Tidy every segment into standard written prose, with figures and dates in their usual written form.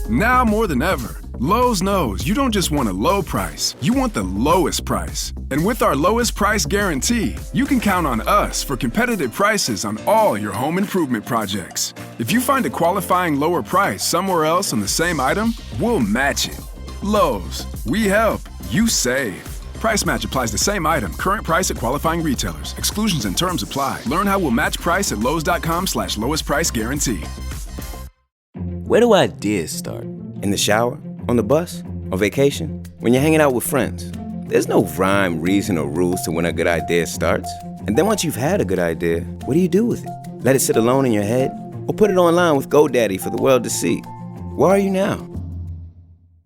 Now more than ever, Lowe's knows you don't just want a low price, you want the lowest price. And with our lowest price guarantee, you can count on us for competitive prices on all your home improvement projects. If you find a qualifying lower price somewhere else on the same item, we'll match it. Lowe's, we help, you save. Price match applies to same item, current price at qualifying retailers. Exclusions and terms apply. Learn how we'll match price at lowes.com/lowest price guarantee. Where do ideas start? In the shower? On the bus? On vacation? When you're hanging out with friends? There's no rhyme, reason, or rules to when a good idea starts. And then once you've had a good idea, what do you do with it? Let it sit alone in your head? Or put it online with GoDaddy for the world to see? Where are you now?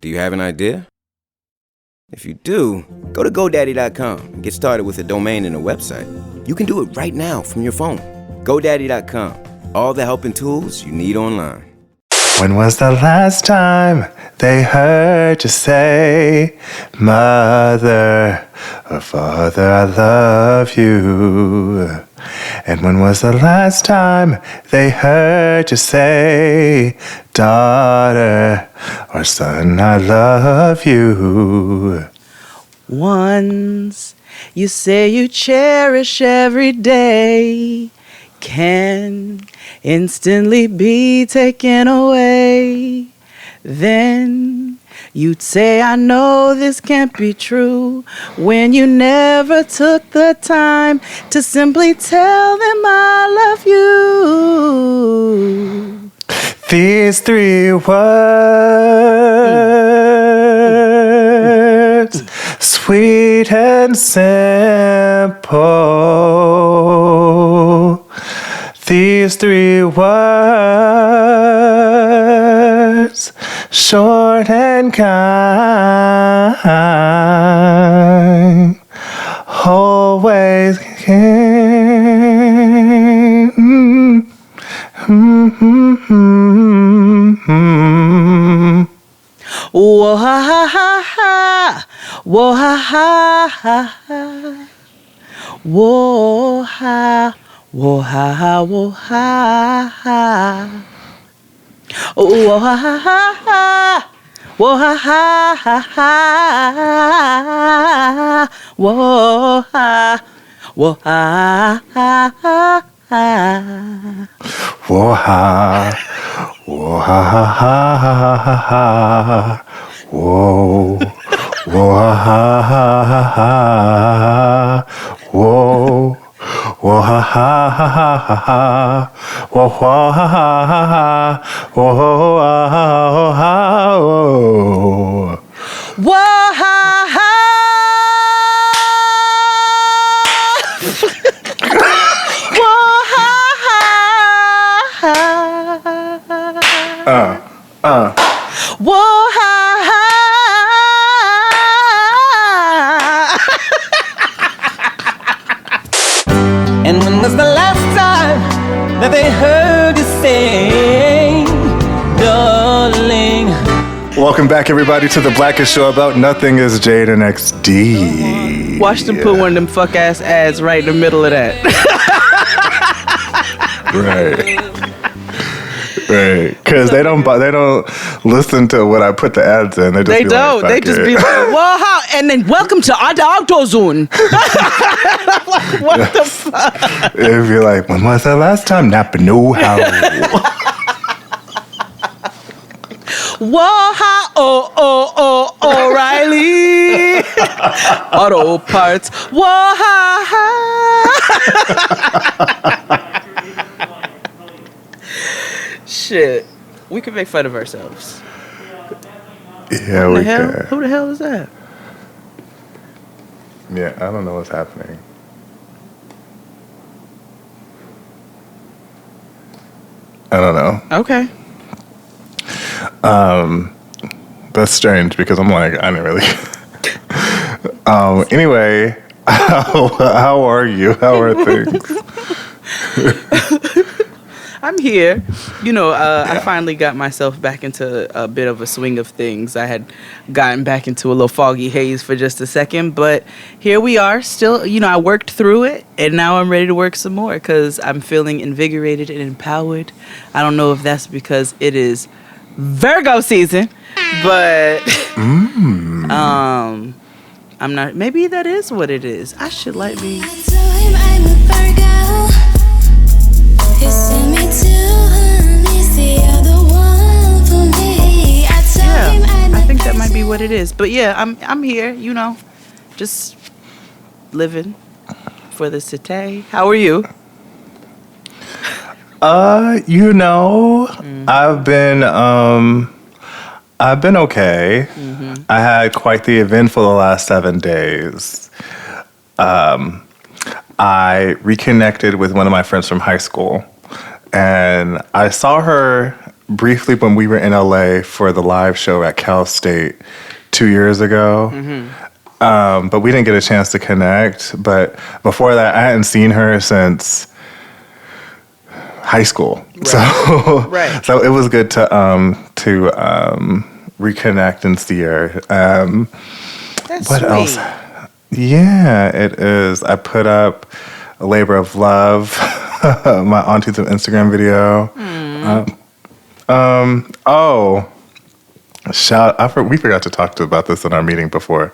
Do you have an idea? If you do, go to GoDaddy.com and get started with a domain and a website. You can do it right now from your phone. GoDaddy.com. All the help and tools you need online. When was the last time they heard you say, Mother or Father, I love you? And when was the last time they heard you say, Daughter or Son, I love you? Once you say you cherish every day, can instantly be taken away. Then you'd say, I know this can't be true, when you never took the time to simply tell them I love you. These three words, sweet and simple. These three words, short and kind, always can. Whoa ha ha ha ha, whoa ha ha ha ha, whoa ha, whoa ha ha, whoa ha ha, whoa ha ha ha, whoa ha ha ha ha, whoa ha, whoa ha ha ha. Whoa ha, whoa ha ha ha ha ha, whoa, whoa ha ha ha ha, whoa, whoa ha ha ha ha, whoa ha ha ha, whoa ha ha, Whoa ha ha. Whoa, ha, ha. And when was the last time that they heard you say, darling? Welcome back, everybody, to the Blackest Show About Nothing. Is Jaden XD. Watch them put one of them fuck ass ads right in the middle of that. Right. Right, because they don't listen to what I put the ads in. They don't. They just be like, "Whoa, how?" And then welcome to our outdoor zone. Like, what the fuck? It'd be like, when was that last time? Napa know how. Whoa, how? Oh, O'Reilly. Auto parts. Whoa, ha. Shit, we could make fun of ourselves. Yeah, we can. Who the hell is that? Yeah, I don't know what's happening. I don't know. Okay. That's strange because I'm like, I didn't really. Anyway, how are you? How are things? I'm here. I finally got myself back into a bit of a swing of things. I had gotten back into a little foggy haze for just a second, but here we are still. I worked through it, and now I'm ready to work some more because I'm feeling invigorated and empowered. I don't know if that's because it is Virgo season, but I'm not. Maybe that is what it is. I should like me. I told him I'm a Virgo. He sent me to him. He's the other one for me. I told him I'm I a think that might be what it is. But yeah, I'm here. You know, just living for the city. How are you? You know, I've been okay. I had quite the event for the last 7 days. I reconnected with one of my friends from high school, and I saw her briefly when we were in LA for the live show at Cal State 2 years ago. But we didn't get a chance to connect. But before that, I hadn't seen her since high school. Right. So it was good to reconnect and see her. That's What sweet. else? Yeah, it is. I put up a labor of love, my Aunties of Instagram video. We forgot to talk about this in our meeting before,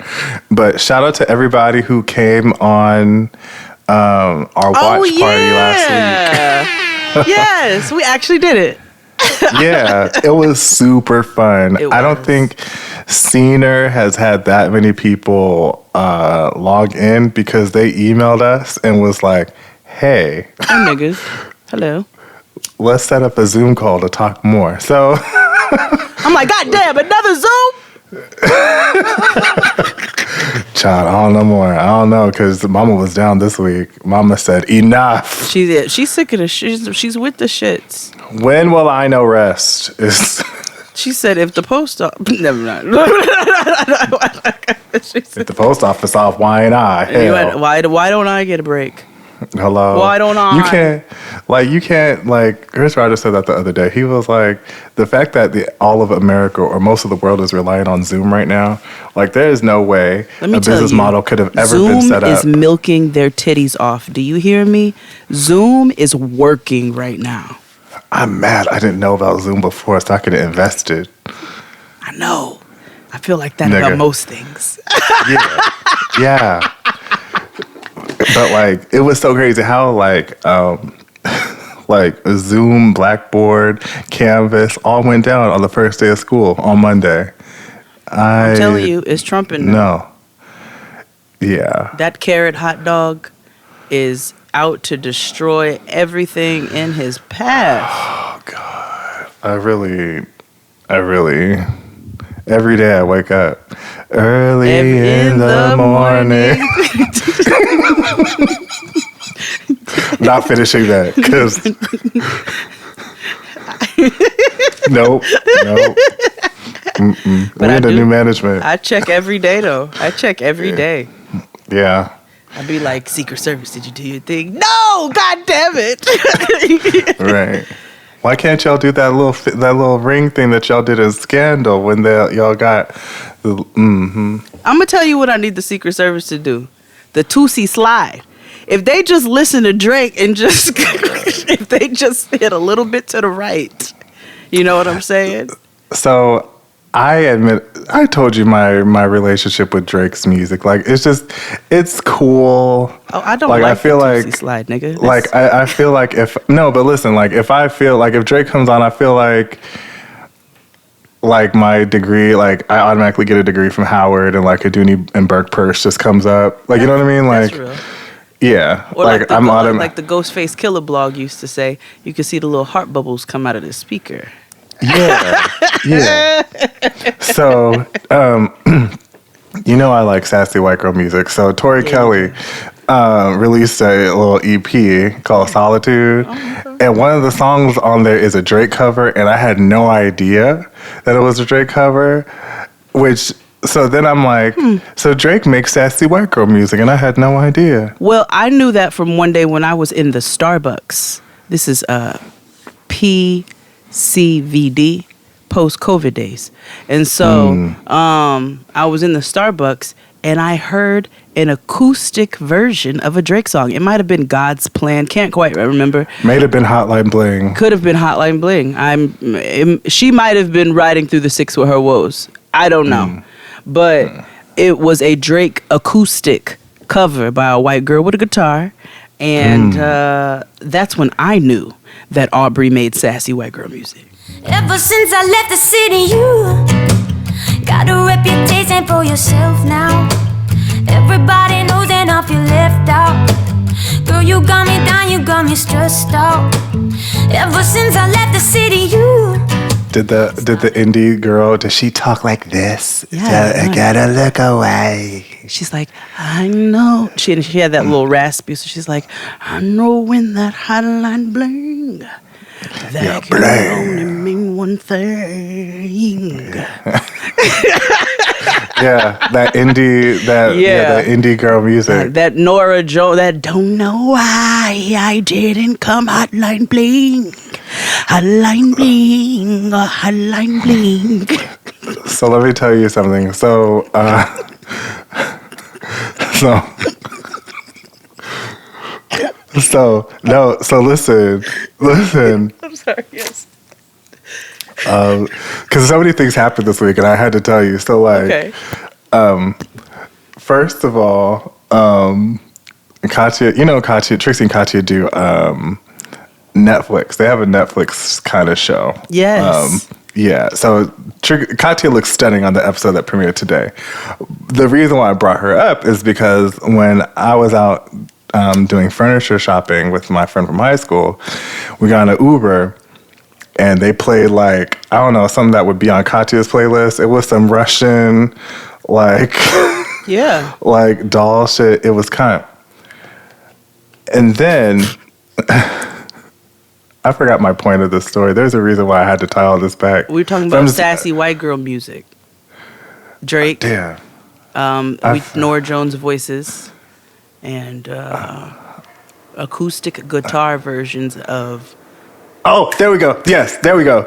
but shout out to everybody who came on our watch party last week. Yes, we actually did it. Yeah, it was super fun. I don't think Scener has had that many people log in because they emailed us and was like, hey, niggas. Hello. let's set up a Zoom call to talk more. So I'm like, God damn, another Zoom? child, I don't know more. I don't know because Mama was down this week. Mama said, enough. She's sick of the shit. She's with the shits. When will I know rest? Is She said if the post office... Never mind. if the post office off, why ain't I? Hell. Why don't I get a break? Hello. Why don't I? You can't, Chris Ryder said that the other day. He was like, the fact that all of America or most of the world is relying on Zoom right now, like, there is no way a business model could have ever been set up. Zoom is milking their titties off. Do you hear me? Zoom is working right now. I'm mad I didn't know about Zoom before, so I could have invested. I know. I feel like that Nigga. about most things. Yeah. But, it was so crazy how, Zoom, Blackboard, Canvas all went down on the first day of school on Monday. I'm telling you, it's trumping now. No. Yeah. That carrot hot dog is out to destroy everything in his path. Oh, God. I really, every day I wake up early in the morning. Not finishing that, because nope. We need a new management. I check every day, though. I check every day. Yeah. I'd be like, Secret Service, did you do your thing? No, God damn it. Right. Why can't y'all do that little ring thing that y'all did in Scandal when y'all got the? I'm gonna tell you what I need the Secret Service to do: the 2C slide. If they just listen to Drake and just if they just hit a little bit to the right, you know what I'm saying? So I admit, I told you my relationship with Drake's music. It's cool. Oh, I don't I feel the like 2C slide, nigga. I feel like if Drake comes on, I feel like my degree, I automatically get a degree from Howard, and a Dooney and Burke purse just comes up. You know what I mean? That's real. Yeah. Or like the Ghostface Killer blog used to say, you can see the little heart bubbles come out of the speaker. Yeah. Yeah. So, I like sassy white girl music. So Tori Kelly released a little EP called Solitude. And one of the songs on there is a Drake cover, and I had no idea that it was a Drake cover, so then I'm like, so Drake makes sassy white girl music, and I had no idea. Well, I knew that from one day when I was in the Starbucks. This is PCVD, post-COVID days. And so I was in the Starbucks, and I heard an acoustic version of a Drake song. It might have been God's Plan. Can't quite remember. May have been Hotline Bling. Could have been Hotline Bling. She might have been riding through the six with her woes. I don't know. But it was a Drake acoustic cover by a white girl with a guitar. And that's when I knew that Aubrey made sassy white girl music. Ever since I left the city, you got a reputation for yourself now. Everybody knows that I feel left out. Girl, you got me down, you got me stressed out. Ever since I left the city, you. Did the indie girl, does she talk like this? Yeah. I gotta look away. She's like, I know. She had that little raspy, so she's like, I know when that hotline bling, that can only mean one thing. Yeah, that indie girl music. That Nora Jones, that don't know why I didn't come hotline bling. Hotline bling, hotline bling. So let me tell you something. So listen. I'm sorry, yes. Because so many things happened this week, and I had to tell you. So, like, first of all, Katya, Trixie and Katya do Netflix. They have a Netflix kind of show. Yes. Yeah. So Katya looks stunning on the episode that premiered today. The reason why I brought her up is because when I was out doing furniture shopping with my friend from high school, we got an Uber. And they played, like, I don't know, something that would be on Katya's playlist. It was some Russian, like, yeah, like doll shit. It was kind of. And then I forgot my point of this story. There's a reason why I had to tie all this back. We were talking about sassy white girl music. Drake. Yeah. Nora Jones voices and acoustic guitar versions of. Oh, there we go. Yes, there we go.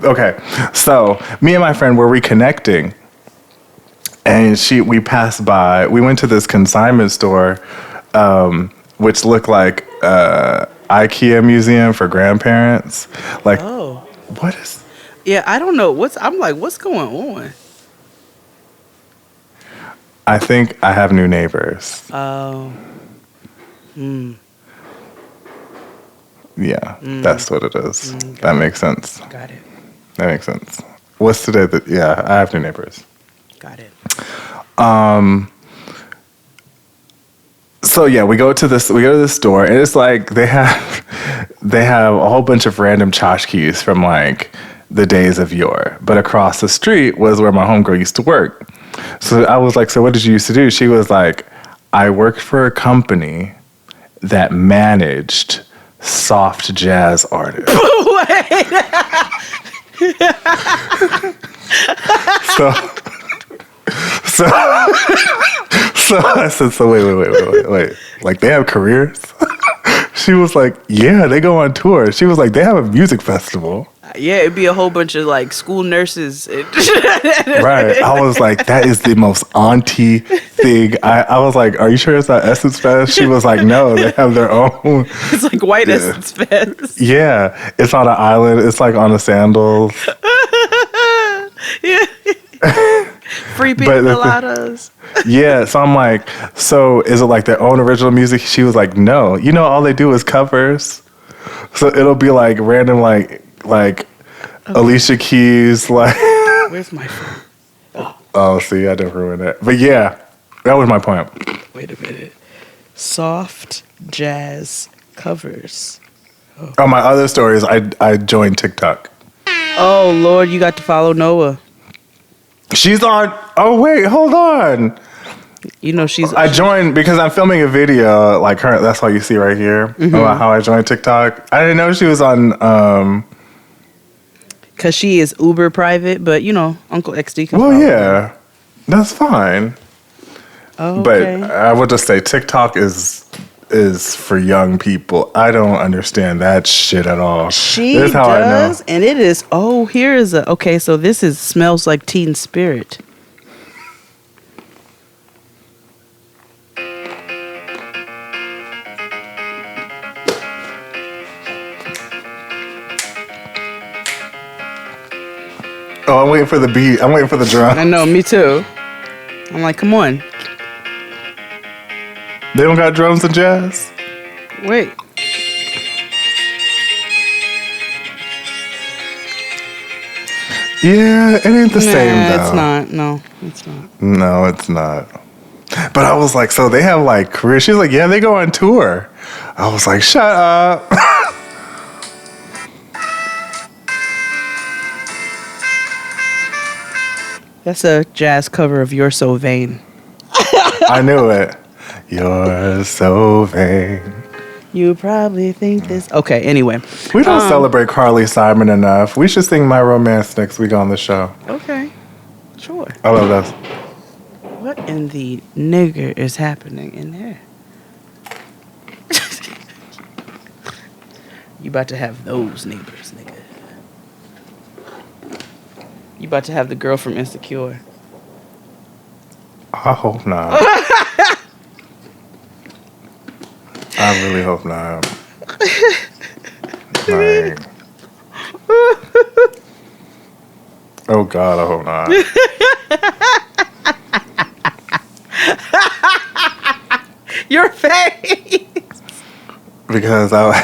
Okay. So me and my friend were reconnecting, and we passed by. We went to this consignment store, which looked like IKEA museum for grandparents. Like, what is? Yeah, I don't know. I'm like, what's going on? I think I have new neighbors. Oh. Yeah, that's what it is. That makes sense. Got it. That makes sense. What's today? Yeah, I have new neighbors. Got it. So yeah, we go to this store, and it's like they have a whole bunch of random tchotchkes from like the days of yore. But across the street was where my homegirl used to work. So I was like, so what did you used to do? She was like, I worked for a company that managed soft jazz artists. So I said, so wait. Like, they have careers? She was like, yeah, they go on tour. She was like, they have a music festival. Yeah, it'd be a whole bunch of like school nurses. Right. I was like, that is the most auntie thing. I was like, are you sure it's not Essence Fest? She was like, no, they have their own. It's like White Essence Fest. Yeah. It's on an island. It's like on the sandals. Yeah. Free piccoladas. Yeah. So I'm like, so is it like their own original music? She was like, no. You know, all they do is covers. So it'll be like random, like Alicia Keys, like. Where's my phone? Oh, see, I didn't ruin it. But yeah, that was my point. Wait a minute. Soft jazz covers. Oh, my other story is I joined TikTok. Oh, Lord, you got to follow Noah. She's on. Oh, wait, hold on. You know she's. I joined because I'm filming a video like her. That's all you see right here about how I joined TikTok. I didn't know she was on. Because she is uber private, but you know Uncle XD can. Well, follow yeah, that's fine. Oh, but okay. I would just say TikTok is for young people. I don't understand that shit at all. She does, and it is. Oh, here is a. Okay, so this is smells like Teen Spirit. Oh, I'm waiting for the beat. I'm waiting for the drum. I know, me too. I'm like, come on. They don't got drums in jazz? Wait. Yeah, it ain't the same though. It's not. No, it's not. No, it's not. But I was like, so they have like career. She's like, yeah, they go on tour. I was like, shut up. That's a jazz cover of You're So Vain. I knew it. You're so vain. You probably think this. Okay, anyway. We don't celebrate Carly Simon enough. We should sing My Romance next week on the show. Okay, sure. I love that. What in the nigger is happening in there? You about to have those neighbors, nigga. You about to have the girl from Insecure. I hope not. I really hope not. Like, oh God, I hope not. Your face. Because I.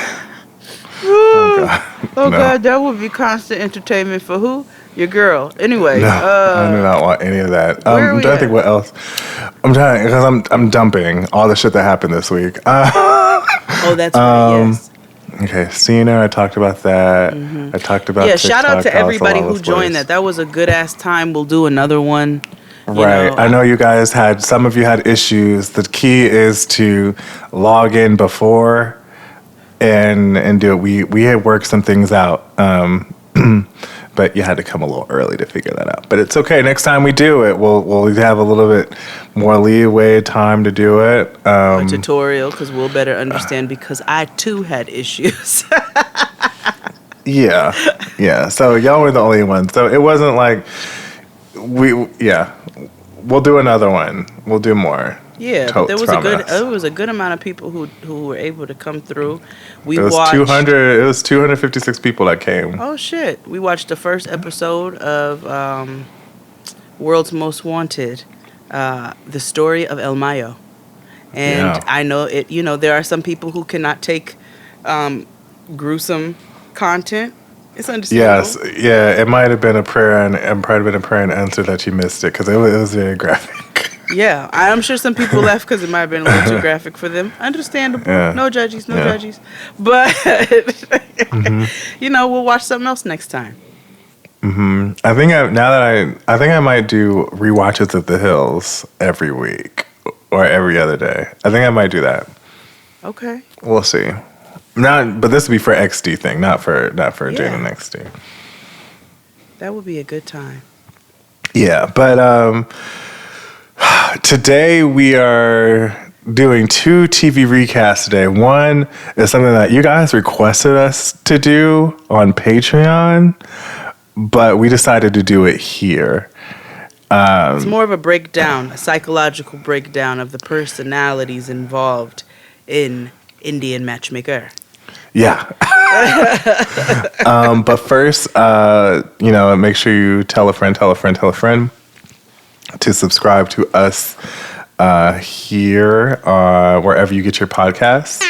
Oh God. Oh No. God, that would be constant entertainment for who? Your girl. Anyway. No, I do not want any of that. where are I'm we trying to at? think what else. I'm trying because I'm dumping all the shit that happened this week. Oh, that's right. Yes. Okay, Cena, I talked about that. I talked about Yeah. Shout out TikTok, to how it's everybody all who over the joined place. that. That was a good ass time. We'll do another one. You Right. know, I know you guys had, some of you had issues. The key is to log in before and do it. We had worked some things out, but you had to come a little early to figure that out. But it's okay. Next time we do it, we'll have a little bit more leeway time to do it. A tutorial because we'll better understand because I too had issues. Yeah. So y'all were the only ones. So it wasn't like we'll do another one. We'll do more. Yeah, but Totes there was a good amount of people who were able to come through. We It was watched 200. It was 256 people that came. Oh shit! We watched the first episode of World's Most Wanted, the story of El Mayo, and Yeah. I know it. You know, there are some people who cannot take gruesome content. It's understandable. Yes, yeah. It might have been a prayer and answer that you missed it because it was very graphic. Yeah, I'm sure some people left because it might have been a little too graphic for them. Understandable. Yeah. No judges, no Yeah. judges. But you know, we'll watch something else next time. I think I might do rewatches of The Hills every week or every other day. I think I might do that. Okay. We'll see. But this would be for XD thing, not for Jane and XD. That would be a good time. Yeah, but today we are doing 2 TV recasts today. One is something that you guys requested us to do on Patreon, but we decided to do it here. It's more of a breakdown, a psychological breakdown of the personalities involved in Indian Matchmaker. Yeah. But first, make sure you tell a friend to subscribe to us here wherever you get your podcasts.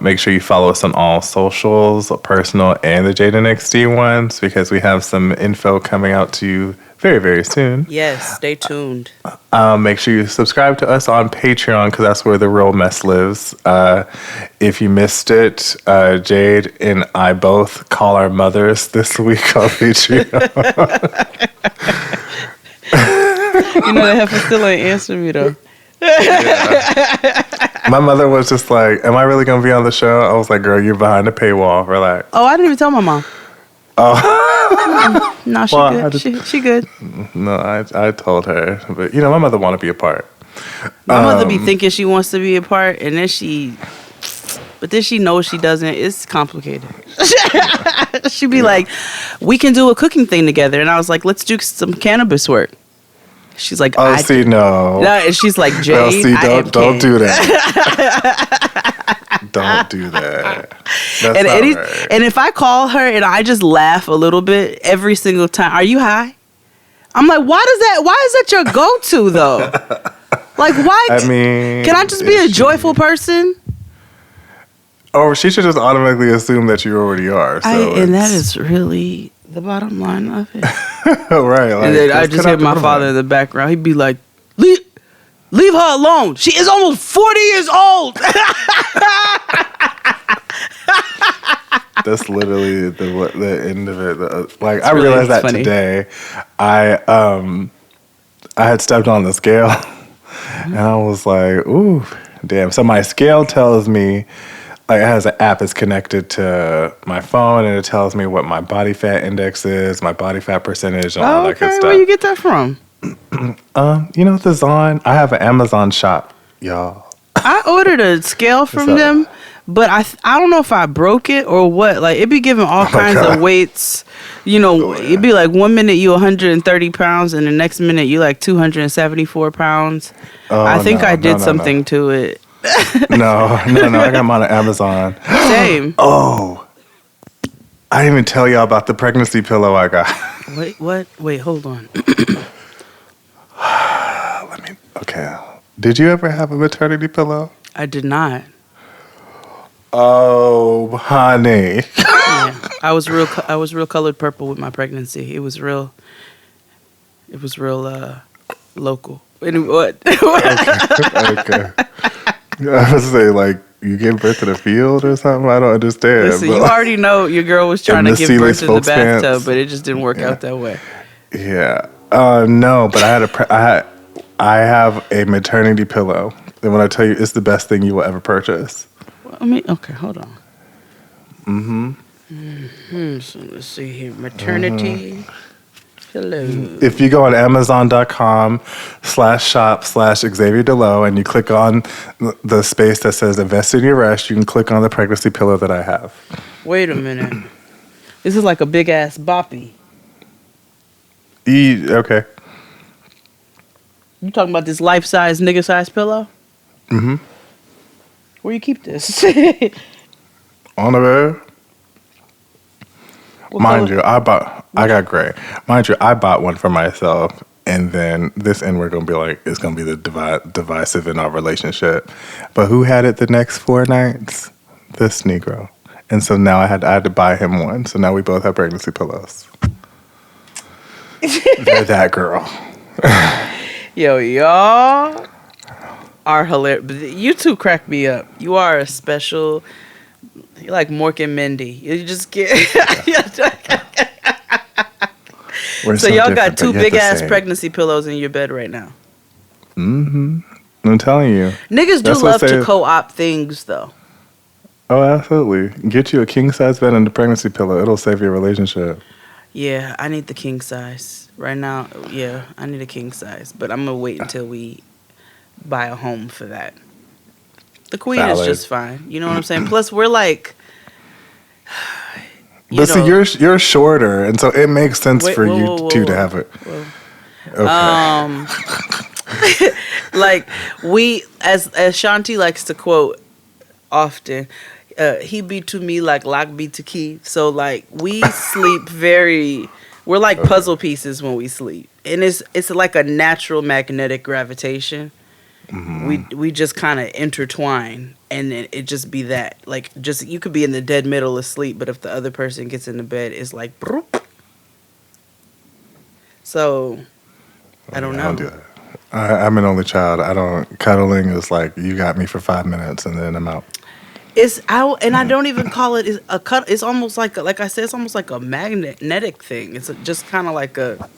Make sure you follow us on all socials, personal and the Jade and XD ones, because we have some info coming out to you very, very soon. Yes, stay tuned. Make sure you subscribe to us on Patreon because that's where the real mess lives. If you missed it, Jade and I both call our mothers this week on Patreon. You know, that heifer still ain't answering me, though. My mother was just like, am I really going to be on the show? I was like, girl, you're behind the paywall. Relax. Oh, I didn't even tell my mom. Oh. No, she Well, good. She good. No, I told her. But, my mother want to be a part. My mother be thinking she wants to be a part, and then but then she knows she doesn't. It's complicated. She'd be like, we can do a cooking thing together. And I was like, let's do some cannabis work. She's like, Oh, see, no. No, and she's like, Jade, No, see, don't do that. Don't do that. That's And, not any, right. and if I call her and I just laugh a little bit every single time, are you high? I'm like, why is that your go-to though? Like, why? I mean, can I just be a joyful person? Or she should just automatically assume that you already are. So And that is really the bottom line of it. right. Like, And then I just hear my father in the background. He'd be like, leave her alone. She is almost 40 years old. That's literally the end of it. Like, I really- realized it's that funny. today. I had stepped on the scale, and I was like, "Ooh, damn!" So my scale tells me, like, it has an app that's connected to my phone, and it tells me what my body fat index is, my body fat percentage, and all that good Okay, stuff. where you get that from? You know, the Zon. I have an Amazon shop, y'all. I ordered a scale from up? them, but I don't know if I broke it or what. Like, it be giving all kinds God. of weights. You know, it'd be like 1 minute you 130 pounds, and the next minute you like 274 pounds. I think I did something to it. No, I got mine on Amazon. Same. Oh, I didn't even tell y'all about the pregnancy pillow I got. Wait, what? Wait, hold on. Okay. Did you ever have a maternity pillow? I did not. Oh, honey. Yeah, I was real colored purple with my pregnancy. It was real local. Anyway, what? Okay. I was say, like, you gave birth in a field or something? I don't understand. Listen, but, you already know your girl was trying In to the give birth Sealy's in the folks' bathtub, pants. but it just didn't work out that way. Yeah. No, but I have a maternity pillow. And when I tell you, it's the best thing you will ever purchase. I mean, okay, hold on. So let's see here. Maternity pillow. If you go on Amazon.com/shop/Xavier Delow and you click on the space that says invest in your rest, you can click on the pregnancy pillow that I have. Wait a minute. This is like a big ass boppy. Okay. You talking about this life size, nigga size pillow? Mm-hmm. Where you keep this? On the bed. What Mind color? you, I got gray. Mind you, I bought one for myself, and then this end we're gonna be like, it's gonna be the divisive in our relationship. But who had it the next 4 nights? This Negro. And so now I had to buy him one. So now we both have pregnancy pillows. They're that girl. Yo, y'all are hilarious. You two crack me up. You are a special. You're like Mork and Mindy. You just get. We're So y'all got different, two but yet big the ass same. pregnancy pillows in your bed right now. I'm telling you. Niggas do That's what love to saved- co-opt things though. Oh, absolutely. Get you a king size bed and a pregnancy pillow. It'll save your relationship. Yeah, I need the king size right now. Yeah, I need a king size, but I'm gonna wait until we buy a home for that. The queen is Valid. just fine. You know what I'm saying? Plus, we're like. But see, you're shorter, and so it makes sense for you two to have it. Whoa. Okay. Like we, as Shanti likes to quote often, he be to me like Locke be to Key. So like we sleep we're like puzzle pieces when we sleep, and it's like a natural magnetic gravitation. Mm-hmm. We just kind of intertwine, and then it just be that like just you could be in the dead middle of sleep, but if the other person gets in the bed, it's like. Broop. So I don't know. I don't do that. I'm an only child. I don't. Cuddling is like you got me for 5 minutes and then I'm out. I don't even call it a cut. It's almost like I said, it's almost like a magnetic thing. It's just kind of like a.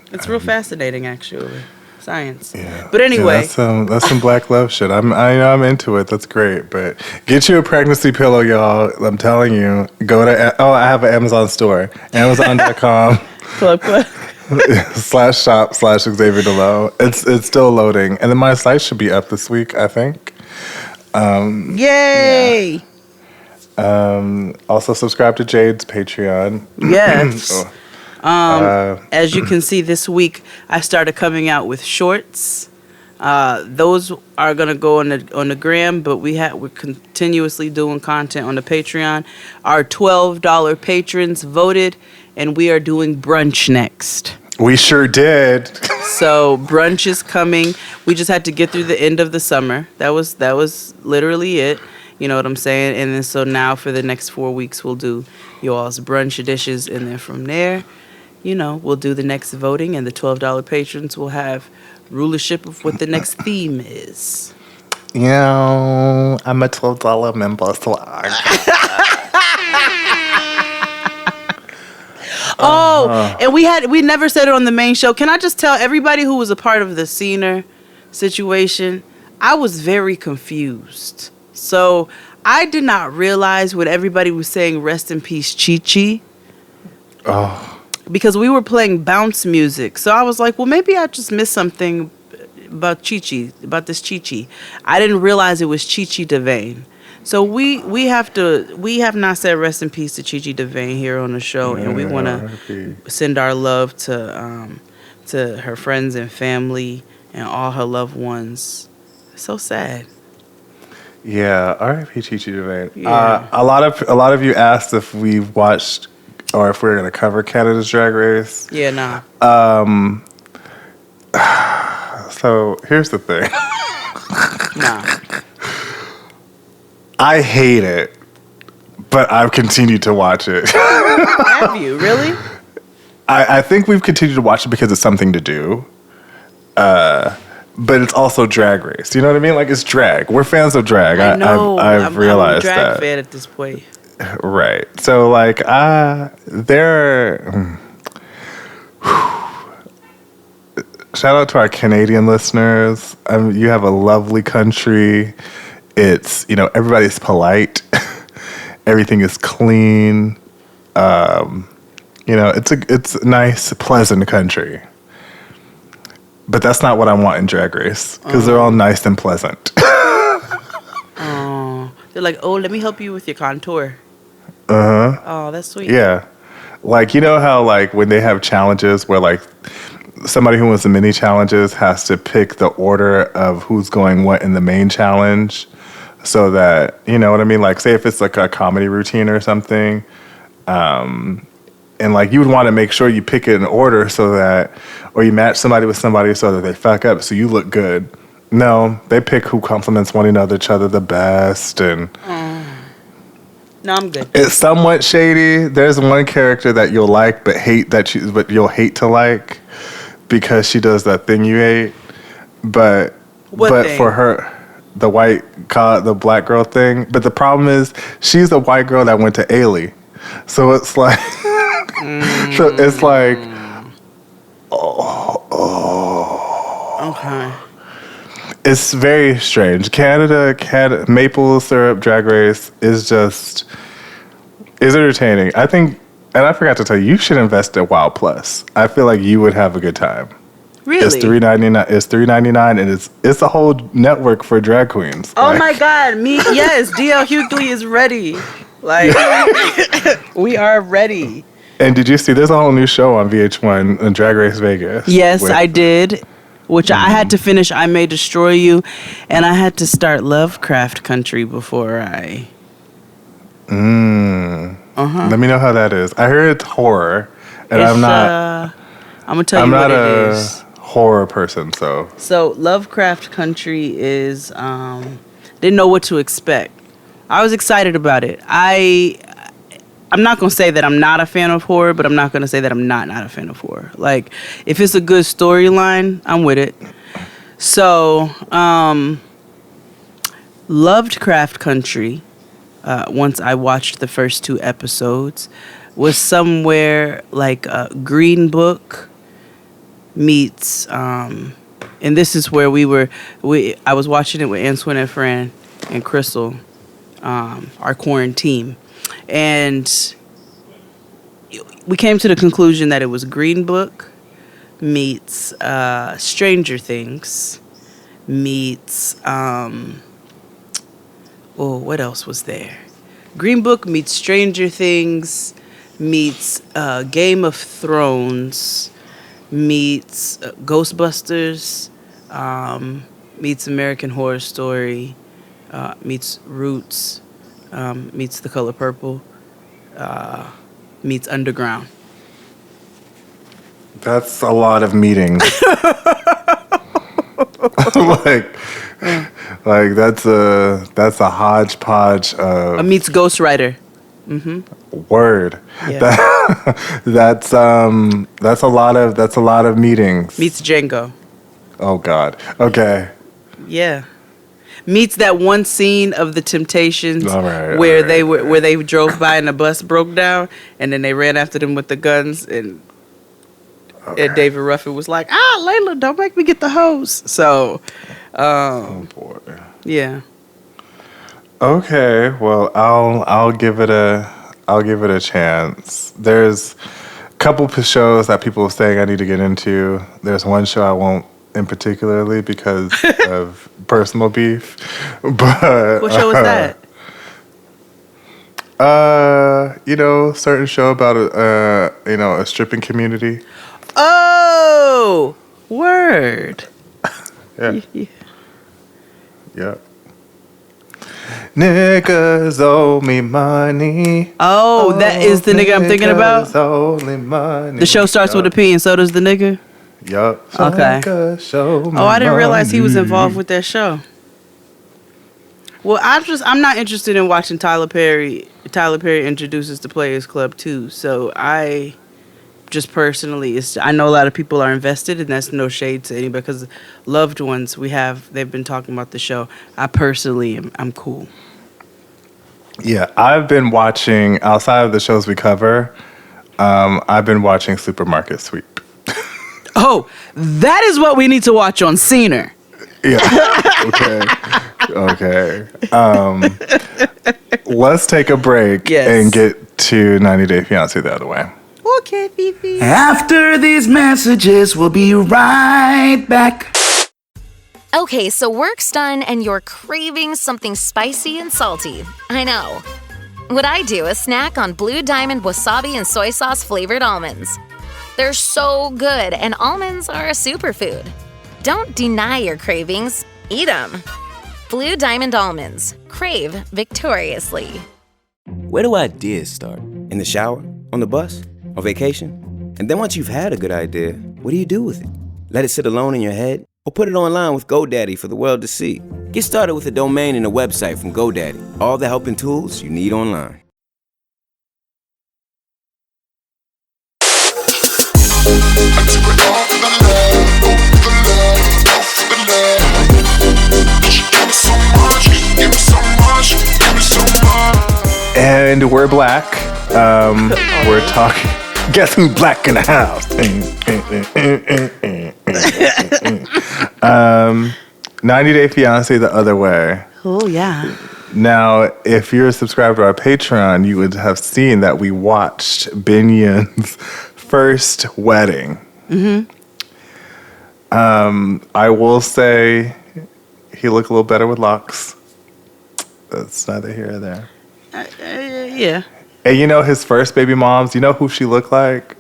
It's real fascinating, actually, science. Yeah. But anyway, that's some black love shit. I'm into it. That's great. But get you a pregnancy pillow, y'all. I'm telling you. Go to I have an Amazon store. Amazon.com. /shop/Xavier Delow. It's still loading, and then my site should be up this week, I think. Yay! Yeah. Also subscribe to Jade's Patreon. Yes. As you can see this week, I started coming out with shorts. Those are gonna go on the gram, but we're continuously doing content on the Patreon. Our $12 patrons voted, and we are doing brunch next. We sure did. So brunch is coming. We just had to get through the end of the summer. That was literally it. You know what I'm saying? And then so now for the next 4 weeks we'll do y'all's brunch dishes, and then from there, we'll do the next voting, and the $12 patrons will have rulership of what the next theme is. I'm a $12 member, so and we never said it on the main show. Can I just tell everybody who was a part of the Scener situation, I was very confused. So I did not realize when everybody was saying rest in peace Chi Chi. Oh. Because we were playing bounce music. So I was like, well, maybe I just missed something about Chi-Chi, about this Chi-Chi. I didn't realize it was Chi-Chi DeVane. So we have not said rest in peace to Chi-Chi DeVane here on the show, and we want to send our love to her friends and family and all her loved ones. So sad. Yeah, R.I.P. Chi-Chi DeVane. Yeah. A lot of you asked if we've watched or if we're going to cover Canada's Drag Race. Yeah, nah. So here's the thing. Nah. I hate it, but I've continued to watch it. Have you? Really? I think we've continued to watch it because it's something to do. But it's also Drag Race. You know what I mean? Like, it's drag. We're fans of drag. I know. I've realized I'm a drag that. fan at this point. Right. So, like, shout out to our Canadian listeners. You have a lovely country. It's, everybody's polite. Everything is clean. It's a nice, pleasant country. But that's not what I want in Drag Race, because they're all nice and pleasant. They're like, oh, let me help you with your contour. Uh-huh. Oh, that's sweet. Yeah. Like, you know how, like, when they have challenges where, like, somebody who wins the mini challenges has to pick the order of who's going what in the main challenge so that, you know what I mean? Like, say if it's, like, a comedy routine or something, and, like, you would want to make sure you pick it in order so that, or you match somebody with somebody so that they fuck up so you look good. No, they pick who compliments one another, each other the best, and... No, I'm good. It's somewhat shady. There's one character that you'll like, but you'll hate to like because she does that thing you hate. But thing? For her, the black girl thing. But the problem is, she's a white girl that went to Ailey, so it's like, Okay. It's very strange. Canada maple syrup drag race is entertaining. I think, and I forgot to tell you should invest at Wow Plus. I feel like you would have a good time. Really? It's $3.99. It's $3.99, and it's a whole network for drag queens. Oh my God! Yes, DL Hughley is ready. Like, we are ready. And did you see? There's a whole new show on VH1, Drag Race Vegas. Yes, I did. Which I had to finish I May Destroy You, and I had to start Lovecraft Country before I... Let me know how that is. I heard it's horror, and I'm not... I'm going to tell you what it is. I'm not a horror person, so... So, Lovecraft Country is... didn't know what to expect. I was excited about it. I'm not going to say that I'm not a fan of horror, but I'm not going to say that I'm not a fan of horror. Like, if it's a good storyline, I'm with it. So, Lovecraft Country, once I watched the first 2 episodes, was somewhere like Green Book meets, and this is where I was watching it with Antoinette Fran and Crystal, our quarantine. And we came to the conclusion that it was Green Book meets Stranger Things meets what else was there? Green Book meets Stranger Things meets Game of Thrones meets Ghostbusters meets American Horror Story, meets Roots, meets The Color Purple, meets Underground. That's a lot of meetings. like that's a hodgepodge of Meets Ghostwriter. word. Yeah. That's a lot of meetings. Meets Django. Oh God. Okay. Yeah. Meets that one scene of The Temptations where they drove by and the bus broke down and then they ran after them with the guns and David Ruffin was like, Layla, don't make me get the hose. So, oh boy. Yeah. Okay. Well, I'll give it a chance. There's a couple of shows that people are saying I need to get into. There's one show I won't in particularly because of personal beef. But What show is that? Certain show about a stripping community. Oh, word. Yeah. Yeah. Niggas owe me money. Oh, that is the nigga I'm thinking about? Niggas owe me money. The show starts with a P and so does the nigga? Yup. Okay. I didn't realize he was involved with that show. Well, I'm not interested in watching Tyler Perry. Tyler Perry introduces the Players Club too. So I just personally, I know a lot of people are invested, and that's no shade to anybody because loved ones they've been talking about the show. I personally I'm cool. Yeah, I've been watching outside of the shows we cover. I've been watching Supermarket Sweep. Oh, that is what we need to watch on Scener. Yeah. Okay. Let's take a break and get to 90 Day Fiancé the other way. Okay, Fifi. After these messages, we'll be right back. Okay, so work's done and you're craving something spicy and salty. I know. What I do is snack on Blue Diamond wasabi and soy sauce flavored almonds. They're so good, and almonds are a superfood. Don't deny your cravings. Eat them. Blue Diamond almonds. Crave victoriously. Where do ideas start? In the shower? On the bus? On vacation? And then once you've had a good idea, what do you do with it? Let it sit alone in your head? Or put it online with GoDaddy for the world to see? Get started with a domain and a website from GoDaddy. All the help and tools you need online. And we're black. We're talking. Guess who's black in the house? 90 Day Fiancé the other way. Oh, yeah. Now, if you're a subscriber to our Patreon, you would have seen that we watched Binion's first wedding. Mm-hmm. I will say he looked a little better with locks. That's neither here or there. Yeah. And you know his first baby moms, you know who she looked like?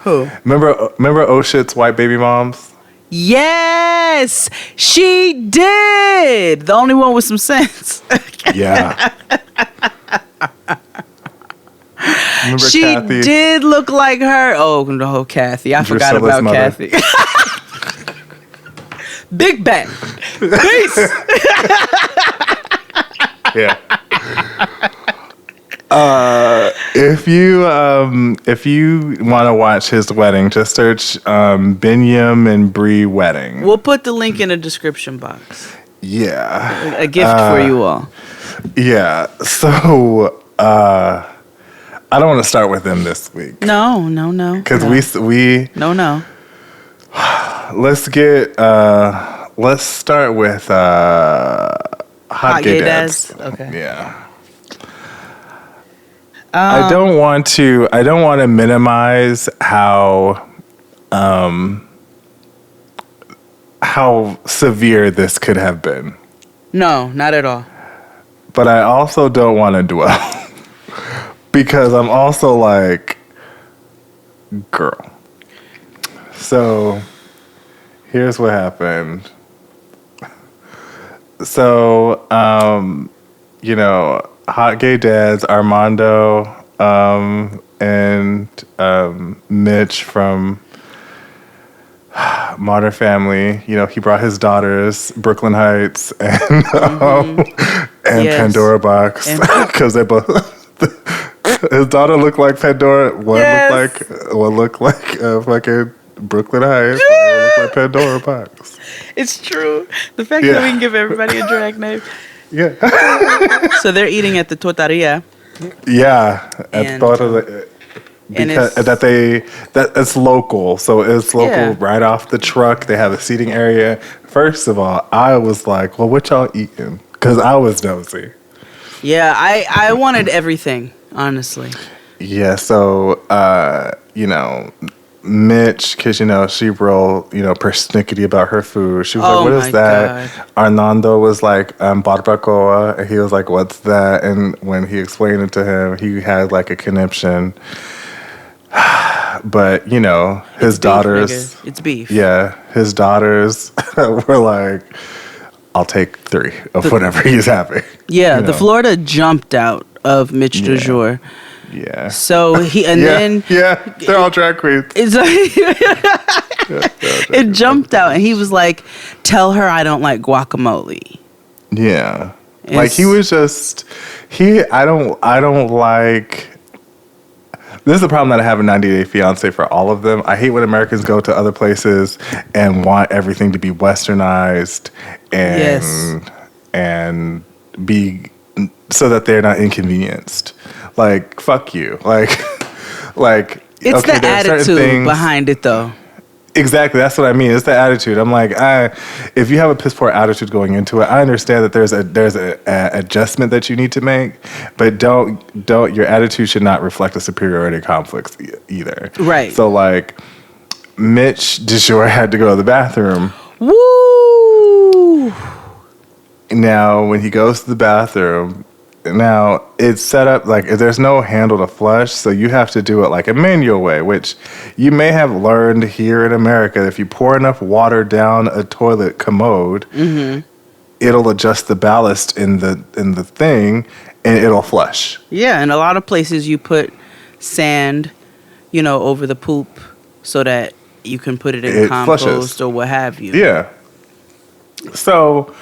Who? Remember Oh Shit's white baby moms? Yes, she did. The only one with some sense. Yeah. Remember she Kathy? did look like her. Oh, no, Kathy. I forgot about mother. Kathy. Big Bang. Peace. Yeah. If you want to watch his wedding, just search Binyam and Bree wedding. We'll put the link in the description box. Yeah. A gift for you all. Yeah. So I don't want to start with them this week. No. Because we No. Let's start with hot gay dads. Okay. Yeah. I don't want to minimize how severe this could have been. No, not at all. But I also don't want to dwell because I'm also like, girl. So here's what happened. So, hot gay dads, Armando and Mitch from Modern Family. He brought his daughters, Brooklyn Heights and Pandora Box, because they both. His daughter looked like Pandora. One looked like fucking Brooklyn Heights. One looked like Pandora Box. It's true. The fact that we can give everybody a drag name. Yeah. So they're eating at the tortilleria. Yeah, at the because it's local, so it's local right off the truck. They have a seating area. First of all, I was like, "Well, what y'all eating?" Because I was nosy. Yeah, I wanted everything, honestly. Yeah, so Mitch, because she real persnickety about her food. She was like, "What is that?" God. Arnaldo was like, "Barbacoa," and he was like, "What's that?" And when he explained it to him, he had like a conniption. But his daughters, nigga. It's beef. Yeah, his daughters were like, "I'll take 3 of whatever he's having." Yeah, the Florida jumped out of Mitch du jour. Yeah. So then they're all drag queens. It's it jumped out, and he was like, "Tell her I don't like guacamole." Yeah, he was just I don't like. This is the problem that I have in 90 Day Fiance for all of them. I hate when Americans go to other places and want everything to be westernized and be so that they're not inconvenienced. Like, fuck you. Like it's the attitude behind it, though. Exactly, that's what I mean. It's the attitude. I'm like, if you have a piss poor attitude going into it, I understand that there's a adjustment that you need to make, but don't your attitude should not reflect a superiority complex either. Right. So like, Mitch du jour had to go to the bathroom. Woo! Now, when he goes to the bathroom. Now, it's set up like there's no handle to flush, so you have to do it like a manual way, which you may have learned here in America. If you pour enough water down a toilet commode, it'll adjust the ballast in the thing, and it'll flush. Yeah, in a lot of places you put sand, over the poop so that you can put it in compost flushes. Or what have you. Yeah. So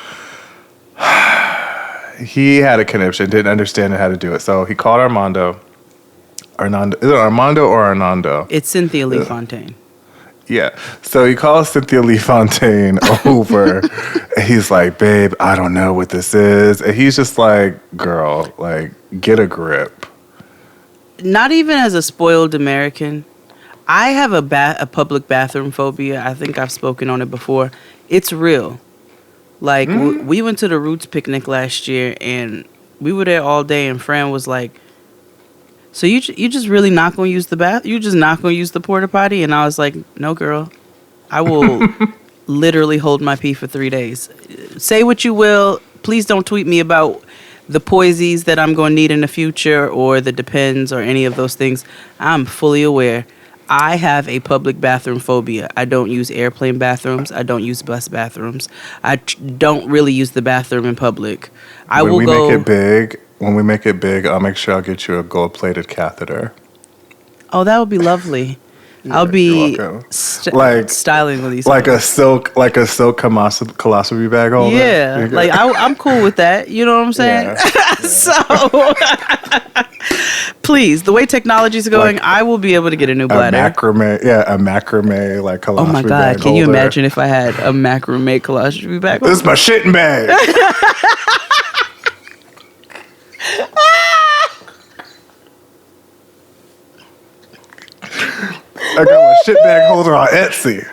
he had a conniption, didn't understand how to do it. So he called Armando. Is it Armando or Arnaldo? It's Cynthia Lee Fontaine. Yeah. So he calls Cynthia Lee Fontaine over. And he's like, "Babe, I don't know what this is." And he's just like, "Girl, like, get a grip." Not even as a spoiled American. I have a public bathroom phobia. I think I've spoken on it before. It's real. Like, we went to the Roots picnic last year, and we were there all day, and Fran was like, "So you just really not going to use the bath? You just not going to use the porta potty?" And I was like, "No, girl. I will literally hold my pee for 3 days. Say what you will. Please don't tweet me about the Poisies that I'm going to need in the future or the Depends or any of those things. I'm fully aware. I have a public bathroom phobia. I don't use airplane bathrooms. I don't use bus bathrooms. I don't really use the bathroom in public. When we make it big, I'll make sure I'll get you a gold-plated catheter. Oh, that would be lovely. I'll be styling with these. Like a silk colostomy bag holder. Yeah, like I'm cool with that. You know what I'm saying? Yeah. So, please, the way technology's going, I will be able to get a new bladder. A macrame like colostomy bag. Oh my God, can you imagine if I had a macrame colostomy bag? This is my shitting bag. I got my shit bag holder on Etsy.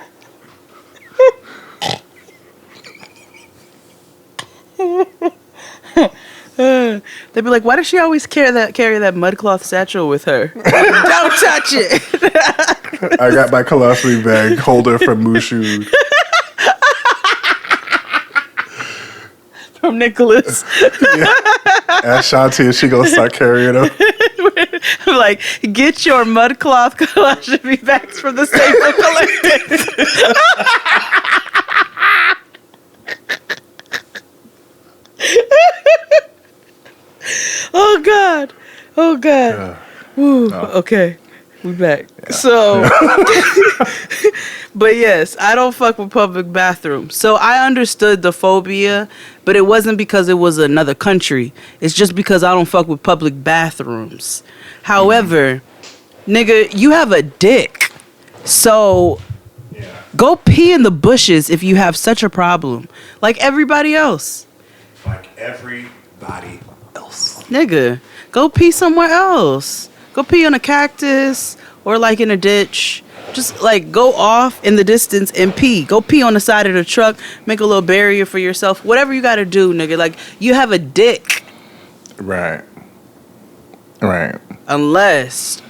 They'd be like, "Why does she always carry that mud cloth satchel with her?" Don't touch it. I got my colostomy bag holder from Mushu. From Nicholas. Yeah. Ask Shanti and she gonna start carrying them. Like, get your mud cloth colostomy bags from the Staples Collective. God. Oh God. Woo. Okay. We back. Yeah. So, but yes, I don't fuck with public bathrooms. So I understood the phobia, but it wasn't because it was another country. It's just because I don't fuck with public bathrooms. However, nigga, you have a dick. So go pee in the bushes if you have such a problem. Like everybody else. Like everybody else. Nigga, go pee somewhere else. Go pee on a cactus or like in a ditch. Just like go off in the distance and pee. Go pee on the side of the truck. Make a little barrier for yourself. Whatever you gotta do, nigga. Like you have a dick. Right. Unless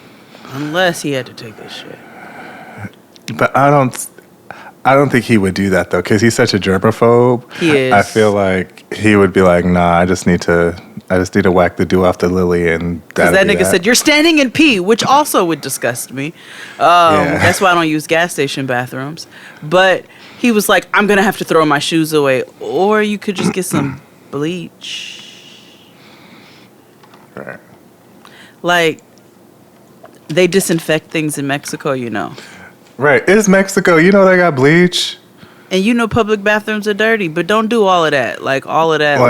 he had to take this shit. But I don't think he would do that though, because he's such a germaphobe. He is. I feel like he would be like, nah, I just need to whack the dew off the lily, and because that nigga said you're standing in pee, which also would disgust me. That's why I don't use gas station bathrooms. But he was like, I'm gonna have to throw my shoes away, or you could just get some bleach. Right. Like they disinfect things in Mexico, you know. Right. It's Mexico. You know they got bleach. And you know public bathrooms are dirty, but don't do all of that. Like all of that,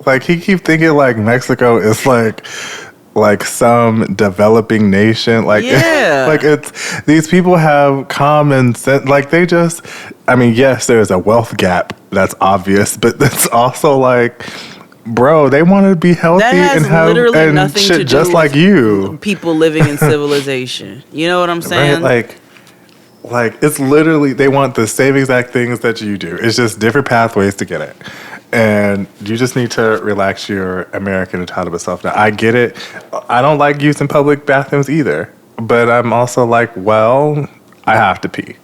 like he keep thinking like Mexico is like some developing nation. Like like it's these people have common sense. Like they just, I mean, yes, there's a wealth gap that's obvious, but that's also like, bro, they want to be healthy and have and shit just like you. People living in civilization. You know what I'm saying? Right? Like it's literally they want the same exact things that you do. It's just different pathways to get it. And you just need to relax your American entitled self. Now, I get it. I don't like using public bathrooms either. But I'm also like, well, I have to pee.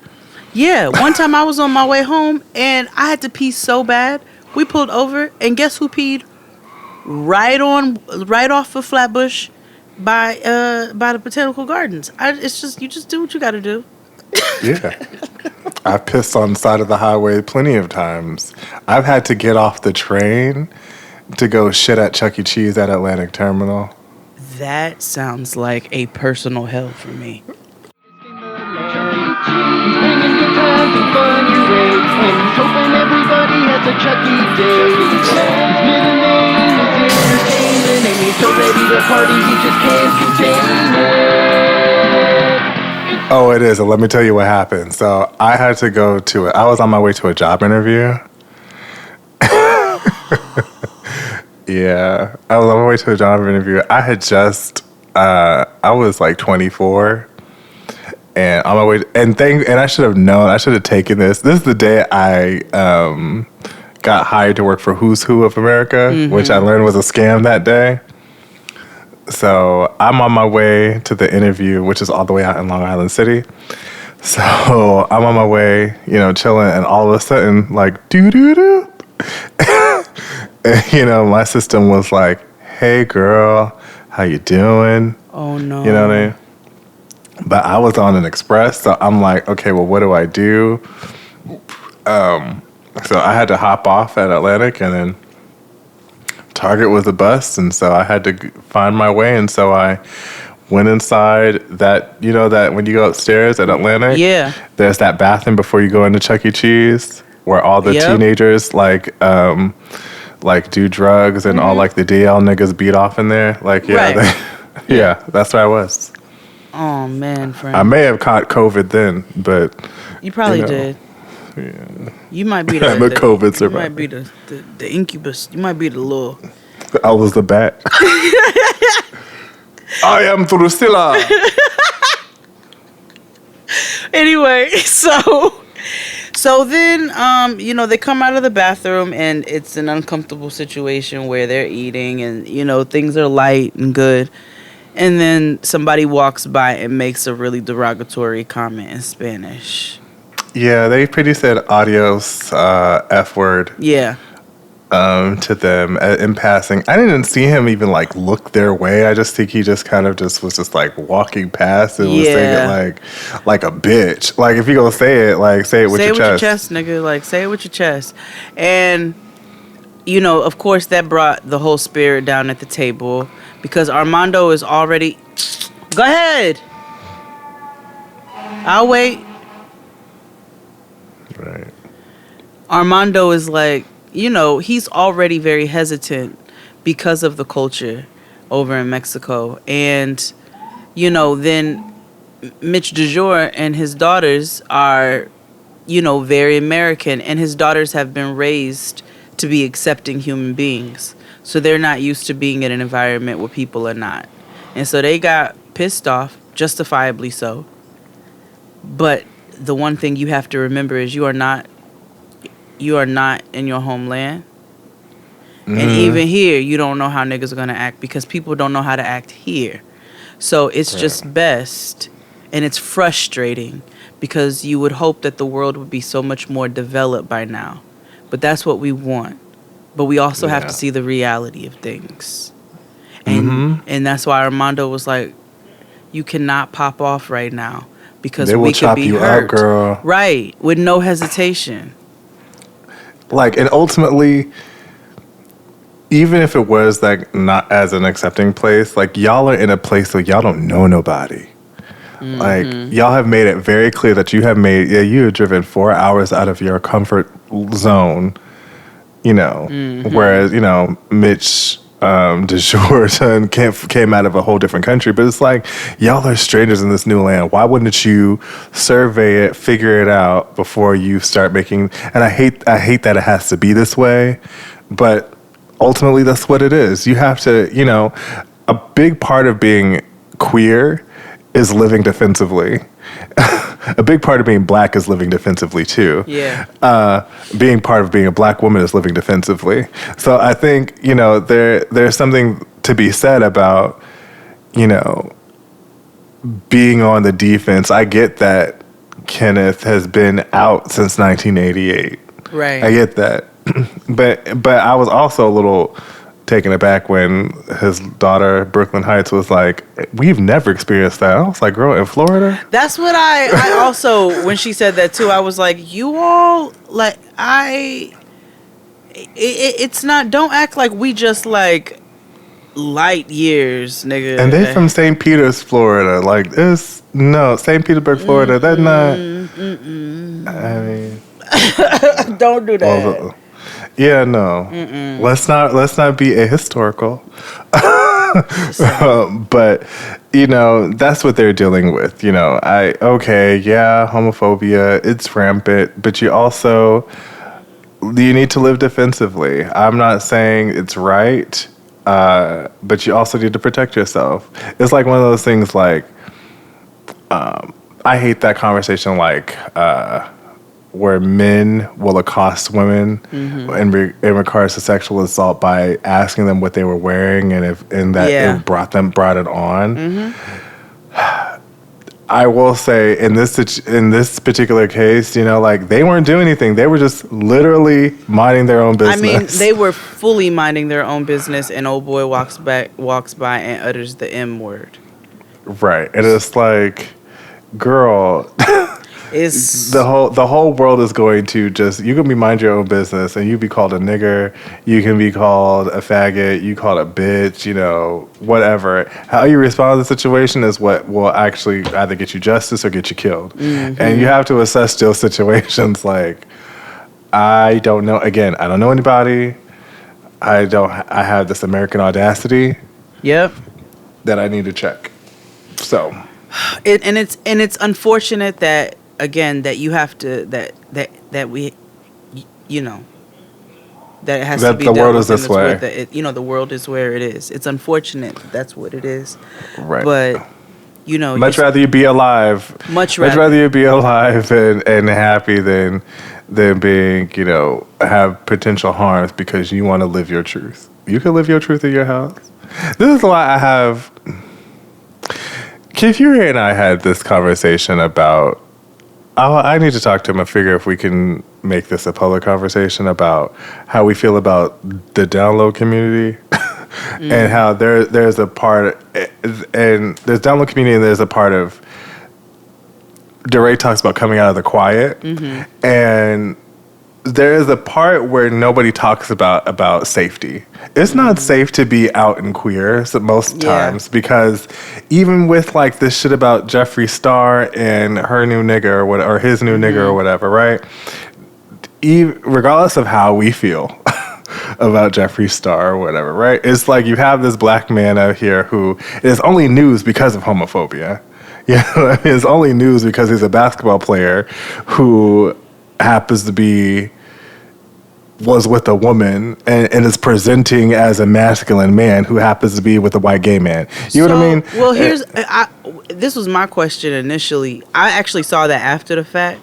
Yeah. One time I was on my way home and I had to pee so bad. We pulled over and guess who peed right off of Flatbush by the Botanical Gardens. It's just, you just do what you got to do. Yeah. I've pissed on the side of the highway plenty of times. I've had to get off the train to go shit at Chuck E. Cheese at Atlantic Terminal. That sounds like a personal hell for me. Oh, it is. And let me tell you what happened. So I had to go to it. I was on my way to a job interview. Yeah. I was on my way to a job interview. I had just, I was like 24. And on my way, and I should have known, I should have taken this. This is the day I got hired to work for Who's Who of America, which I learned was a scam that day. So I'm on my way to the interview, which is all the way out in Long Island City. So I'm on my way, chilling, and all of a sudden, like, doo-doo-doo. And, my system was like, hey, girl, how you doing? Oh, no. You know what I mean? But I was on an express, so I'm like, okay, well, what do I do? So I had to hop off at Atlantic, and then Target was a bus, and so I had to find my way, and so I went inside that, that when you go upstairs at Atlantic, there's that bathroom before you go into Chuck E. Cheese, where all the teenagers like do drugs and all like the DL niggas beat off in there. Like, yeah, that's where I was. Oh man, friend. I may have caught COVID then, but you probably did. Yeah. You might be I'm a COVID survivor. You might be the incubus. You might be the little. I was the bat. I am Drusilla. Anyway, so then they come out of the bathroom and it's an uncomfortable situation where they're eating and things are light and good. And then somebody walks by and makes a really derogatory comment in Spanish. Yeah, they pretty said adios, F word. Yeah. To them in passing. I didn't see him even like look their way. I just think he just kind of was just like walking past and was saying it like a bitch. Like if you gonna say it, like say it with your chest. Say it with your chest, nigga. Like say it with your chest. And of course, that brought the whole spirit down at the table because Armando is already. Go ahead. I'll wait. Right. Armando is like, he's already very hesitant because of the culture over in Mexico. And, then Mitch DeJour and his daughters are, very American. And his daughters have been raised to be accepting human beings. So they're not used to being in an environment where people are not. And so they got pissed off, justifiably so. But the one thing you have to remember is you are not in your homeland. And even here, you don't know how niggas are going to act because people don't know how to act here. So it's just best, and it's frustrating because you would hope that the world would be so much more developed by now. But that's what we want. But we also have to see the reality of things. And that's why Armando was like, you cannot pop off right now because we could be hurt. Up, girl. Right, with no hesitation. Like, and ultimately, even if it was like not as an accepting place, like y'all are in a place where y'all don't know nobody. Like, y'all have made it very clear that you have driven 4 hours out of your comfort zone, whereas, Mitch DeJour's son came out of a whole different country. But it's like, y'all are strangers in this new land. Why wouldn't you survey it, figure it out before you start making, and I hate that it has to be this way, but ultimately that's what it is. You have to, a big part of being queer is living defensively. A big part of being black is living defensively too. Yeah. Being part of being a black woman is living defensively. So I think, there's something to be said about, being on the defense. I get that Kenneth has been out since 1988. Right. I get that. But I was also a little taken aback when his daughter, Brooklyn Heights, was like, we've never experienced that. I was like, girl, in Florida? That's what I also, when she said that too, I was like, you all, like, it's not, don't act like we just like light years, nigga. And they're from St. Peters, Florida. Like, St. Petersburg, Florida. That's not, I mean. Don't do that. Yeah, no. Let's not be ahistorical. But that's what they're dealing with. Homophobia, it's rampant, but you need to live defensively. I'm not saying it's right, but you also need to protect yourself. It's like one of those things like, I hate that conversation like, where men will accost women in regards to sexual assault by asking them what they were wearing and it brought it on. I will say in this particular case, like they weren't doing anything. They were just literally minding their own business. I mean, they were fully minding their own business, and old boy walks by and utters the M word. Right, and it's like, girl. The whole world is going to you can be mind your own business and you be called a nigger, you can be called a faggot, you called a bitch, whatever. How you respond to the situation is what will actually either get you justice or get you killed. And you have to assess those situations like, I don't know. Again, I don't know anybody. I have this American audacity. Yep. That I need to check. So. It's unfortunate that, again, that you have to that we, that it has to be the done world is this way. The world is where it is. It's unfortunate that's what it is. Right. But much rather you be alive. Much rather you be alive and happy than being have potential harms because you want to live your truth. You can live your truth in your house. This is why I have. Kid Fury and I had this conversation about. I need to talk to him and figure if we can make this a public conversation about how we feel about the download community and how there's a part, and there's download community and there's a part of, DeRay talks about coming out of the quiet, and there is a part where nobody talks about safety. It's not safe to be out and queer most times, because even with like this shit about Jeffree Star and her new nigga or his new nigga or whatever, right? Regardless of how we feel about Jeffree Star or whatever, right? It's like you have this black man out here who is only news because of homophobia. You know, it's only news because he's a basketball player who happens to was with a woman and is presenting as a masculine man who happens to be with a white gay man. You know what I mean? Well, this was my question initially. I actually saw that after the fact.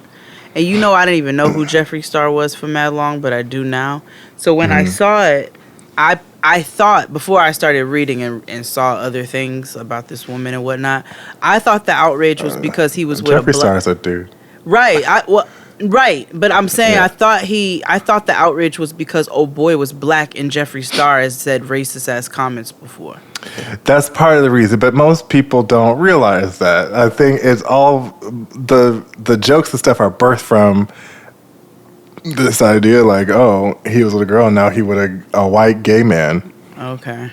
And I didn't even know who Jeffree Star was for mad long, but I do now. So when I saw it, I thought, before I started reading and saw other things about this woman and whatnot, I thought the outrage was because he was with Jeffree Star's a dude. Right. Right. But I'm saying I thought the outrage was because old boy was black and Jeffree Star has said racist ass comments before. That's part of the reason, but most people don't realize that. I think it's all the jokes and stuff are birthed from this idea, like, oh, he was with a girl, and now he with a white gay man. Okay.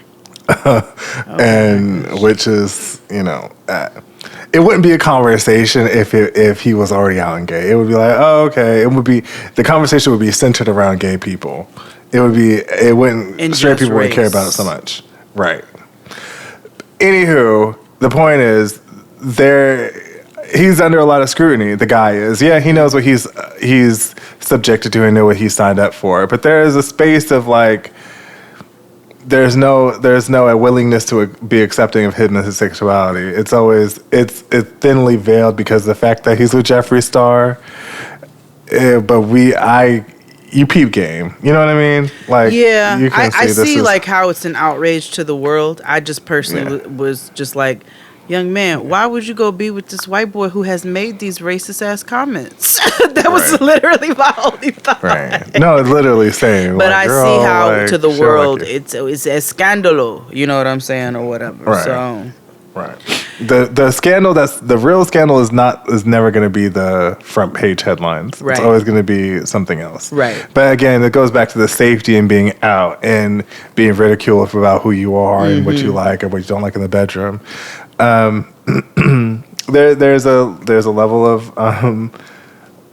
And which is, it wouldn't be a conversation if he was already out and gay. It would be like, oh, okay. The conversation would be centered around gay people. Straight people wouldn't care about it so much. Right. Anywho, the point is, he's under a lot of scrutiny. The guy is. Yeah, he knows what he's subjected to and know what he signed up for. But there is a space of like, there's no willingness to be accepting of his sexuality. It's thinly veiled because of the fact that he's with Jeffree Star. But you peep game. You know what I mean? Like, yeah, you can I see like how it's an outrage to the world. I just personally was just like, young man, why would you go be with this white boy who has made these racist ass comments? That was literally my only thought. Right. No, it's literally saying. But like, I see how to the world it's a scandalo. You know what I'm saying, or whatever. Right. So. Right. The scandal the real scandal is never going to be the front page headlines. Right. It's always going to be something else. Right. But again, it goes back to the safety and being out and being ridiculed about who you are and what you like and what you don't like in the bedroom. There's a level of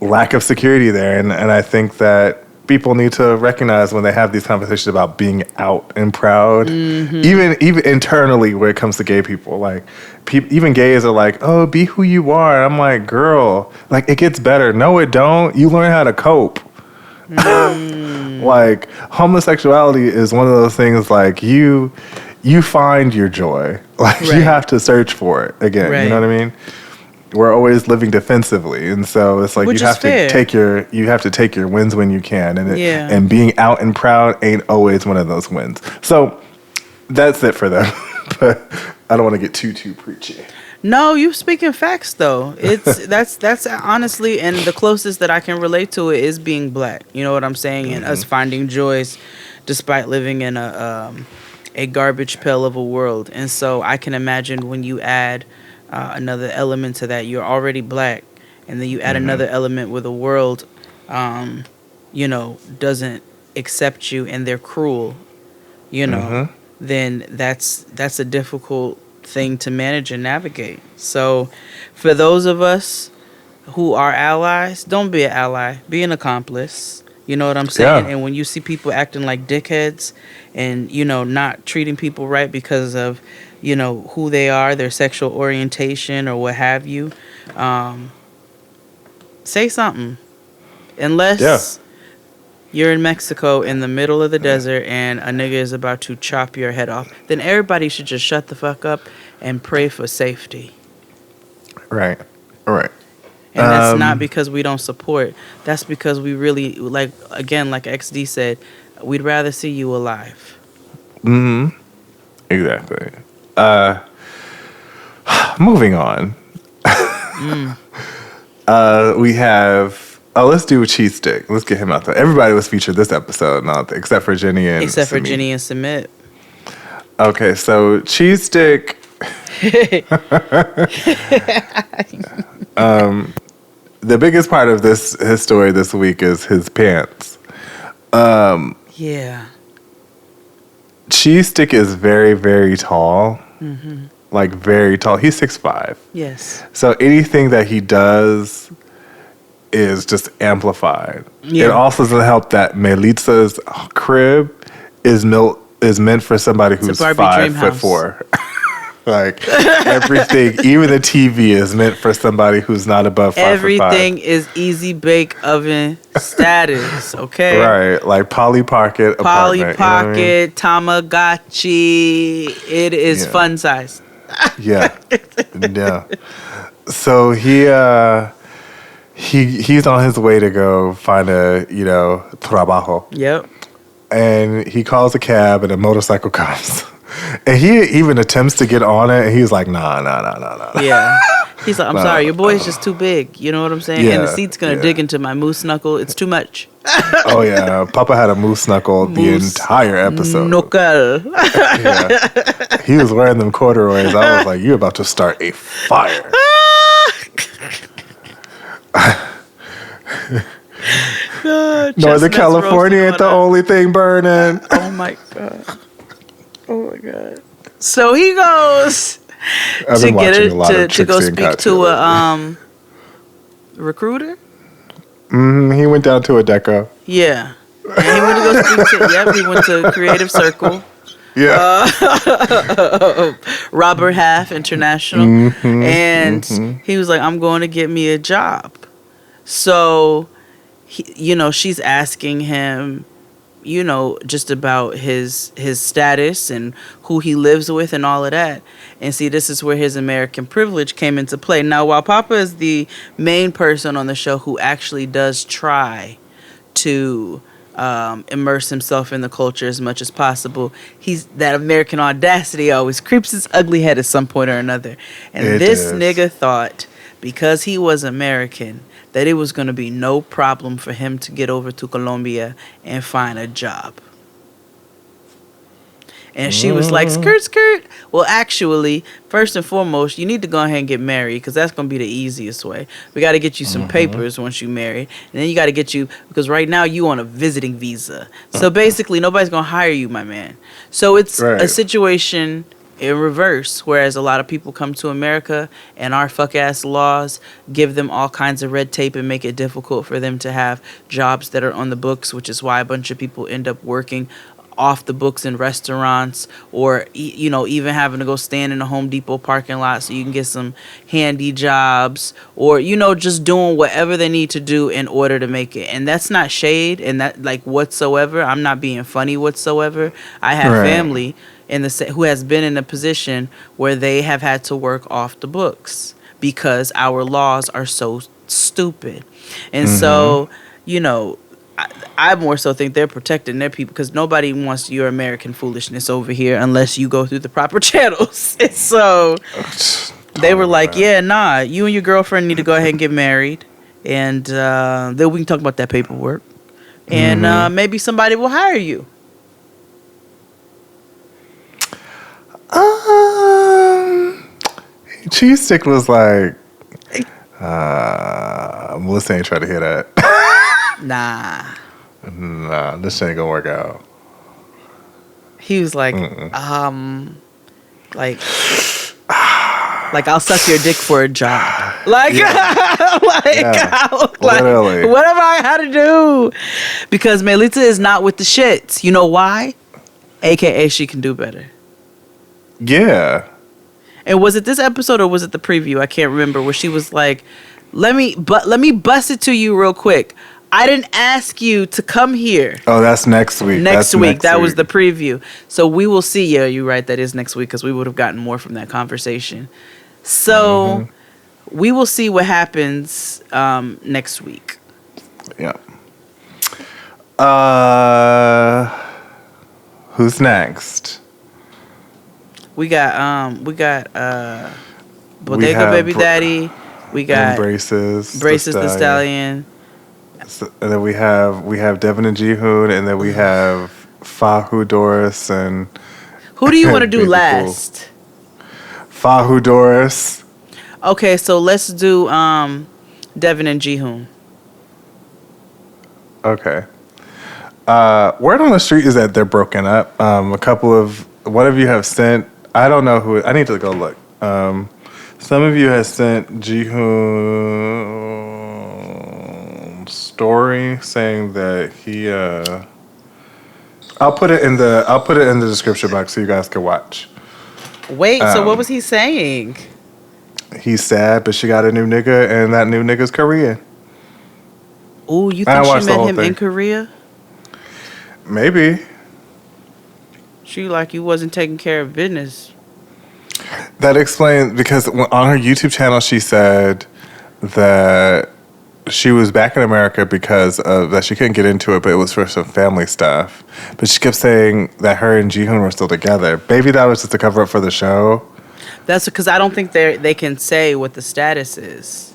lack of security there, and I think that people need to recognize when they have these conversations about being out and proud, even internally when it comes to gay people. Like, even gays are like, oh, be who you are. And I'm like, girl, like, it gets better. No, it don't. You learn how to cope. Like, homosexuality is one of those things, like, you find your joy. Like, you have to search for it again. You know what I mean? We're always living defensively, and so it's like you have to take your wins when you can, and being out and proud ain't always one of those wins. So that's it for them. But I don't want to get too preachy. No, you speaking facts though. It's that's honestly, and the closest that I can relate to it is being black. You know what I'm saying, and us finding joys despite living in a garbage pail of a world. And so I can imagine when you add another element to that, you're already black, and then you add another element where the world, doesn't accept you and they're cruel, then that's a difficult thing to manage and navigate. So for those of us who are allies, don't be an ally, be an accomplice. You know what I'm saying? Yeah. And when you see people acting like dickheads and, not treating people right because of, who they are, their sexual orientation or what have you, say something. Unless you're in Mexico in the middle of the desert and a nigga is about to chop your head off, then everybody should just shut the fuck up and pray for safety. Right. All right. And that's not because we don't support. That's because we really, like XD said, we'd rather see you alive. Mm-hmm. Exactly. Moving on. We have... let's do a cheese stick. Let's get him out there. Everybody was featured this episode, except for Jenny and Submit. Okay, so cheese stick... the biggest part of his story this week is his pants. Yeah. Cheese Stick is very, very tall. Mm-hmm. Like, very tall. He's 6'5". Yes. So anything that he does is just amplified. Yeah. It also doesn't help that Melitza's crib is meant for somebody who's 5'4". Like, everything, even the TV is meant for somebody who's not above 5'5". Everything is easy bake oven status, okay? Right, like Polly Pocket Polly apartment. Pocket, Tamagotchi. It is fun size. Yeah. Yeah. So he's on his way to go find a, trabajo. Yep. And he calls a cab and a motorcycle comes. And he even attempts to get on it, and he's like, nah. Yeah. He's like, I'm sorry, your boy is just too big. You know what I'm saying? Yeah, and the seat's going to dig into my moose knuckle. It's too much. Oh, yeah. Papa had a moose knuckle the entire episode. Knuckle. Yeah. He was wearing them corduroys. I was like, you're about to start a fire. Northern California ain't the only thing burning. Oh, my God. Oh, my God. So he goes to get it to go speak to a recruiter. He went down to a deco. Yeah, and he went to go speak to. Yep, he went to Creative Circle. Yeah, Robert Half International, and he was like, "I'm going to get me a job." So, she's asking him, just about his status and who he lives with and all of that. And see, this is where his American privilege came into play. Now, while Papa is the main person on the show who actually does try to immerse himself in the culture as much as possible, that American audacity always creeps his ugly head at some point or another. And this nigga thought, because he was American, that it was going to be no problem for him to get over to Colombia and find a job. And she was like, skirt, skirt. Well, actually, first and foremost, you need to go ahead and get married, because that's going to be the easiest way. We got to get you some papers once you marry. And then you got to get you, because right now you on a visiting visa. So basically, nobody's going to hire you, my man. So it's a situation in reverse, whereas a lot of people come to America and our fuck-ass laws give them all kinds of red tape and make it difficult for them to have jobs that are on the books, which is why a bunch of people end up working off the books in restaurants, or even having to go stand in a Home Depot parking lot so you can get some handy jobs, or just doing whatever they need to do in order to make it. And that's not shade, and that whatsoever. I'm not being funny whatsoever. I have family who has been in a position where they have had to work off the books because our laws are so stupid. And so, I more so think they're protecting their people, because nobody wants your American foolishness over here unless you go through the proper channels. And so they were like, yeah, nah, you and your girlfriend need to go ahead and get married. And then we can talk about that paperwork. And maybe somebody will hire you. Cheese Stick was like, Melissa ain't trying to hear that. Nah, this ain't gonna work out. He was like, like I'll suck your dick for a job. Literally. Whatever I had to do. Because Melita is not with the shits. You know why? AKA she can do better. Yeah. And was it this episode or was it the preview? I can't remember, where she was like, let me bust it to you real quick. I didn't ask you to come here. Oh, that's next week. Next week. That was the preview. So we will see. Yeah, you're right. That is next week, because we would have gotten more from that conversation. So we will see what happens next week. Yeah. Who's next? We got Bodega Baby Daddy. We got Braces the Stallion. So, and then we have Devin and Jihoon, and then we have Fahu Doris and. Who do you want to do last? Fahu Doris. Okay, so let's do Devin and Jihoon. Okay. Word on the street is that they're broken up. A couple of one of you have sent. I don't know who. I need to go look. Some of you have sent Jihoon story saying that he. I'll put it in the description box so you guys can watch. Wait, so what was he saying? He's sad, but she got a new nigga, and that new nigga's Korean. Ooh, you think she met him in Korea? Maybe. She like you wasn't taking care of business. That explains, because on her YouTube channel she said that she was back in America because of that she couldn't get into it, but it was for some family stuff. But she kept saying that her and Jihoon were still together. Maybe that was just a cover up for the show. That's because I don't think they can say what the status is.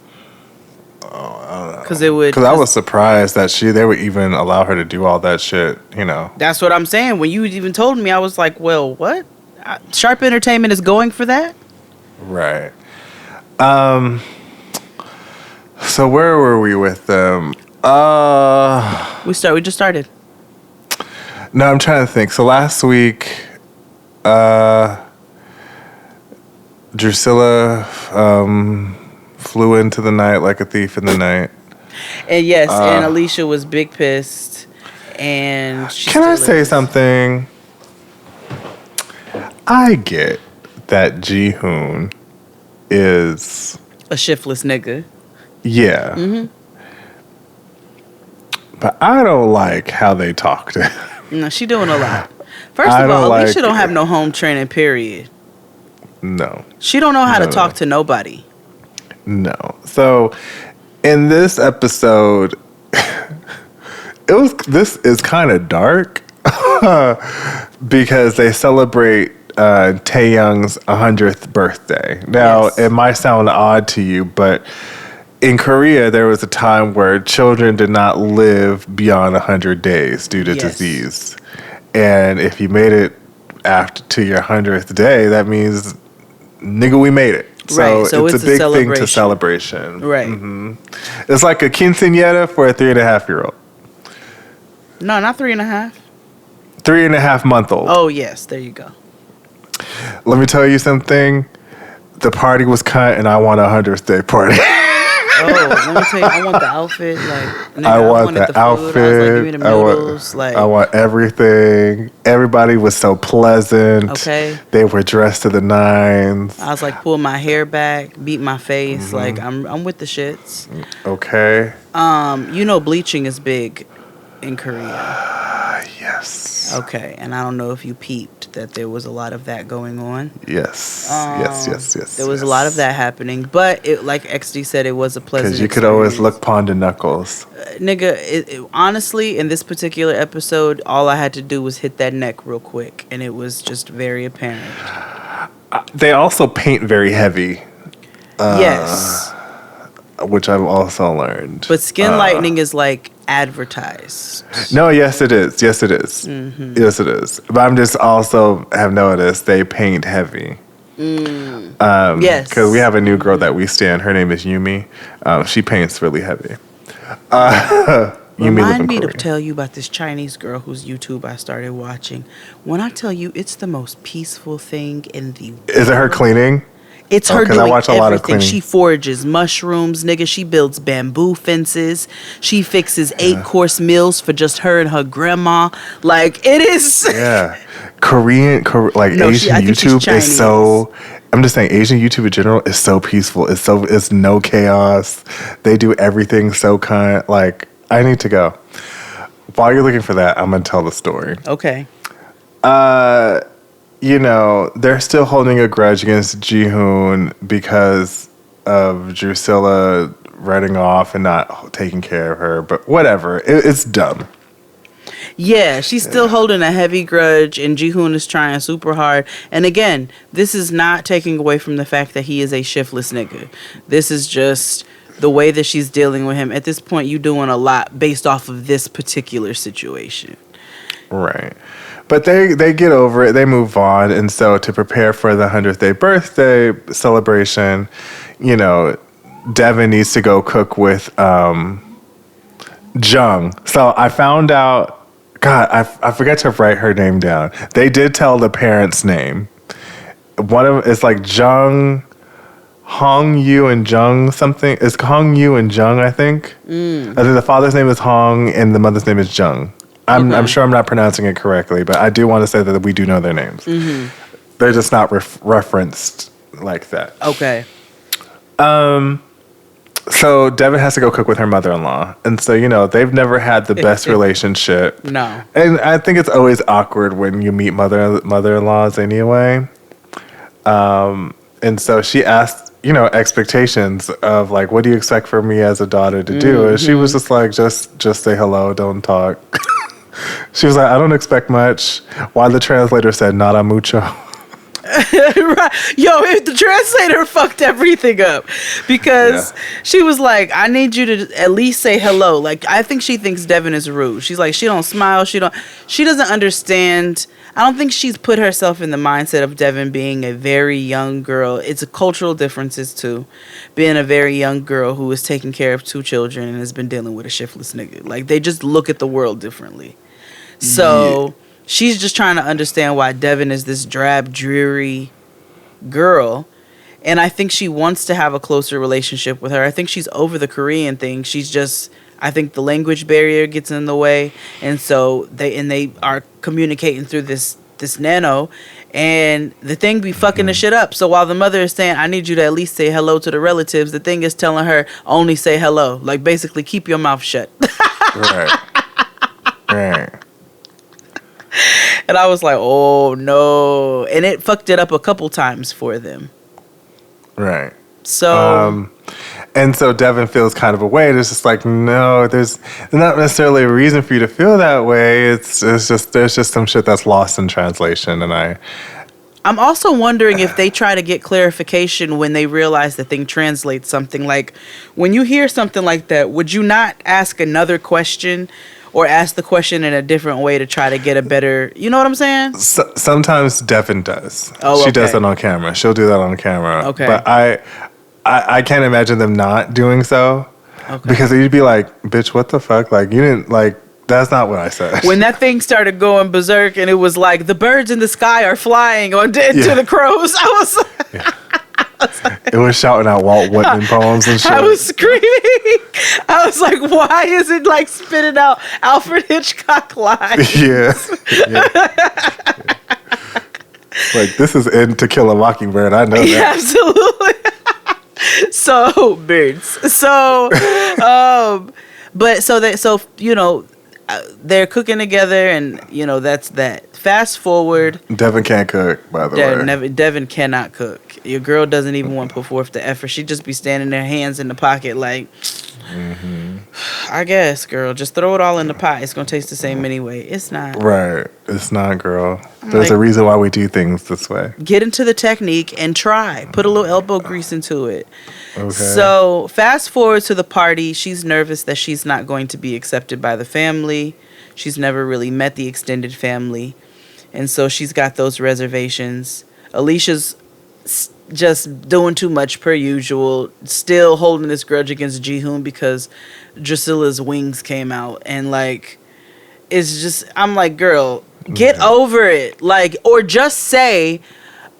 Oh, I don't know. Because I was surprised that they would even allow her to do all that shit. You know. That's what I'm saying. When you even told me, I was like, well, what? Sharp Entertainment is going for that? Right. So where were we with them? We just started. No, I'm trying to think. So last week, Drusilla flew into the night like a thief in the night. And yes, and Alicia was big pissed. And can I say something? I get that Jihoon is a shiftless nigga. Yeah. Mm-hmm. But I don't like how they talk to him. No, she doing a lot. First of all, Alicia don't have no home training, period. No. She don't know how to talk to nobody. No. So in this episode, this is kind of dark because they celebrate Taeyoung's 100th birthday. Now, It might sound odd to you, but in Korea, there was a time where children did not live beyond 100 days due to disease. And if you made it to your 100th day, that means, nigga, we made it. So it's a big thing to celebration. Right. Mm-hmm. It's like a quinceañera for a 3.5-year-old. No, not 3.5. 3.5-month-old. Oh, yes. There you go. Let me tell you something. The party was cut, and I want a 100th day party. Oh, let me tell you, I want the outfit. Like, nigga, I want the outfit. I was like, give me the noodles. I want everything. Everybody was so pleasant. Okay. They were dressed to the nines. I was like, pull my hair back, beat my face. Mm-hmm. Like, I'm with the shits. Okay. You know, bleaching is big in Korea. Yes. Okay, and I don't know if you peeped that there was a lot of that going on. Yes. Yes. There was a lot of that happening, but like XD said, it was a pleasant because you could always look Pond and Knuckles. Nigga, honestly, in this particular episode, all I had to do was hit that neck real quick, and it was just very apparent. They also paint very heavy. Yes. Which I've also learned. But skin lightening is like advertised. No, yes it is. Mm-hmm. Yes it is. But I'm just also have noticed they paint heavy. Yes. Because we have a new girl that we stand. Her name is Yumi. She paints really heavy. Remind me to tell you about this Chinese girl whose YouTube I started watching. When I tell you, it's the most peaceful thing in the world. Is it her cleaning? It's her doing I watch a lot of everything. cleaning. She forages mushrooms, nigga. She builds bamboo fences. She fixes 8-course meals for just her and her grandma. Like, it is. Yeah. Asian YouTube is so. I'm just saying, Asian YouTube in general is so peaceful. It's no chaos. They do everything so kind. Like, I need to go. While you're looking for that, I'm gonna tell the story. Okay. You know, they're still holding a grudge against Jihoon because of Drusilla running off and not taking care of her. But whatever, it's dumb. Yeah, she's still holding a heavy grudge, and Jihoon is trying super hard. And again, this is not taking away from the fact that he is a shiftless nigga. This is just the way that she's dealing with him. At this point, you doing a lot based off of this particular situation. Right. But they get over it. They move on. And so to prepare for the 100th day birthday celebration, you know, Devin needs to go cook with Jung. So I found out, God, I forget to write her name down. They did tell the parents' name. One of it's like Jung, Hong Yu and Jung something. It's Hong Yu and Jung, I think. I think the father's name is Hong and the mother's name is Jung. I'm sure I'm not pronouncing it correctly, but I do want to say that we do know their names. They're just not referenced like that. Okay. So Devin has to go cook with her mother-in-law. And so, they've never had the best relationship. No. And I think it's always awkward when you meet mother-in-laws anyway. And so she asked, expectations of like, what do you expect from me as a daughter to do? And she was just like, just say hello, don't talk. She was like, I don't expect much. Why the translator said, nada mucho. Right. Yo, the translator fucked everything up because she was like, I need you to at least say hello. Like, I think she thinks Devin is rude. She's like, she don't smile. She doesn't understand. I don't think she's put herself in the mindset of Devin being a very young girl. It's a cultural differences too. Being a very young girl who is taking care of 2 children and has been dealing with a shiftless nigga. Like, they just look at the world differently. So she's just trying to understand why Devin is this drab, dreary girl. And I think she wants to have a closer relationship with her. I think she's over the Korean thing. I think the language barrier gets in the way. And so they are communicating through this nano. And the thing be fucking the shit up. So while the mother is saying, I need you to at least say hello to the relatives, the thing is telling her, only say hello. Like, basically, keep your mouth shut. Right. And I was like, oh, no. And it fucked it up a couple times for them. Right. So... and so Devin feels kind of a way. It's just like, no, there's not necessarily a reason for you to feel that way. It's just, there's just some shit that's lost in translation. And I'm also wondering if they try to get clarification when they realize the thing translates something. Like, when you hear something like that, would you not ask another question or ask the question in a different way to try to get a better, you know what I'm saying? Sometimes Devin does. Oh, She does that on camera. She'll do that on camera. Okay. But I can't imagine them not doing so. Okay. Because you'd be like, bitch, what the fuck? Like, you didn't, like, that's not what I said. When that thing started going berserk and it was like, the birds in the sky are flying to the crows, I was like... It was shouting out Walt Whitman poems and shit. I was screaming. I was like, why is it like spitting out Alfred Hitchcock lines? Yeah. Like, this is in To Kill a Mockingbird. I know that. Yeah, absolutely. So, birds. So, they're cooking together and, that's that. Fast forward. Devin can't cook, by the way. Devin cannot cook. Your girl doesn't even want to put forth the effort. She'd just be standing there, hands in the pocket, like, I guess, girl, just throw it all in the pot. It's going to taste the same anyway. It's not. Right. It's not, girl. There's a reason why we do things this way. Get into the technique and try. Put a little elbow grease into it. Okay. So, fast forward to the party. She's nervous that she's not going to be accepted by the family. She's never really met the extended family. And so she's got those reservations. Alicia's just doing too much per usual. Still holding this grudge against Ji-hoon because Drusilla's wings came out. And, like, it's just... I'm like, girl, get over it. Like, or just say,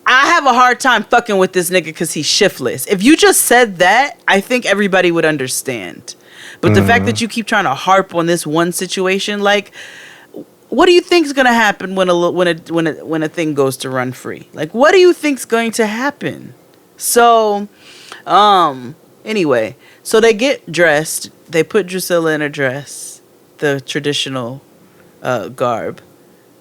I have a hard time fucking with this nigga because he's shiftless. If you just said that, I think everybody would understand. But the fact that you keep trying to harp on this one situation, like... What do you think's gonna happen when a thing goes to run free? Like, what do you think's going to happen? So, anyway, so they get dressed. They put Drusilla in a dress, the traditional garb.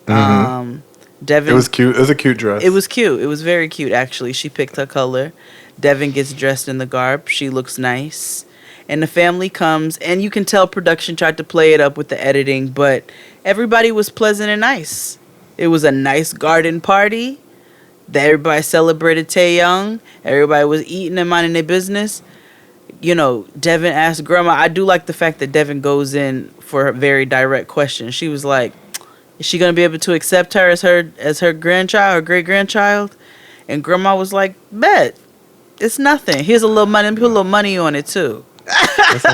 Devin. It was cute. It was a cute dress. It was cute. It was very cute, actually. She picked her color. Devin gets dressed in the garb. She looks nice. And the family comes, and you can tell production tried to play it up with the editing, but everybody was pleasant and nice. It was a nice garden party. Everybody celebrated Taeyong. Everybody was eating and minding their business. Devin asked Grandma. I do like the fact that Devin goes in for a very direct question. She was like, is she going to be able to accept her as her grandchild or great-grandchild? And Grandma was like, bet. It's nothing. Here's a little money. Put a little money on it too. That's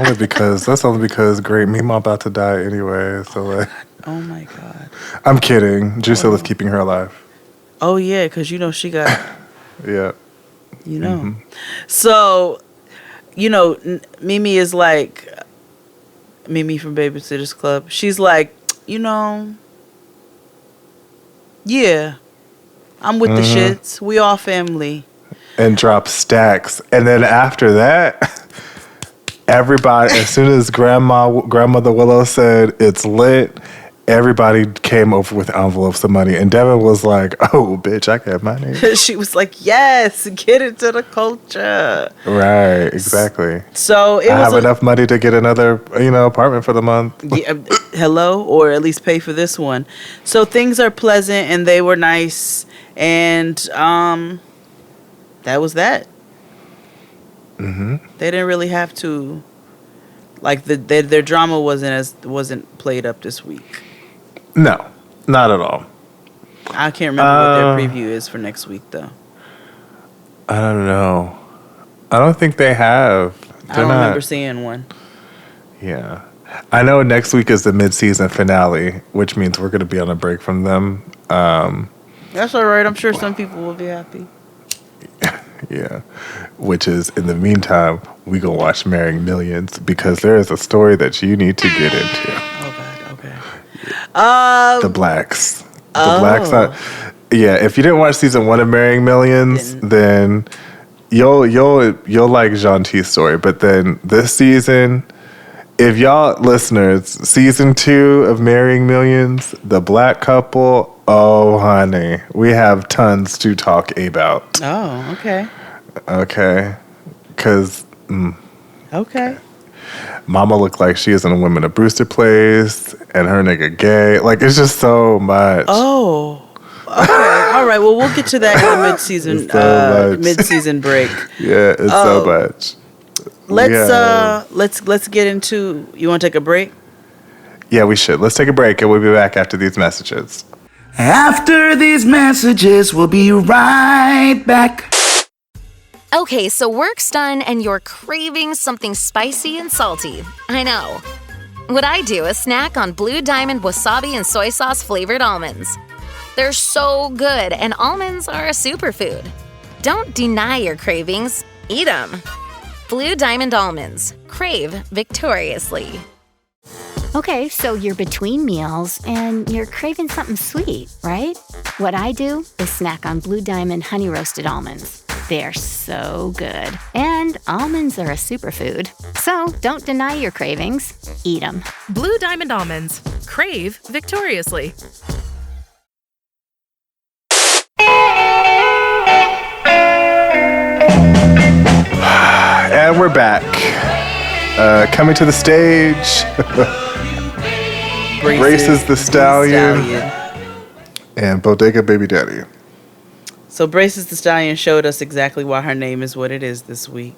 only because great Mima about to die anyway. So like, Oh my God. I'm kidding. Drusilla's keeping her alive. Oh yeah, because she got Yeah. So, Mimi is like Mimi from Babysitter's Club. She's like, yeah, I'm with the shits. We all family. And drop stacks. And then after that, everybody, as soon as Grandmother Willow said it's lit, everybody came over with envelopes of money. And Devin was like, oh, bitch, I got money. She was like, yes, get into the culture. Right, exactly. So I have enough money to get another, apartment for the month. Yeah, hello, or at least pay for this one. So things are pleasant, and they were nice, and that was that. Mm-hmm. They didn't really have to, like their drama wasn't played up this week. No, not at all. I can't remember what their preview is for next week though. I don't know. I don't think they have. I don't remember seeing one. Yeah. I know next week is the mid-season finale, which means we're going to be on a break from them. That's all right. I'm sure some people will be happy. Yeah. Which is, in the meantime, we going to watch Marrying Millions because there is a story that you need to get into. Oh, God. Okay. The Blacks. The Blacks. Yeah, if you didn't watch season 1 of Marrying Millions, then you'll like Gentil's story. But then this season, if y'all listeners, season 2 of Marrying Millions, the black couple, oh honey, we have tons to talk about. Oh, okay. Okay. Because okay. Mama looked like she is in a Women of Brewster Place, and her nigga gay. Like, it's just so much. Oh, okay. All right. Well, we'll get to that in the mid-season break. Yeah, it's so much. Let's get into. You want to take a break? Yeah, we should. Let's take a break, and we'll be back after these messages. After these messages, we'll be right back. Okay, so work's done and you're craving something spicy and salty. I know. What I do is snack on Blue Diamond wasabi and soy sauce flavored almonds. They're so good, and almonds are a superfood. Don't deny your cravings, eat them. Blue Diamond almonds. Crave victoriously. Okay, so you're between meals and you're craving something sweet, right? What I do is snack on Blue Diamond honey roasted almonds. They're so good. And almonds are a superfood. So don't deny your cravings. Eat them. Blue Diamond almonds. Crave victoriously. And we're back. Coming to the stage, Braces the Stallion and Bodega Baby Daddy. So Braces the Stallion showed us exactly why her name is what it is this week.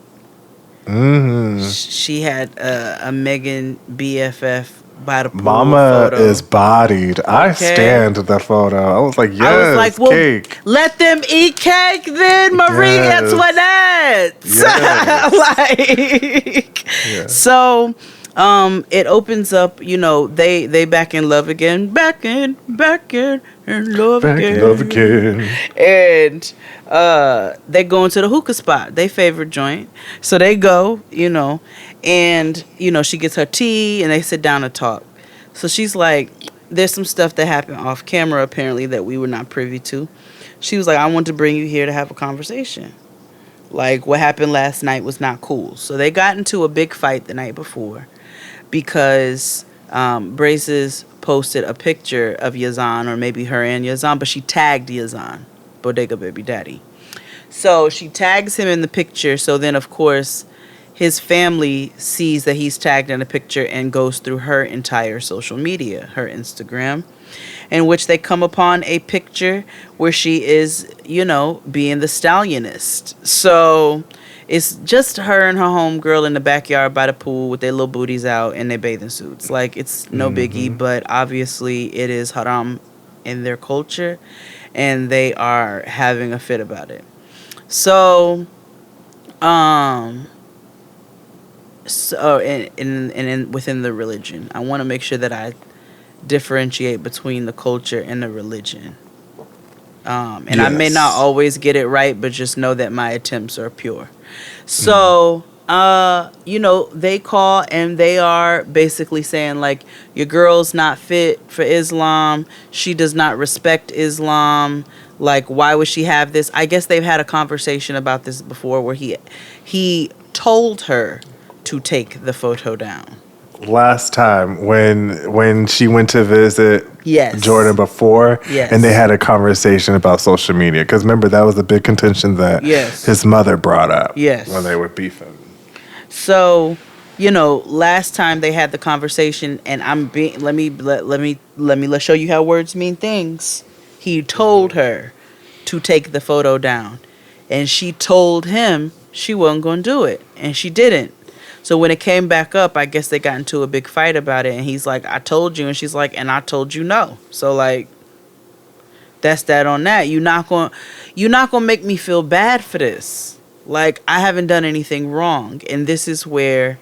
Mm-hmm. She had a Megan BFF by the pool Mama photo. is bodied. Okay. I stand the photo. I was like, yes, I was like, well, cake. Let them eat cake then, Marie Antoinette. Yes. So it opens up, they back in love again. Back in love again. And they go into the hookah spot, they favorite joint. So they go, and she gets her tea and they sit down to talk. So she's like, there's some stuff that happened off camera apparently that we were not privy to. She was like, I want to bring you here to have a conversation. Like, what happened last night was not cool. So they got into a big fight the night before because Braces posted a picture of Yazan, or maybe her and Yazan, but she tagged Yazan, Bodega Baby Daddy. So she tags him in the picture. So then, of course, his family sees that he's tagged in a picture and goes through her entire social media, her Instagram, in which they come upon a picture where she is, being the stallionist. So it's just her and her homegirl in the backyard by the pool with their little booties out and their bathing suits. Like, it's no biggie, but obviously it is haram in their culture, and they are having a fit about it. So So and within the religion, I want to make sure that I differentiate between the culture and the religion. And I may not Yes. always get it right, but just know that my attempts are pure. So, they call and they are basically saying, like, your girl's not fit for Islam. She does not respect Islam. Like, why would she have this? I guess they've had a conversation about this before where he told her to take the photo down. Last time when she went to visit Yes. Jordan before, Yes. and they had a conversation about social media. Because remember, that was a big contention that Yes. his mother brought up Yes. when they were beefing. So, last time they had the conversation, and let's show you how words mean things. He told her to take the photo down, and she told him she wasn't going to do it, and she didn't. So when it came back up, I guess they got into a big fight about it, and he's like, I told you, and she's like, and I told you no. So, like, that's that on that. You're not going to make me feel bad for this. Like, I haven't done anything wrong. And this is where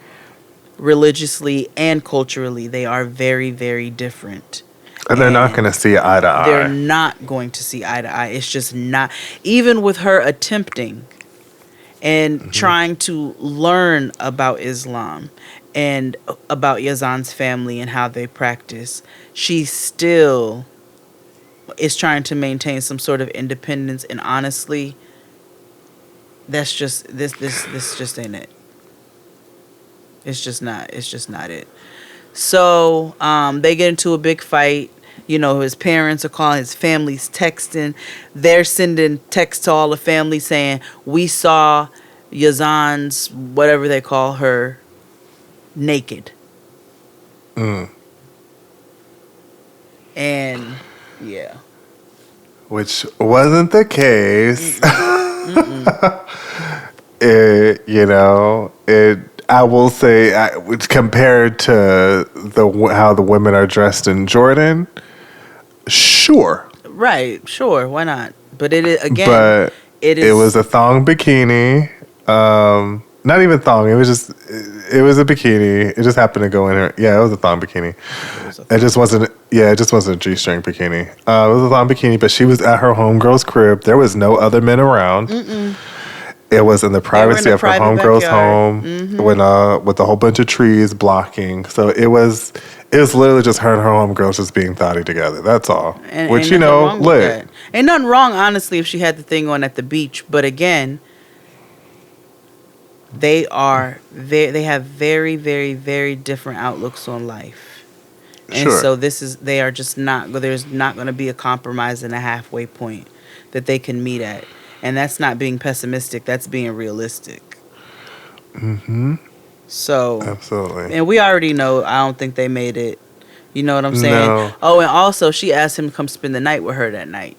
religiously and culturally they are very, very different. And they're not going to see eye to eye. They're not going to see eye to eye. It's just not. Even with her attempting and trying to learn about Islam and about Yazan's family and how they practice, she still is trying to maintain some sort of independence. And honestly, that's just this just ain't it. It's just not it. So they get into a big fight. His parents are calling, his family's texting. They're sending texts to all the family saying, we saw Yazan's, whatever they call her, naked. And yeah, which wasn't the case. I will say, compared to how the women are dressed in Jordan, sure. Right, sure, why not? But it is, again, but it is. It was a thong bikini. Not even thong. It was a bikini. It just happened to go in her. Yeah, it was a thong bikini. It just wasn't. Yeah, it just wasn't a G-string bikini. It was a thong bikini, but she was at her homegirl's crib. There was no other men around. It was in the privacy of her homegirl's home, with a whole bunch of trees blocking. So it was literally just her and her homegirls just being thotty together. That's all. Which, lit. Ain't nothing wrong, honestly, if she had the thing on at the beach. But again, they have very, very, very different outlooks on life. And so they are just there's not going to be a compromise and a halfway point that they can meet at. And that's not being pessimistic. That's being realistic. So. Absolutely. And we already know, I don't think they made it. You know what I'm saying? No. Oh, and also, she asked him to come spend the night with her that night.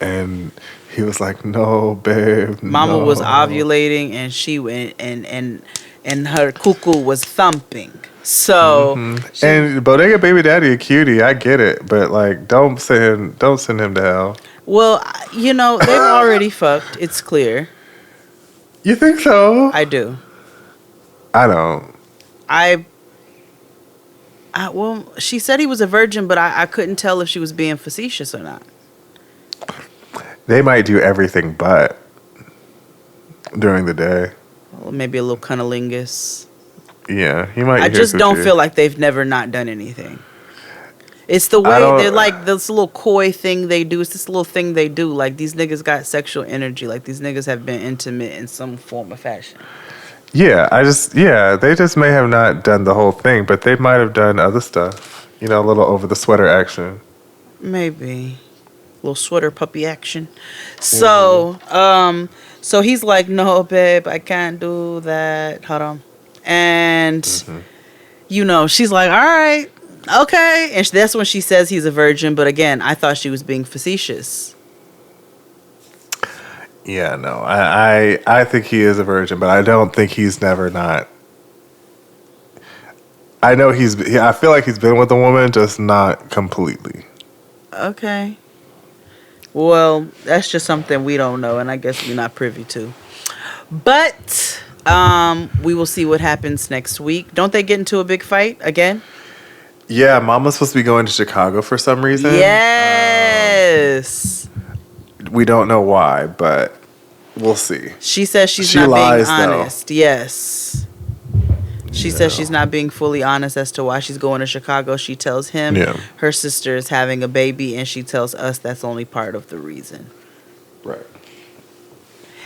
And he was like, no, babe, Mama no. was ovulating, and she went, and her cuckoo was thumping. So. And Bodega Baby Daddy a cutie. I get it. But, like, don't send him to hell. Well, they've already fucked. It's clear. You think so? I do. I don't. Well, she said he was a virgin, but I couldn't tell if she was being facetious or not. They might do everything but during the day. Well, maybe a little cunnilingus. Yeah, he might. I just don't feel like they've never not done anything. It's the way they're like this little coy thing they do. It's this little thing they do. Like, these niggas got sexual energy. Like, these niggas have been intimate in some form of fashion. Yeah, they just may have not done the whole thing, but they might have done other stuff. A little over the sweater action. Maybe. A little sweater puppy action. So, so he's like, no, babe, I can't do that. Hold on. And, she's like, all right. Okay. And that's when she says he's a virgin. But again, I thought she was being facetious. Yeah, no. I think he is a virgin, but I don't think he's never not. I know I feel like he's been with a woman, just not completely. Okay. Well, that's just something we don't know, and I guess we're not privy to. But we will see what happens next week. Don't they get into a big fight again? Yeah, Mama's supposed to be going to Chicago for some reason. Yes. We don't know why, but we'll see. She says she's not being honest. Yes. She says she's not being fully honest as to why she's going to Chicago. She tells him her sister is having a baby, and she tells us that's only part of the reason. Right.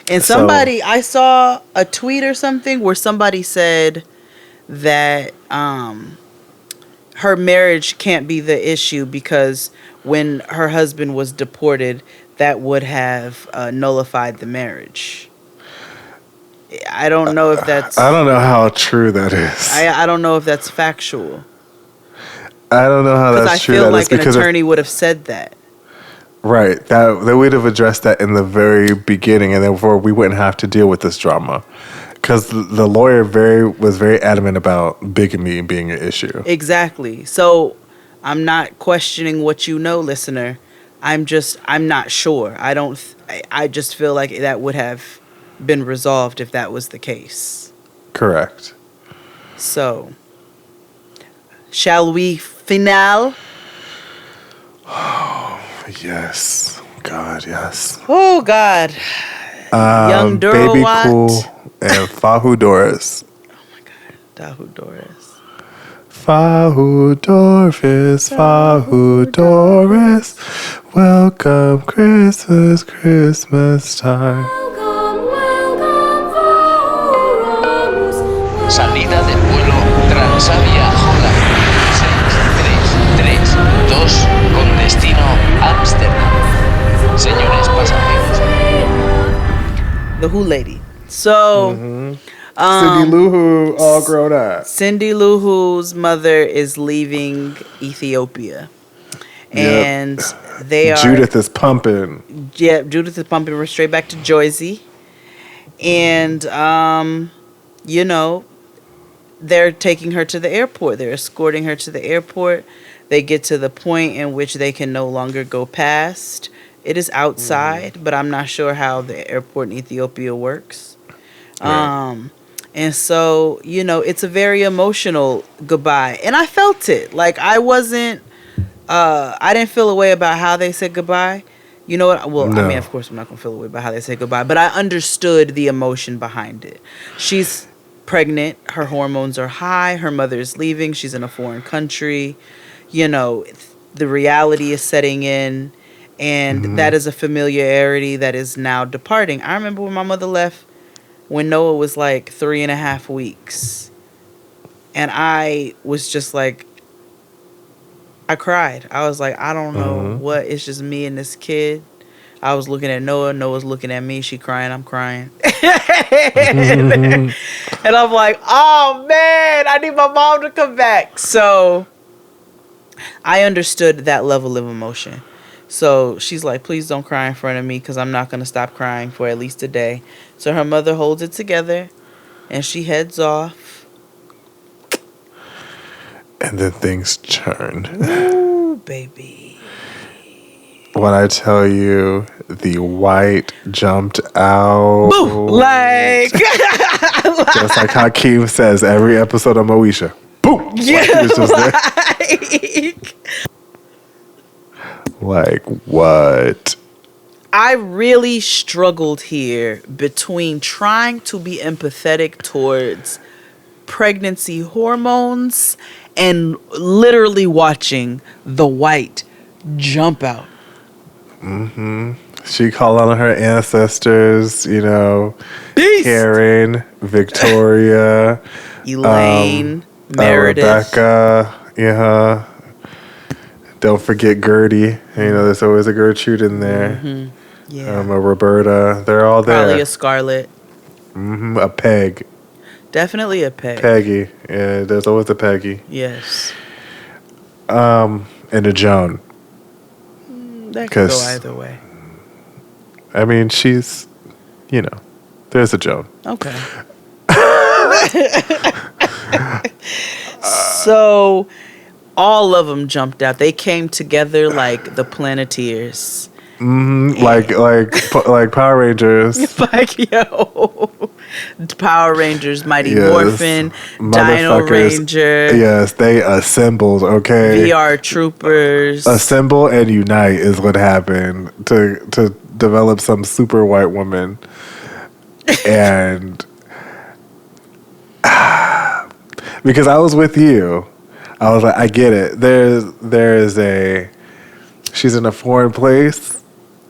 And somebody, I saw a tweet or something where somebody said that her marriage can't be the issue because when her husband was deported, that would have nullified the marriage. I don't know if that's... I don't know how true that is. I don't know if that's factual. I don't know how that's true. Because I feel like an attorney would have said that. Right. That they would have addressed that in the very beginning, and therefore we wouldn't have to deal with this drama. Because the lawyer was very adamant about bigamy being an issue. Exactly. So I'm not questioning what you know, listener. I'm not sure. I just feel like that would have been resolved if that was the case. Correct. So, shall we finale? Oh, yes. God, yes. Oh, God. Young Duro Baby Watt. Cool and Fahu Doris. Oh, my God. Dahu Doris. Fahu Doris, Fahu Doris. Welcome Christmas, Christmas time. Salida del vuelo Transavia Holland 6332 con destino Ámsterdam. Señores pasajeros. The Who Lady. So, Cindy Lou Who, all grown up. Cindy Lou Who's mother is leaving Ethiopia. And they are... Judith is pumping. Yeah, Judith is pumping her straight back to Jersey. And, you know, they're taking her to the airport. They're escorting her to the airport. They get to the point in which they can no longer go past. It is outside, but I'm not sure how the airport in Ethiopia works. Right. And so, you know, it's a very emotional goodbye. And I felt it. Like, I didn't feel a way about how they said goodbye. You know what? Well, no. I mean, of course, I'm not going to feel a way about how they said goodbye, but I understood the emotion behind it. She's pregnant. Her hormones are high. Her mother is leaving. She's in a foreign country. You know, the reality is setting in, and that is a familiarity that is now departing. I remember when my mother left when Noah was like 3.5 weeks, and I was just like, I cried. I was like, I don't know what. It's just me and this kid. I was looking at Noah. Noah's looking at me. She crying. I'm crying. And I'm like, oh, man, I need my mom to come back. So I understood that level of emotion. So she's like, please don't cry in front of me because I'm not going to stop crying for at least a day. So her mother holds it together and she heads off. And then things turn. Ooh, baby. When I tell you, the white jumped out. Boo! Like. Just like Hakeem says every episode of Moesha. Boom! Yeah, like what? I really struggled here between trying to be empathetic towards pregnancy hormones and literally watching the white jump out. She called on her ancestors, you know, Beast. Karen, Victoria, Elaine, Meredith, Rebecca, yeah. Don't forget Gertie. You know, there's always a Gertrude in there. Yeah. A Roberta. They're all there. Probably a Scarlett. A Peg. Definitely a Peg. Peggy. Yeah, there's always a Peggy. Yes. And a Joan. That could go either way. I mean, she's, you know, there's a Joan. Okay. So all of them jumped out. They came together like the Planeteers. Like Power Rangers. Like, yo. Power Rangers, Mighty Yes. Morphin, Dino Motherfuckers. Ranger. Yes, they assembled, okay? VR Troopers. Assemble and unite is what happened to develop some super white woman. And because I was with you, I was like, I get it. She's in a foreign place,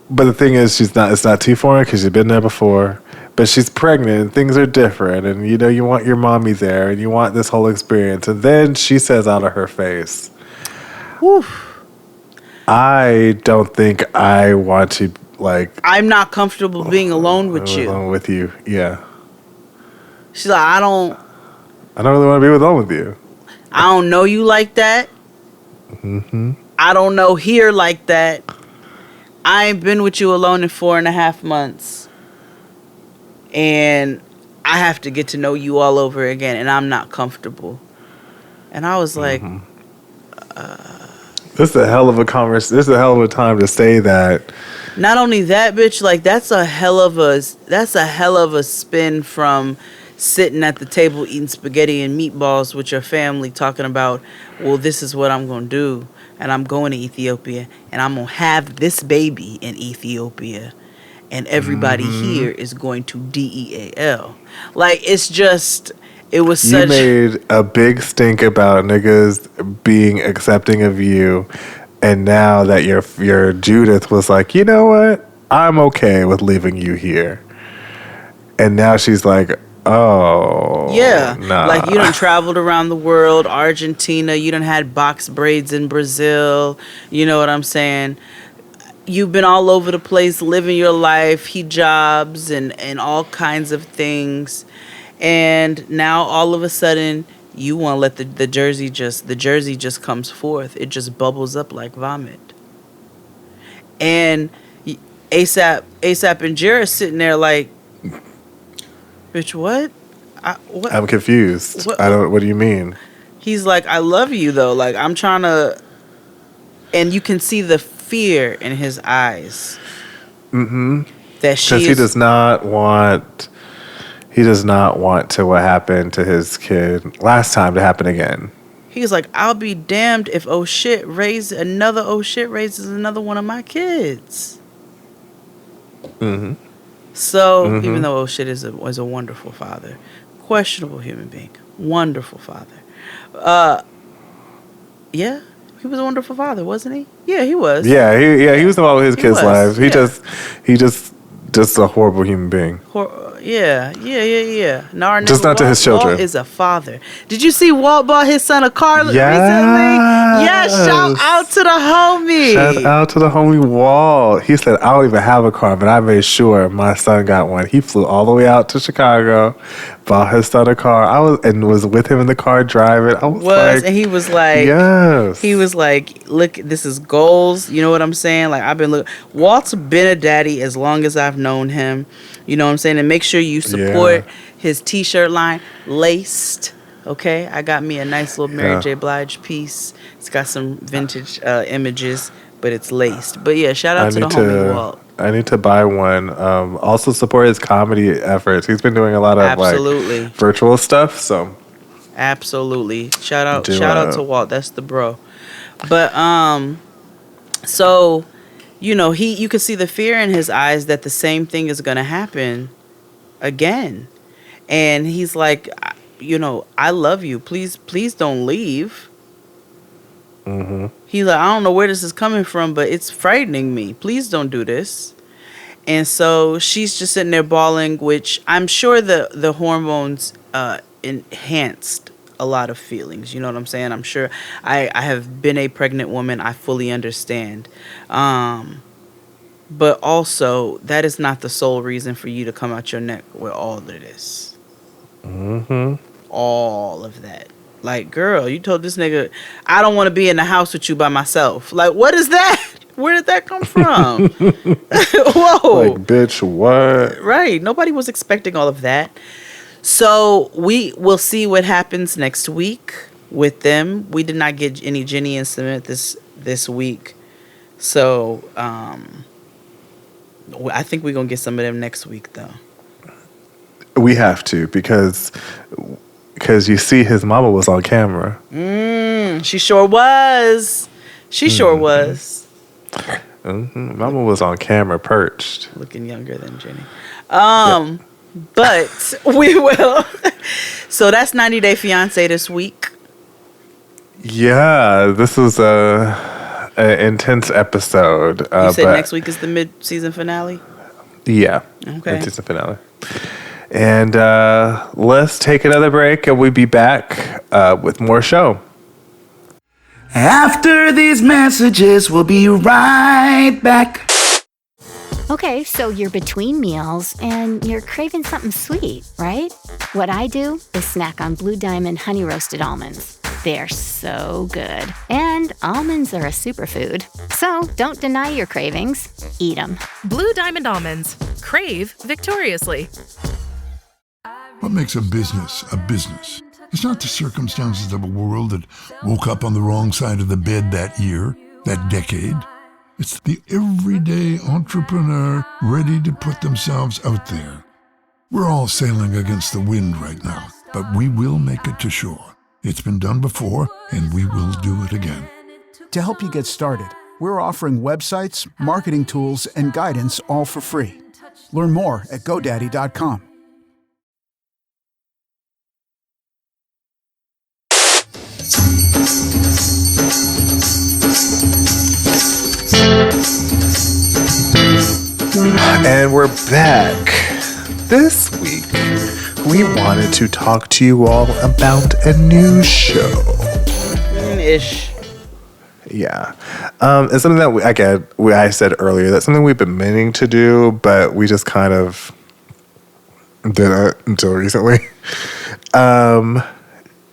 but the thing is, it's not too foreign because she's been there before. But she's pregnant and things are different, and you want your mommy there and you want this whole experience. And then she says out of her face, Whew. I don't think I want to, like, I'm not comfortable being alone with you. Alone with you, yeah. She's like, I don't really want to be alone with you. I don't know you like that. Mm-hmm. I don't know here like that. I ain't been with you alone in 4.5 months. And I have to get to know you all over again, and I'm not comfortable. And I was like, This is a hell of a conversation. This is a hell of a time to say that. not only that, bitch, like that's a hell of a spin from sitting at the table eating spaghetti and meatballs with your family talking about, well, this is what I'm going to do, and I'm going to Ethiopia, and I'm going to have this baby in Ethiopia, and everybody here is going to DEAL. Like, it's just, it was such... You made a big stink about niggas being accepting of you, and now that your Judith was like, you know what? I'm okay with leaving you here. And now she's like, oh, Yeah, nah. like you done traveled around the world, Argentina, you done had box braids in Brazil, you know what I'm saying? You've been all over the place living your life, hijabs and all kinds of things. And now all of a sudden you want to let the jersey just comes forth. It just bubbles up like vomit. And ASAP and Jared sitting there like, bitch, what? What? I'm confused. What do you mean? He's like, I love you though. Like, I'm trying to, and you can see the fear in his eyes. Mm-hmm. That she Because he does not want to what happened to his kid last time to happen again. He's like, I'll be damned if oh shit raises another one of my kids. Mm-hmm. So even though oh shit was a wonderful father, questionable human being, wonderful father. Yeah, he was a wonderful father, wasn't he? Yeah, he was. Yeah, he was involved with his kids' lives. He just a horrible human being. Yeah. No, just not to his children. Walt is a father. Did you see Walt bought his son a car recently? Yes. Shout out to the homie. Shout out to the homie Walt. He said, I don't even have a car, but I made sure my son got one. He flew all the way out to Chicago, bought his son a car. I was with him in the car driving. And he was like, yes. He was like, look, this is goals. You know what I'm saying? Like, I've been looking. Walt's been a daddy as long as I've known him. You know what I'm saying? And make sure you support his t-shirt line, Laced. Okay? I got me a nice little Mary J. Blige piece. It's got some vintage images, but it's laced. But yeah, shout out to the homie Walt. I need to buy one. Also support his comedy efforts. He's been doing a lot of like virtual stuff. So absolutely, shout out to Walt. That's the bro. But so you know you can see the fear in his eyes that the same thing is gonna happen again, and he's like, you know, I love you. Please don't leave. Mm-hmm. He's like, I don't know where this is coming from, but it's frightening me. Please don't do this. And so she's just sitting there bawling, which I'm sure the hormones enhanced a lot of feelings. You know what I'm saying? I'm sure I have been a pregnant woman. I fully understand. But also, that is not the sole reason for you to come out your neck with all of this. Mm-hmm. All of that. Like, girl, you told this nigga, I don't want to be in the house with you by myself. Like, what is that? Where did that come from? Whoa. Like, bitch, what? Right. Nobody was expecting all of that. So we will see what happens next week with them. We did not get any Jenny and Cement this week. So I think we're going to get some of them next week, though. We have to because you see his mama was on camera. She sure was. She sure was. Mama was on camera perched. Looking younger than Jenny. But we will. So that's 90 Day Fiancé this week. Yeah, this was an intense episode. You said next week is the mid-season finale? Yeah. Okay. Mid-season finale. And let's take another break, and we'll be back with more show. After these messages, we'll be right back. Okay, so you're between meals and you're craving something sweet, right? What I do is snack on Blue Diamond honey roasted almonds. They're so good. And almonds are a superfood. So don't deny your cravings. Eat them. Blue Diamond Almonds. Crave victoriously. What makes a business a business? It's not the circumstances of a world that woke up on the wrong side of the bed that year, that decade. It's the everyday entrepreneur ready to put themselves out there. We're all sailing against the wind right now, but we will make it to shore. It's been done before, and we will do it again. To help you get started, we're offering websites, marketing tools, and guidance all for free. Learn more at GoDaddy.com. And we're back. This week, we wanted to talk to you all about a new show. Ish. Yeah. It's something that I said earlier, that's something we've been meaning to do, but we just kind of didn't until recently.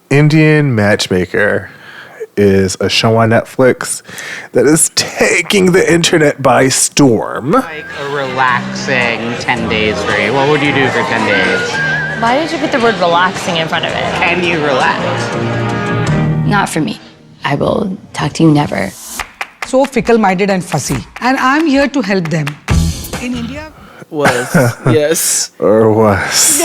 Indian Matchmaker is a show on Netflix that is taking the internet by storm. Like a relaxing 10 days for you. What would you do for 10 days? Why did you put the word relaxing in front of it? Can you relax? Not for me. I will talk to you never. So fickle-minded and fussy. And I'm here to help them. In India? Yes. Or was.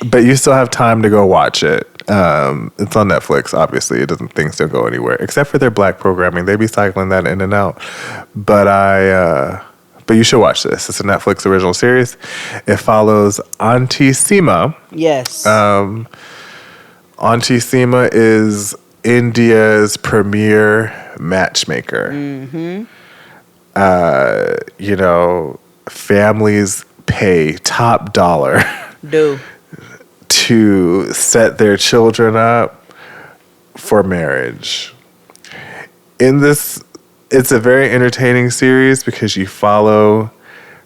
But you still have time to go watch it. It's on Netflix, obviously. Things don't go anywhere. Except for their black programming. They be cycling that in and out. But you should watch this. It's a Netflix original series. It follows Auntie Seema. Yes. Auntie Seema is India's premier matchmaker. Mm-hmm. Families pay top dollar to set their children up for marriage. It's a very entertaining series because you follow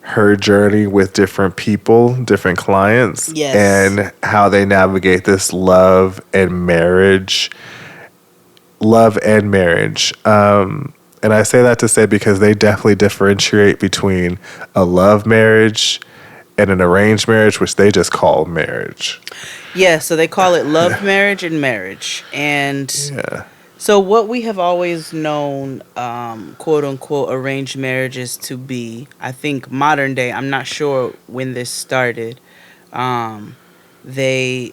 her journey with different people, different clients, and how they navigate this love and marriage. And I say that to say because they definitely differentiate between a love marriage and an arranged marriage, which they just call marriage. Yeah, so they call it love marriage and marriage. And so what we have always known, quote unquote, arranged marriages to be, I think modern day, I'm not sure when this started, they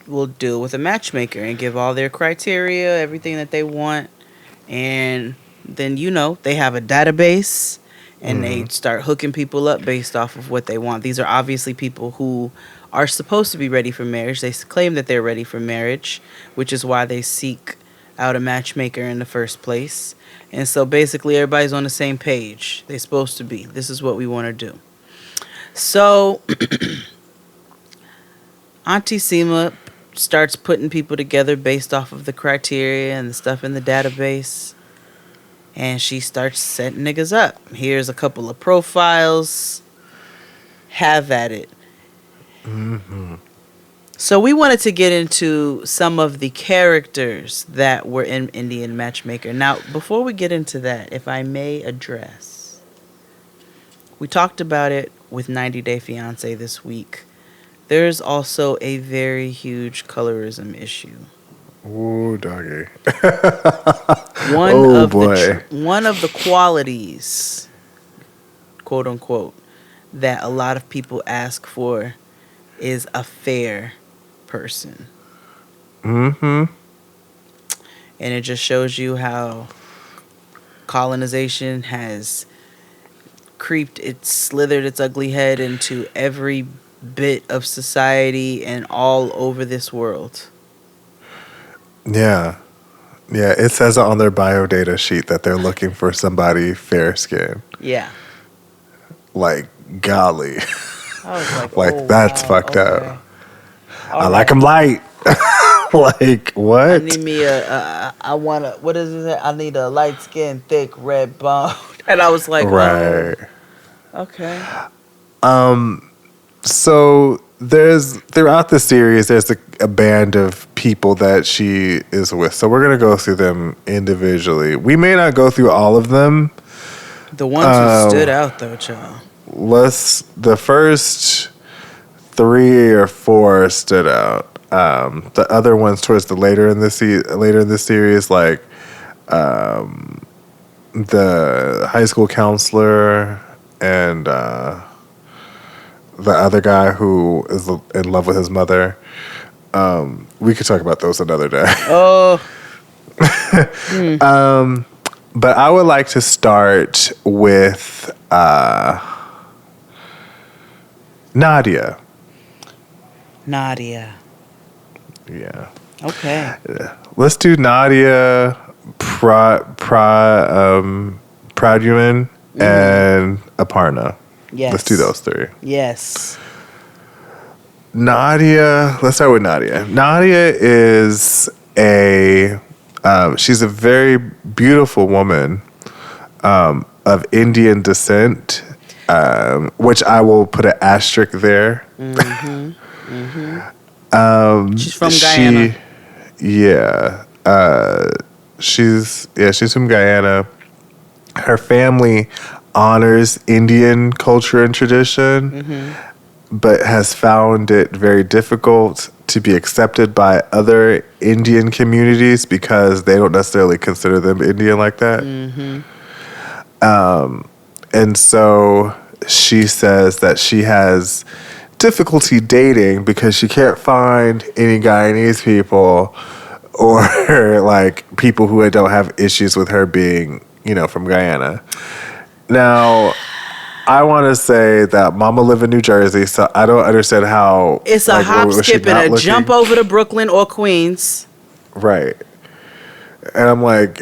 will deal with a matchmaker and give all their criteria, everything that they want. And then, they have a database and they start hooking people up based off of what they want. These are obviously people who are supposed to be ready for marriage. They claim that they're ready for marriage, which is why they seek out a matchmaker in the first place. And so basically everybody's on the same page. They're supposed to be. This is what we want to do. So Auntie Seema starts putting people together based off of the criteria and the stuff in the database. And she starts setting niggas up. Here's a couple of profiles. Have at it. Mm-hmm. So we wanted to get into some of the characters that were in Indian Matchmaker. Now, before we get into that, if I may address, we talked about it with 90 Day Fiancé this week. There's also a very huge colorism issue. Ooh, doggy. One of the qualities quote unquote, that a lot of people ask for is a fair person. Mm-hmm. And it just shows you how colonization has slithered its ugly head into every bit of society and all over this world. Yeah. Yeah, it says on their biodata sheet that they're looking for somebody fair skinned. Yeah. Like, golly. I was like, like, oh, that's wow, fucked okay. up. I like them light. Like, what? I need me what is it? I need a light skin, thick, red bone. And I was like, right. Oh, okay. So throughout the series, there's a band of people that she is with. So we're going to go through them individually. We may not go through all of them. The ones who stood out, though, child. The first 3 or 4 stood out. The other ones towards the later in the series, like the high school counselor and the other guy who is in love with his mother. We could talk about those another day. Oh. But I would like to start with Nadia. Yeah. Okay. Let's do Nadia, Pradyuman, and Aparna. Yes. Let's do those 3. Yes. Nadia, let's start with Nadia. Nadia is she's a very beautiful woman of Indian descent, which I will put an asterisk there. Mm-hmm. Mm-hmm. She's from Guyana. She's from Guyana. Her family honors Indian culture and tradition, but has found it very difficult to be accepted by other Indian communities because they don't necessarily consider them Indian like that. And so she says that she has difficulty dating because she can't find any Guyanese people or like people who don't have issues with her being, from Guyana. Now, I want to say that Mama live in New Jersey, so I don't understand how it's a hop, skip, and a jump over to Brooklyn or Queens. Right. And I'm like,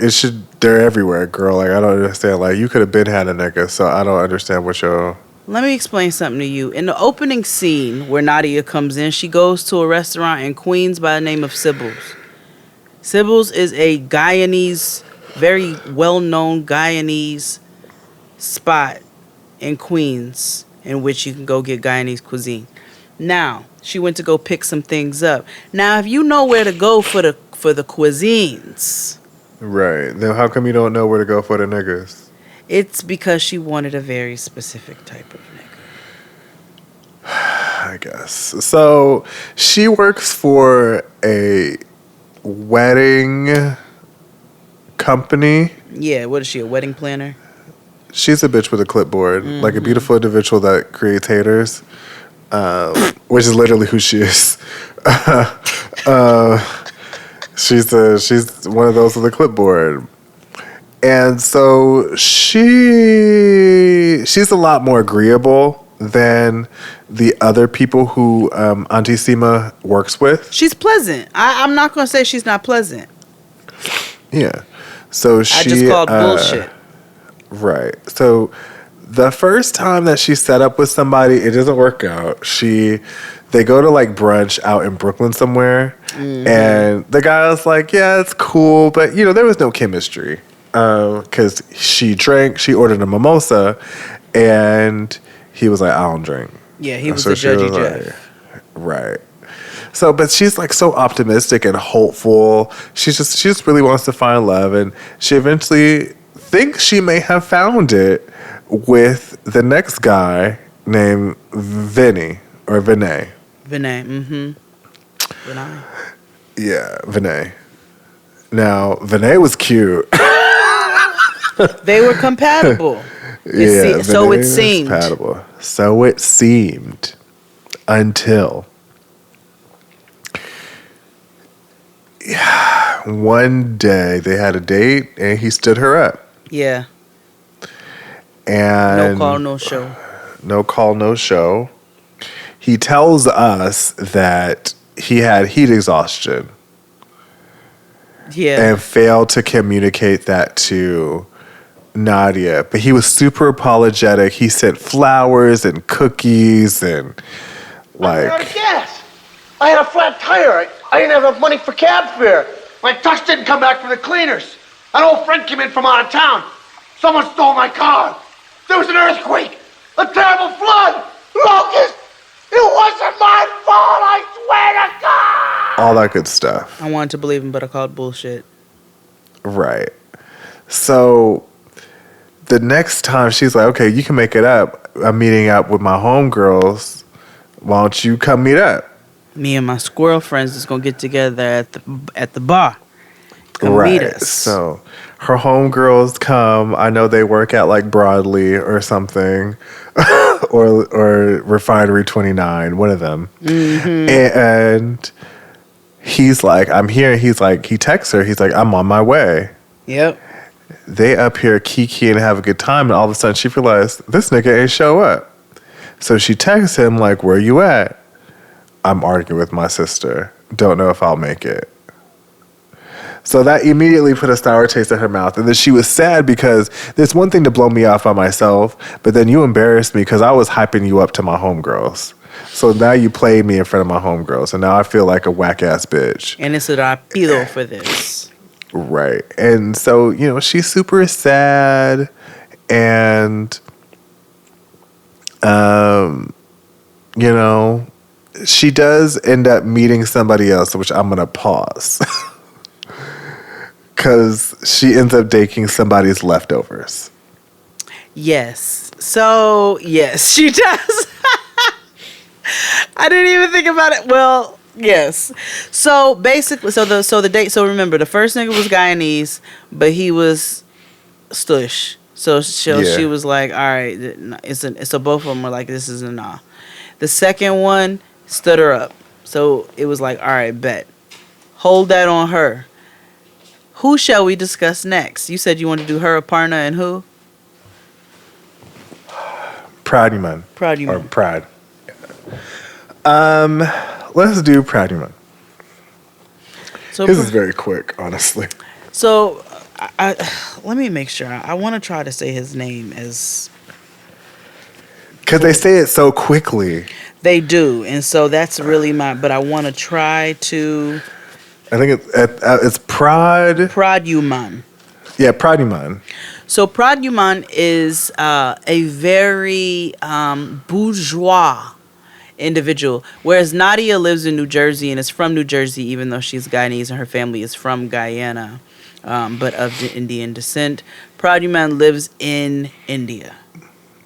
they're everywhere, girl. Like, I don't understand. Like, you could have been had a nigga, so I don't understand what your... Let me explain something to you. In the opening scene where Nadia comes in, she goes to a restaurant in Queens by the name of Sybil's. Sybil's is a Guyanese, very well-known Guyanese spot in Queens in which you can go get Guyanese cuisine. Now, she went to go pick some things up. Now, if you know where to go for the cuisines... Right. Then how come you don't know where to go for the niggas? It's because she wanted a very specific type of nigga. I guess. So she works for a wedding company. Yeah, what is she, a wedding planner? She's a bitch with a clipboard, like a beautiful individual that creates haters, which is literally who she is. She's one of those with a clipboard. And so she's a lot more agreeable than the other people who Auntie Sima works with. She's pleasant. I'm not going to say she's not pleasant. Yeah. So I just called bullshit. Right. So the first time that she set up with somebody, it doesn't work out. They go to like brunch out in Brooklyn somewhere. And the guy was like, yeah, it's cool. But, there was no chemistry. Because she ordered a mimosa, and he was like, I don't drink. Yeah, he was the judgy Jeff. Right. So, but she's like so optimistic and hopeful. She just really wants to find love, and she eventually thinks she may have found it with the next guy named Vinay. Vinay, Yeah, Vinay. Now, Vinay was cute. They were compatible. So it seemed. Compatible. So it seemed. Until one day they had a date and he stood her up. Yeah. And no call, no show. No call, no show. He tells us that he had heat exhaustion. Yeah. And failed to communicate that to Nadia. But he was super apologetic. He sent flowers and cookies and I ran out of gas. I had a flat tire. I didn't have enough money for cab fare. My tux didn't come back from the cleaners. An old friend came in from out of town. Someone stole my car. There was an earthquake. A terrible flood. Locust. It wasn't my fault, I swear to God. all that good stuff. I wanted to believe him, but I called bullshit. Right. So the next time she's like, okay, you can make it up. I'm meeting up with my homegirls. Why don't you come meet up? Me and my squirrel friends is gonna get together at the bar. Come meet us. So her homegirls come. I know they work at like Broadly or something, or Refinery 29, one of them. Mm-hmm. And he's like, I'm here. He's like, he texts her. He's like, I'm on my way. Yep. They up here kiki and have a good time, and all of a sudden she realized this nigga ain't show up. So she texts him like, where you at? I'm arguing with my sister. Don't know if I'll make it. So that immediately put a sour taste in her mouth. And then she was sad because there's one thing to blow me off by myself, but then you embarrassed me because I was hyping you up to my homegirls. So now you played me in front of my homegirls. And now I feel like a whack-ass bitch. And it's a rapido for this. Right. And so, you know, she's super sad. And, you know, she does end up meeting somebody else, which I'm going to pause. Because she ends up dating somebody's leftovers. Yes. So, yes, she does. I didn't even think about it. Well, yes. So, basically, so the date, so remember, the first nigga was Guyanese, but he was stush. So, she was like, all right, so both of them were like, this is a nah. The second one stood her up. So, it was like, all right, bet. Hold that on her. Who shall we discuss next? You said you want to do her, Aparna, and who? Pradyuman. Pradyuman. Or Prad. Let's do Pradyuman. So this is very quick, honestly. So, I let me make sure. I want to try to say his name as... Because they say it so quickly. They do. And so that's really but I want to try to... I think it's Pradyuman. Yeah, Pradyuman. So Pradyuman is a very bourgeois individual, whereas Nadia lives in New Jersey and is from New Jersey, even though she's Guyanese and her family is from Guyana, but of Indian descent. Pradyuman lives in India.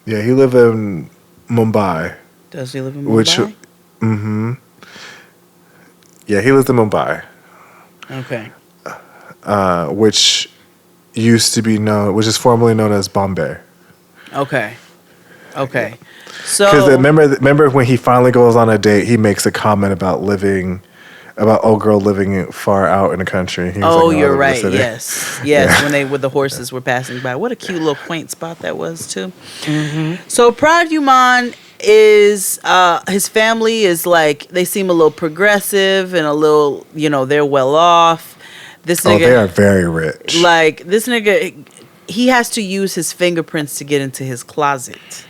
Yeah, he lives in Mumbai. Does he live in Mumbai? Mm-hmm. Yeah, he lives in Mumbai. Okay. Which is formerly known as Bombay. Okay. So because remember when he finally goes on a date, he makes a comment about old girl living far out in the country. He was like, no, you're right. Yes. Yeah. When the horses were passing by, what a cute little quaint spot that was too. Mm-hmm. So Pradyuman is his family is like, they seem a little progressive and a little, they're well off. This nigga, they are very rich. Like this nigga, he has to use his fingerprints to get into his closet.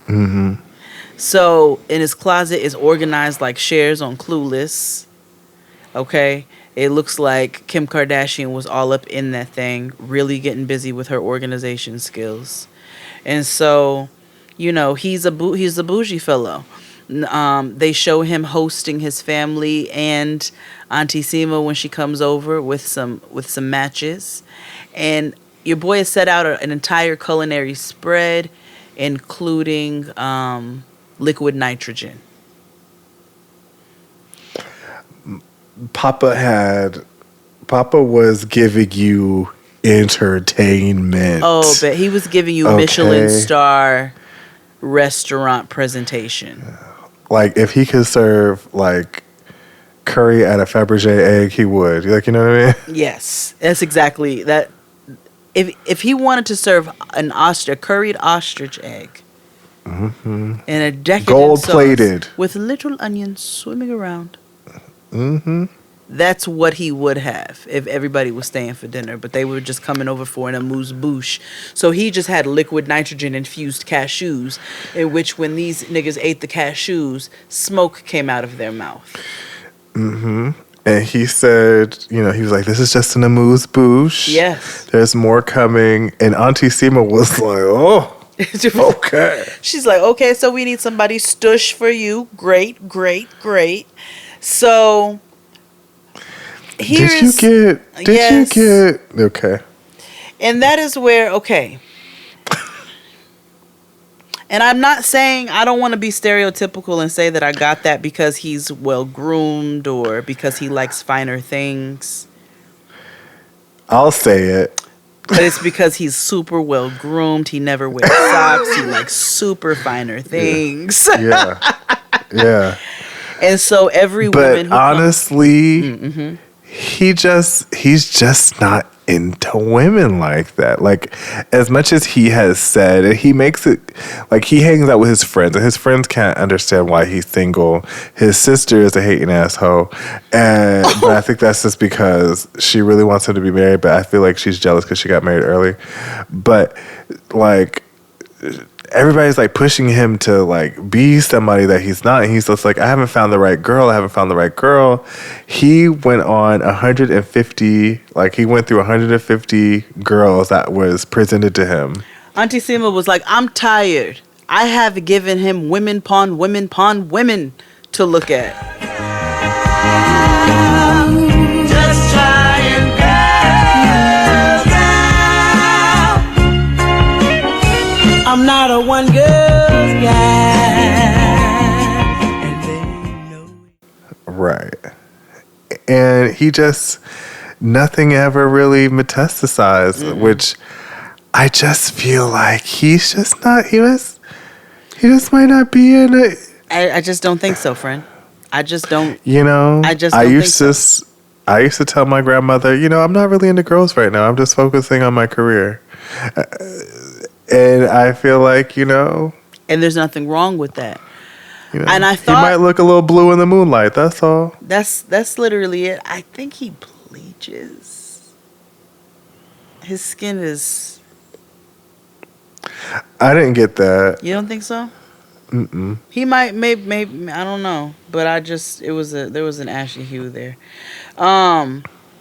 Mm-hmm. So in his closet is organized like shares on Clueless. Okay, it looks like Kim Kardashian was all up in that thing, really getting busy with her organization skills, and so. He's a bougie fellow. They show him hosting his family and Auntie Sima when she comes over with some matches, and your boy has set out an entire culinary spread, including liquid nitrogen. Papa was giving you entertainment. Oh, but he was giving you Okay. Michelin star restaurant presentation. Like, if he could serve, like, curry at a Fabergé egg, he would. Like, you know what I mean? Yes, that's exactly that. If he wanted to serve a curried ostrich egg Mm-hmm. in a decadent Gold-plated. sauce with little onions swimming around, Mm-hmm. that's what he would have if everybody was staying for dinner. But they were just coming over for an amuse-bouche. So he just had liquid nitrogen-infused cashews, in which when these niggas ate the cashews, smoke came out of their mouth. Mm-hmm. And he said, he was like, this is just an amuse-bouche. Yes. There's more coming. And Auntie Sima was like, oh, okay. She's like, okay, so we need somebody stush for you. Great, great, great. So here's... Did you get... Okay. And that is where, okay. And I'm not saying, I don't want to be stereotypical and say that I got that because he's well groomed or because he likes finer things. I'll say it. But it's because he's super well groomed. He never wears socks. He likes super finer things. Yeah. And so every woman who honestly, he's just not into women like that. Like, as much as he has said, and he makes it like he hangs out with his friends, and his friends can't understand why he's single. His sister is a hating asshole, but I think that's just because she really wants him to be married. But I feel like she's jealous because she got married early. But like, everybody's like pushing him to like be somebody that he's not. And he's just like, I haven't found the right girl. He went on 150, like he went through 150 girls that was presented to him. Auntie Sima was like, I'm tired. I have given him women pawn women to look at. Just trying, girl. I'm not a one girl guy. Right. And he just, nothing ever really metastasized, which I just feel like he's just not, he just might not be in it. I just don't think so, friend. I just don't. I used to tell my grandmother, I'm not really into girls right now. I'm just focusing on my career. And I feel like, And there's nothing wrong with that. And I thought he might look a little blue in the moonlight. That's all. That's literally it. I think he bleaches. His skin is. I didn't get that. You don't think so? Mm-mm. He might, maybe I don't know, but there was an ashy hue there.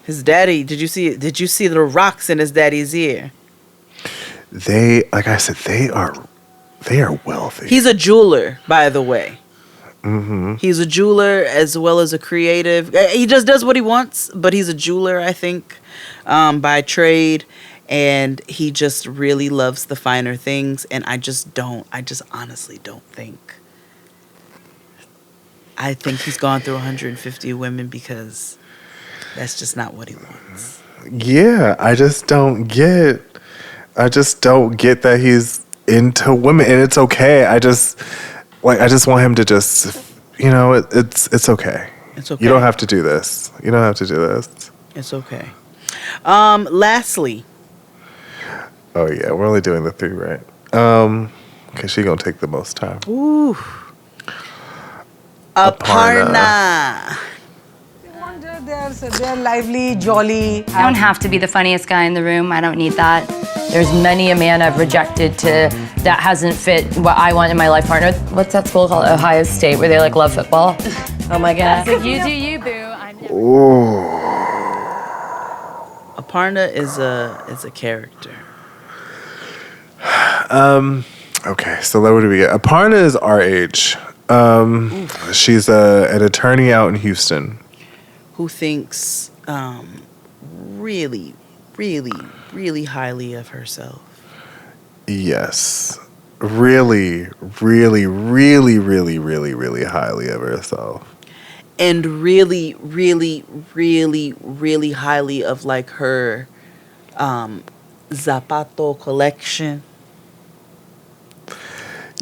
His daddy. Did you see the rocks in his daddy's ear? They, like I said, they are wealthy. He's a jeweler, by the way. Mm-hmm. He's a jeweler as well as a creative. He just does what he wants, but he's a jeweler, I think, by trade. And he just really loves the finer things. And I just honestly don't think. I think he's gone through 150 women because that's just not what he wants. Yeah, I just don't get that he's into women, and it's okay. I just want him to just, it's okay. It's okay. You don't have to do this. It's okay. Lastly. Oh yeah, we're only doing the 3, right? Okay, she's gonna take the most time. Ooh. Aparna. They're lively, jolly. I don't have to be the funniest guy in the room. I don't need that. There's many a man I've rejected that hasn't fit what I want in my life partner. What's that school called? Ohio State, where they love football. Oh my God. So you do you, boo. Aparna is a character. Okay, so what do we get? Aparna is our age. She's an attorney out in Houston. Who thinks really, really, really highly of herself. Yes. Really, really, really, really, really, really highly of herself. And really, really, really, really highly of like her Zapato collection.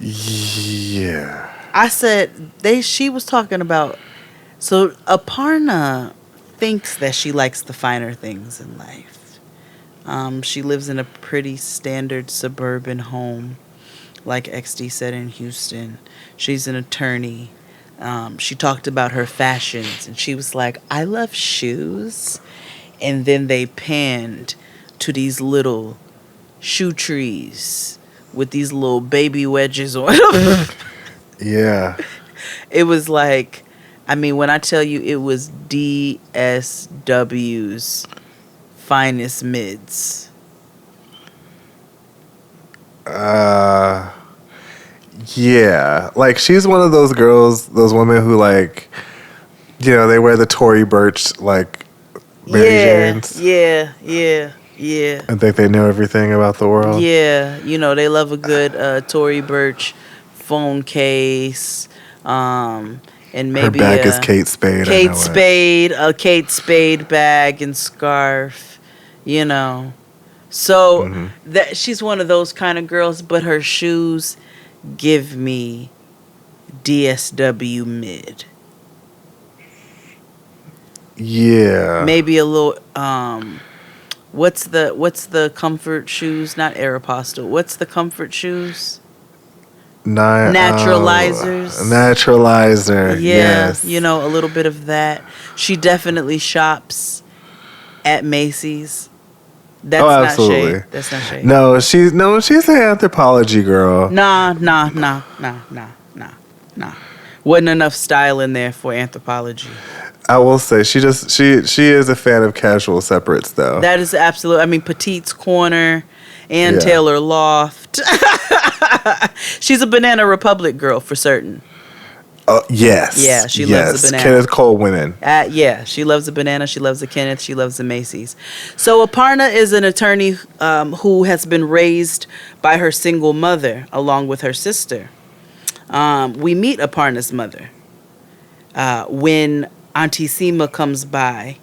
Yeah. I said she was talking about, so Aparna thinks that she likes the finer things in life. She lives in a pretty standard suburban home, like XD said, in Houston. She's an attorney. She talked about her fashions, and she was like, I love shoes. And then they panned to these little shoe trees with these little baby wedges on them. Yeah. It was like, I mean, when I tell you it was DSW's finest mids. Yeah. Like, she's one of those girls, those women who, like, you know, they wear the Tory Burch, like, Mary Janes. Yeah. And think they know everything about the world. Yeah. You know, they love a good Tory Burch phone case. And maybe her bag is Kate Spade. A Kate Spade bag and scarf, you know. So that she's one of those kind of girls, but her shoes give me DSW mid. Yeah. Maybe a little what's the comfort shoes? Not Aeropostale. What's the comfort shoes? Naturalizers. Naturalizer. Yeah, yes. You know, a little bit of that. She definitely shops at Macy's. That's absolutely. Not shade. That's not shade. No, she's an Anthropologie girl. Nah. Wasn't enough style in there for Anthropologie. I will say she is a fan of casual separates though. That is absolute. I mean, Petite's Corner and Taylor Loft. She's a Banana Republic girl for certain. Yes. Yeah, she loves the banana. Kenneth Cole women. Yeah, she loves the banana. She loves the Kenneth. She loves the Macy's. So Aparna is an attorney who has been raised by her single mother along with her sister. We meet Aparna's mother when Auntie Seema comes by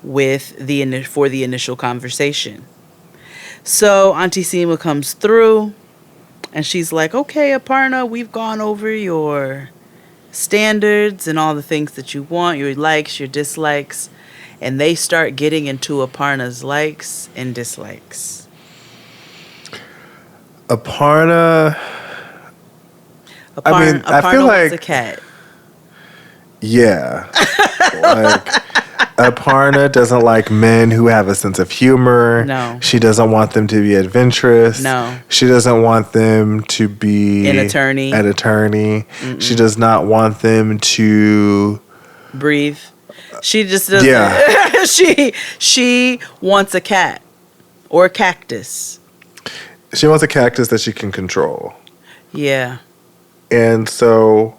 for the initial conversation. So Auntie Seema comes through, and she's like, "Okay, Aparna, we've gone over your standards and all the things that you want, your likes, your dislikes," and they start getting into Aparna's likes and dislikes. Aparna, I mean, I feel like a cat. Yeah. Like, Aparna doesn't like men who have a sense of humor. No. She doesn't want them to be adventurous. No. She doesn't want them to be An attorney. Mm-mm. She does not want them to breathe. She just doesn't. Yeah. she wants a cat or a cactus. She wants a cactus that she can control. Yeah. And so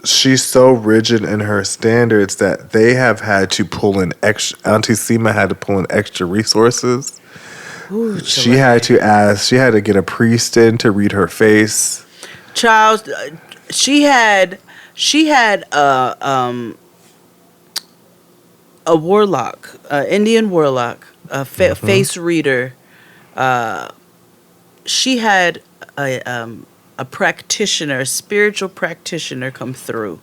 she's so rigid in her standards that they have had to pull in extra. Auntie Seema had to pull in extra resources. Ooh, she had to get a priest in to read her face. Child, she had a warlock, Indian warlock, a face reader. She had a practitioner, a spiritual practitioner, come through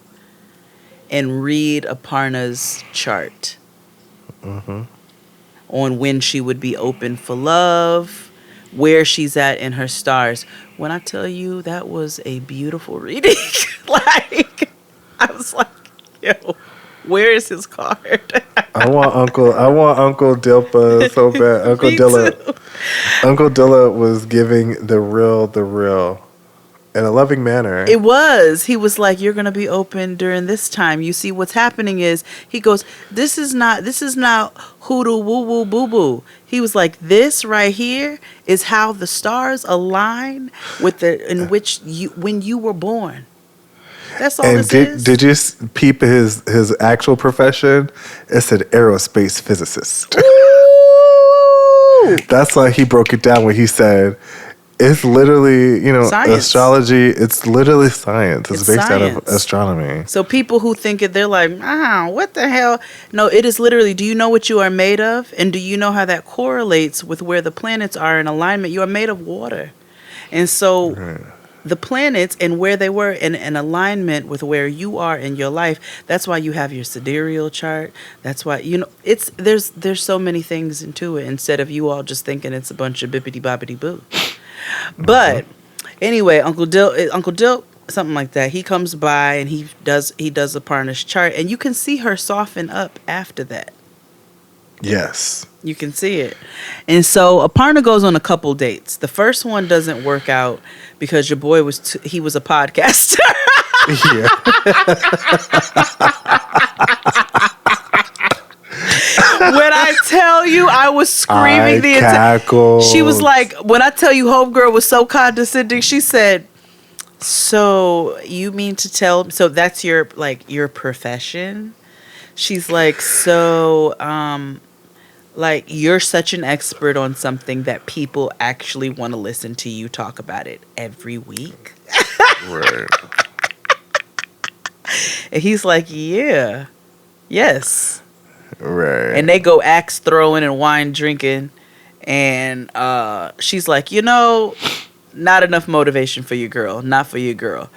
and read Aparna's chart on when she would be open for love, where she's at in her stars. When I tell you that was a beautiful reading, like I was like, yo, where is his card? I want Uncle Dilpa so bad. Uncle Dilla. Uncle Dilla was giving the real. In a loving manner. It was. He was like, "You're gonna be open during this time. You see, what's happening is," he goes, This is not hoodoo woo woo boo boo. He was like, "This right here is how the stars align with when you were born. That's all and this is." Did you peep his actual profession? It said aerospace physicist. That's why he broke it down when he said, It's literally, Science. astrology. It's literally science. It's based out of science. astronomy. So people who think it, they're like, what the hell? No, it is literally, do you know what you are made of? And do you know how that correlates with where the planets are in alignment? You are made of water. And so the planets and where they were in alignment with where you are in your life, that's why you have your sidereal chart. That's why, there's so many things into it instead of you all just thinking it's a bunch of bippity boppity boo. But anyway, Uncle Dill, something like that. He comes by and he does Aparna's chart, and you can see her soften up after that. Yes. You can see it. And so Aparna goes on a couple dates. The first one doesn't work out because your boy he was a podcaster. Yeah. When I tell you, I was screaming the entire. She was like, when I tell you, homegirl was so condescending. She said, "So you mean to tell? So that's your profession?" She's like, "So, like you're such an expert on something that people actually want to listen to you talk about it every week." Right. And he's like, "Yeah, yes." Right. And they go axe throwing and wine drinking. And she's like, not enough motivation for your girl. Not for your girl.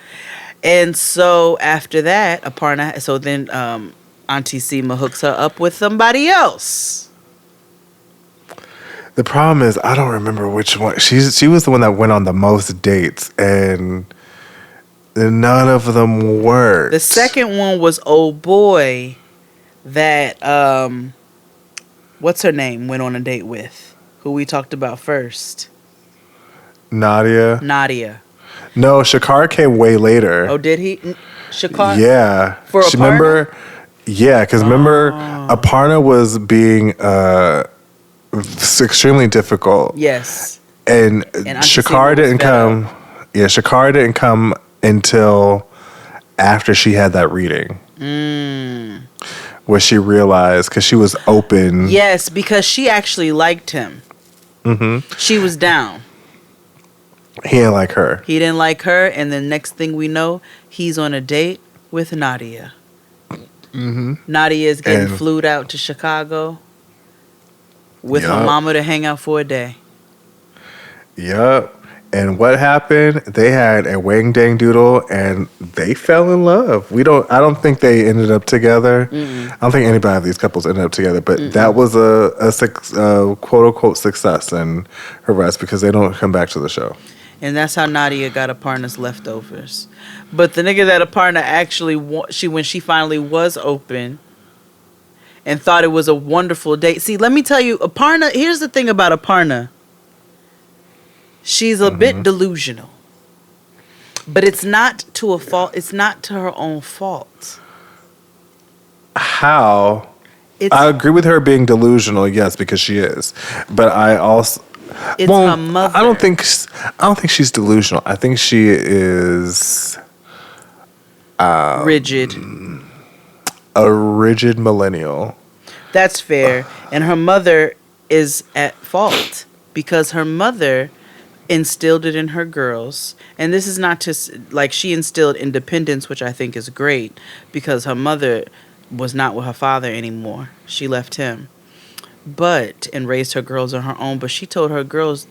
And so after that, Aparna, Auntie Seema hooks her up with somebody else. The problem is, I don't remember which one. She was the one that went on the most dates, and none of them worked. The second one was old boy that what's her name went on a date with, who we talked about first. Nadia. No, Shakar came way later. Oh, did he? Shakar? Yeah. For Aparna? Remember? Yeah, because remember, Aparna was being extremely difficult. Yes. And Shakar didn't come. Yeah, Shakar didn't come until after she had that reading. Where she realized, because she was open. Yes, because she actually liked him. Mm-hmm. She was down. He didn't like her. He didn't like her, and the next thing we know, he's on a date with Nadia. Mm-hmm. Nadia is getting flued out to Chicago with her mama to hang out for a day. Yup. And what happened? They had a wang dang doodle, and they fell in love. I don't think they ended up together. Mm-mm. I don't think anybody of these couples ended up together. But that was a quote unquote success in her rest, because they don't come back to the show. And that's how Nadia got Aparna's leftovers. But the nigga that Aparna actually when she finally was open and thought it was a wonderful date. See, let me tell you, Aparna. Here's the thing about Aparna. She's a bit delusional, but it's not to a fault. It's not to her own fault. How? I agree with her being delusional, yes, because she is. But I also, her mother. I don't think she's delusional. I think she is rigid. A rigid millennial. That's fair, and her mother is at fault because her mother instilled it in her girls, and this is not just like she instilled independence, which I think is great, because her mother was not with her father anymore. She left him, and raised her girls on her own. But she told her girls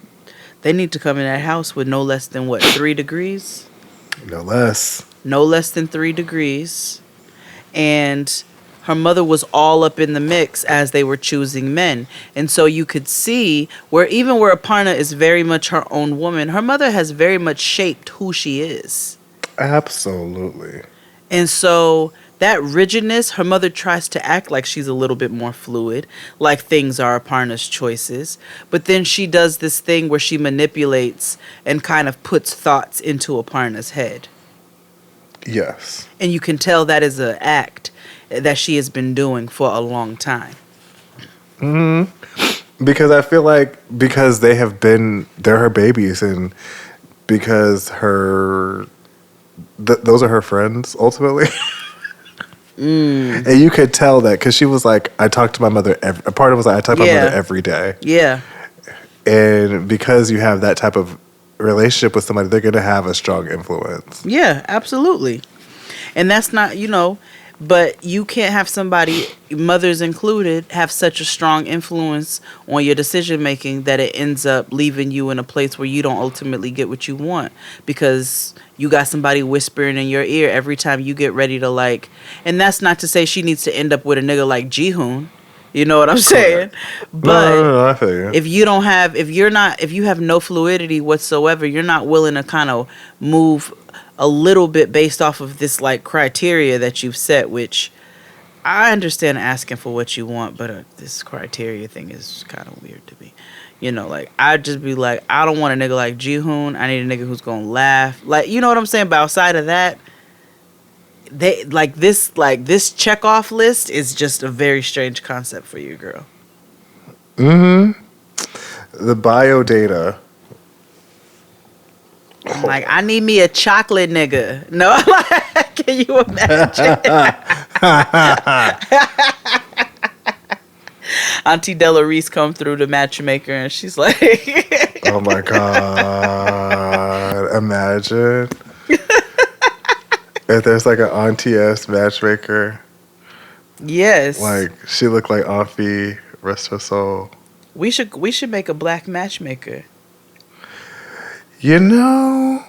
they need to come in that house with no less than 3 degrees? No less. No less than 3 degrees. And her mother was all up in the mix as they were choosing men. And so you could see where Aparna is very much her own woman, her mother has very much shaped who she is. Absolutely. And so that rigidness, her mother tries to act like she's a little bit more fluid, like things are Aparna's choices. But then she does this thing where she manipulates and kind of puts thoughts into Aparna's head. Yes. And you can tell that is an act that she has been doing for a long time. Mm-hmm. Because I feel like they're her babies, and because those are her friends ultimately. And you could tell that because she was like, I talk to my mother. A part of it was like, I talk to my mother every day. Yeah. And because you have that type of relationship with somebody, they're going to have a strong influence. Yeah, absolutely. And that's not, but you can't have somebody, mothers included, have such a strong influence on your decision making that it ends up leaving you in a place where you don't ultimately get what you want, because you got somebody whispering in your ear every time you get ready to like. And that's not to say she needs to end up with a nigga like Jihoon. You know what I'm saying? But no, I feel you. if you have no fluidity whatsoever, you're not willing to kind of move a little bit based off of this like criteria that you've set, which I understand asking for what you want, but this criteria thing is kind of weird to me. Like I'd just be like, I don't want a nigga like Jihoon. I need a nigga who's gonna laugh. Like, you know what I'm saying? But outside of that, they this check off list is just a very strange concept for you, girl. The bio data. Like, I need me a chocolate nigga. No, can you imagine? Auntie Della Reese come through the matchmaker and she's like, oh my God. Imagine. If there's like an auntie-ass matchmaker. Yes. Like, she looked like Auntie, rest her soul. We should make a black matchmaker. I'm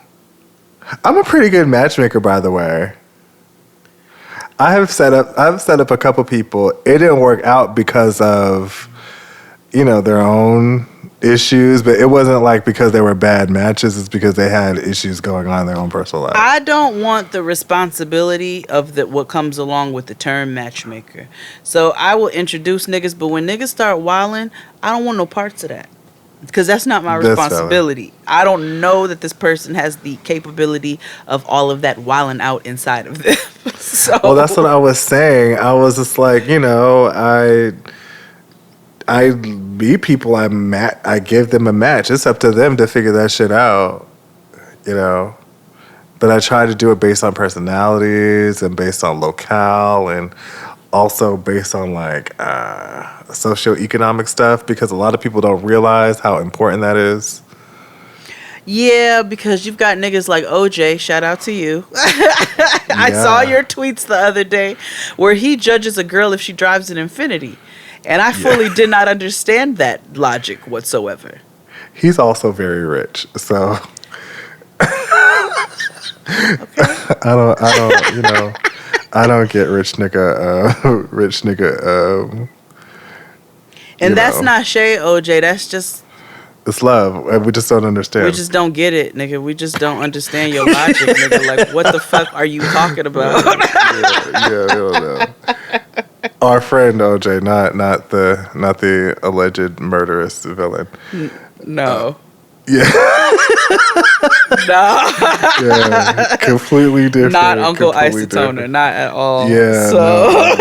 a pretty good matchmaker, by the way. I've set up a couple people. It didn't work out because of, their own issues, but it wasn't like because they were bad matches. It's because they had issues going on in their own personal life. I don't want the responsibility of what comes along with the term matchmaker. So I will introduce niggas, but when niggas start wilding, I don't want no parts of that. Because that's not my responsibility. I don't know that this person has the capability of all of that wilding out inside of them. So. Well, that's what I was saying. I was just like, I meet people, I give them a match. It's up to them to figure that shit out, But I try to do it based on personalities and based on locale and also based on like socioeconomic stuff, because a lot of people don't realize how important that is. Yeah, because you've got niggas like OJ, shout out to you. I saw your tweets the other day where he judges a girl if she drives an Infiniti. And I fully did not understand that logic whatsoever. He's also very rich, so I don't get rich nigga. And that's not shade, OJ. That's just, it's love. We just don't understand. we just don't get it, nigga. We just don't understand your logic, nigga. Like, what the fuck are you talking about? yeah, I don't know. Our friend OJ, not the alleged murderous villain. No. Yeah. No. Yeah, completely different. Not Uncle Isotoner, not at all. Yeah. So. No.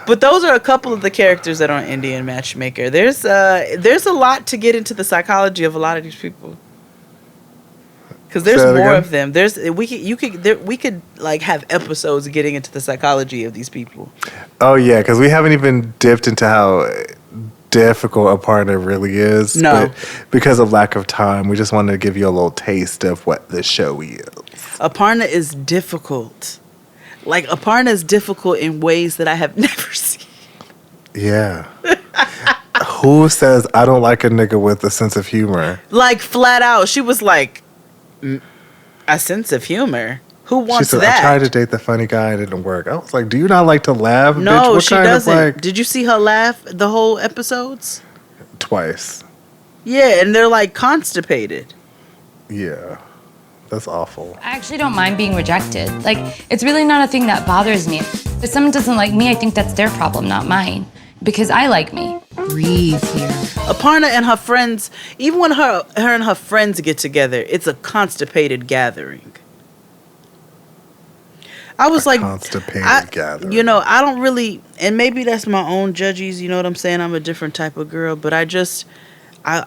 But those are a couple of the characters that are on Indian Matchmaker. There's a lot to get into the psychology of a lot of these people. Because there's more of them. We could like have episodes getting into the psychology of these people. Oh yeah, because we haven't even dipped into how difficult Aparna really is. No, but because of lack of time, we just wanted to give you a little taste of what the show is. Aparna is difficult. Like, Aparna is difficult in ways that I have never seen. Yeah. Who says I don't like a nigga with a sense of humor? Like, flat out, she was like, a sense of humor. Who wants she said, that? I tried to date the funny guy, it didn't work. I was like, do you not like to laugh? No, bitch? What she kind doesn't. Of like... Did you see her laugh the whole episodes? Twice. Yeah, and they're like constipated. Yeah. That's awful. I actually don't mind being rejected. Like, it's really not a thing that bothers me. If someone doesn't like me, I think that's their problem, not mine. Because I like me. Breathe here. Aparna and her friends, even when her and her friends get together, it's a constipated gathering. I was like, constipated gathering. I don't really, and maybe that's my own judges, you know what I'm saying? I'm a different type of girl, but I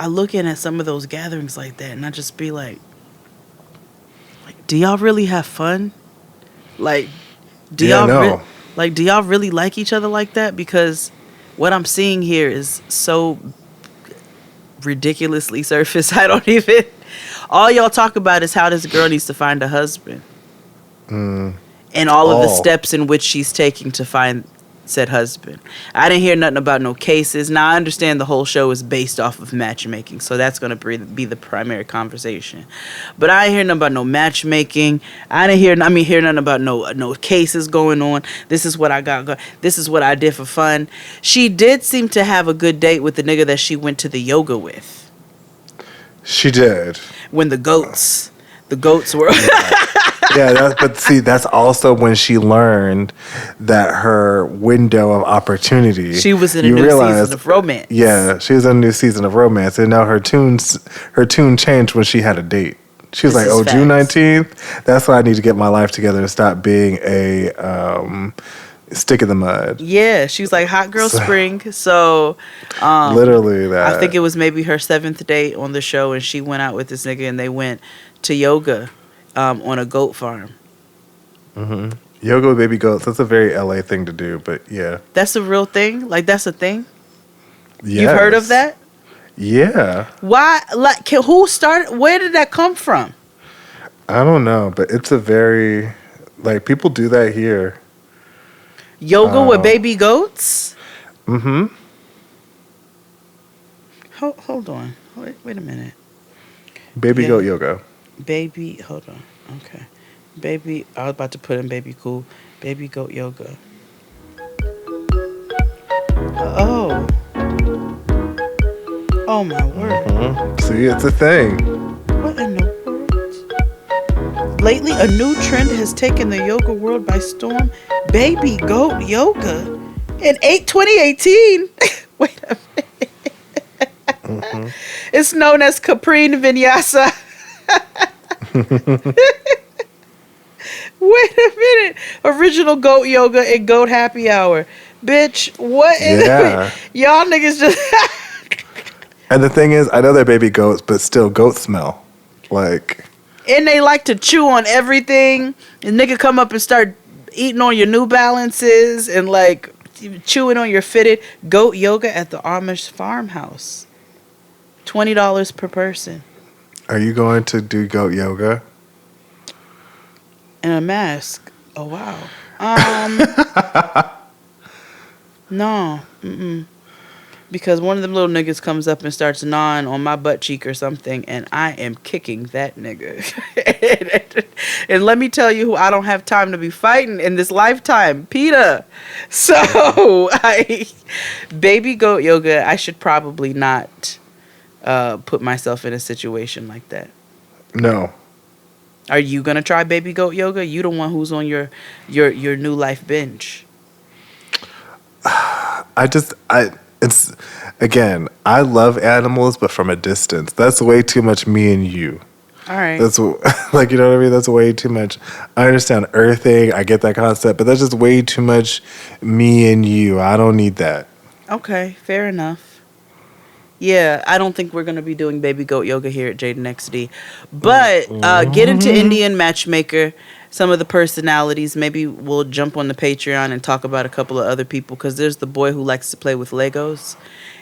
look in at some of those gatherings like that, and I just be like, do y'all really have fun? Like, do y'all really like each other like that? Because what I'm seeing here is so ridiculously surface. I don't even. All y'all talk about is how this girl needs to find a husband. And all of the steps in which she's taking to find said husband. I didn't hear nothing about no cases. Now, I understand the whole show is based off of matchmaking, so that's going to be the primary conversation. But I didn't hear nothing about no matchmaking. I didn't hear nothing about no cases going on. This is what I got. This is what I did for fun. She did seem to have a good date with the nigga that she went to the yoga with. She did. When the goats were... Yeah, but see, that's also when she learned that her window of opportunity. She was in a new season of romance. Yeah, she was in a new season of romance, and now her tune changed when she had a date. She was like, "Oh, June 19th. That's why I need to get my life together and stop being a stick in the mud." Yeah, she was like hot girl spring. So, literally that. I think it was maybe her 7th date on the show, and she went out with this nigga, and they went to yoga. On a goat farm. Mm-hmm. Yoga with baby goats. That's a very LA thing to do, but yeah. That's a real thing? Like, that's a thing? Yes. You've heard of that? Yeah. Why? Like, who started? Where did that come from? I don't know, but it's a very... Like, people do that here. Yoga with baby goats? Mm-hmm. Hold on. Wait a minute. Baby goat yoga. Baby, hold on. Okay. Baby, I was about to put in baby cool. Baby goat yoga. Oh. Oh my word. Mm-hmm. See, it's a thing. What in the world? Lately, a new trend has taken the yoga world by storm. Baby goat yoga. In 2018. Wait a minute. Mm-hmm. It's known as Caprine Vinyasa. Wait a minute. Original goat yoga and goat happy hour. Bitch, what is it? Y'all niggas just... And the thing is, I know they're baby goats, but still goat smell. Like... And they like to chew on everything. And nigga come up and start eating on your New Balances and like chewing on your fitted. Goat yoga at the Amish farmhouse. $20 per person. Are you going to do goat yoga? And a mask. Oh, wow. No. Mm-mm. Because one of them little niggas comes up and starts gnawing on my butt cheek or something, and I am kicking that nigga. And let me tell you who I don't have time to be fighting in this lifetime. PETA. So, baby goat yoga, I should probably not... put myself in a situation like that. No. Are you gonna try baby goat yoga? You the one who's on your new life binge. It's again, I love animals, but from a distance. That's way too much me and you. All right. That's like, you know what I mean? That's way too much. I understand earthing. I get that concept, but that's just way too much me and you. I don't need that. Okay, fair enough. Yeah, I don't think we're going to be doing baby goat yoga here at Jaden XD. But get into Indian Matchmaker, some of the personalities. Maybe we'll jump on the Patreon and talk about a couple of other people, because there's the boy who likes to play with Legos,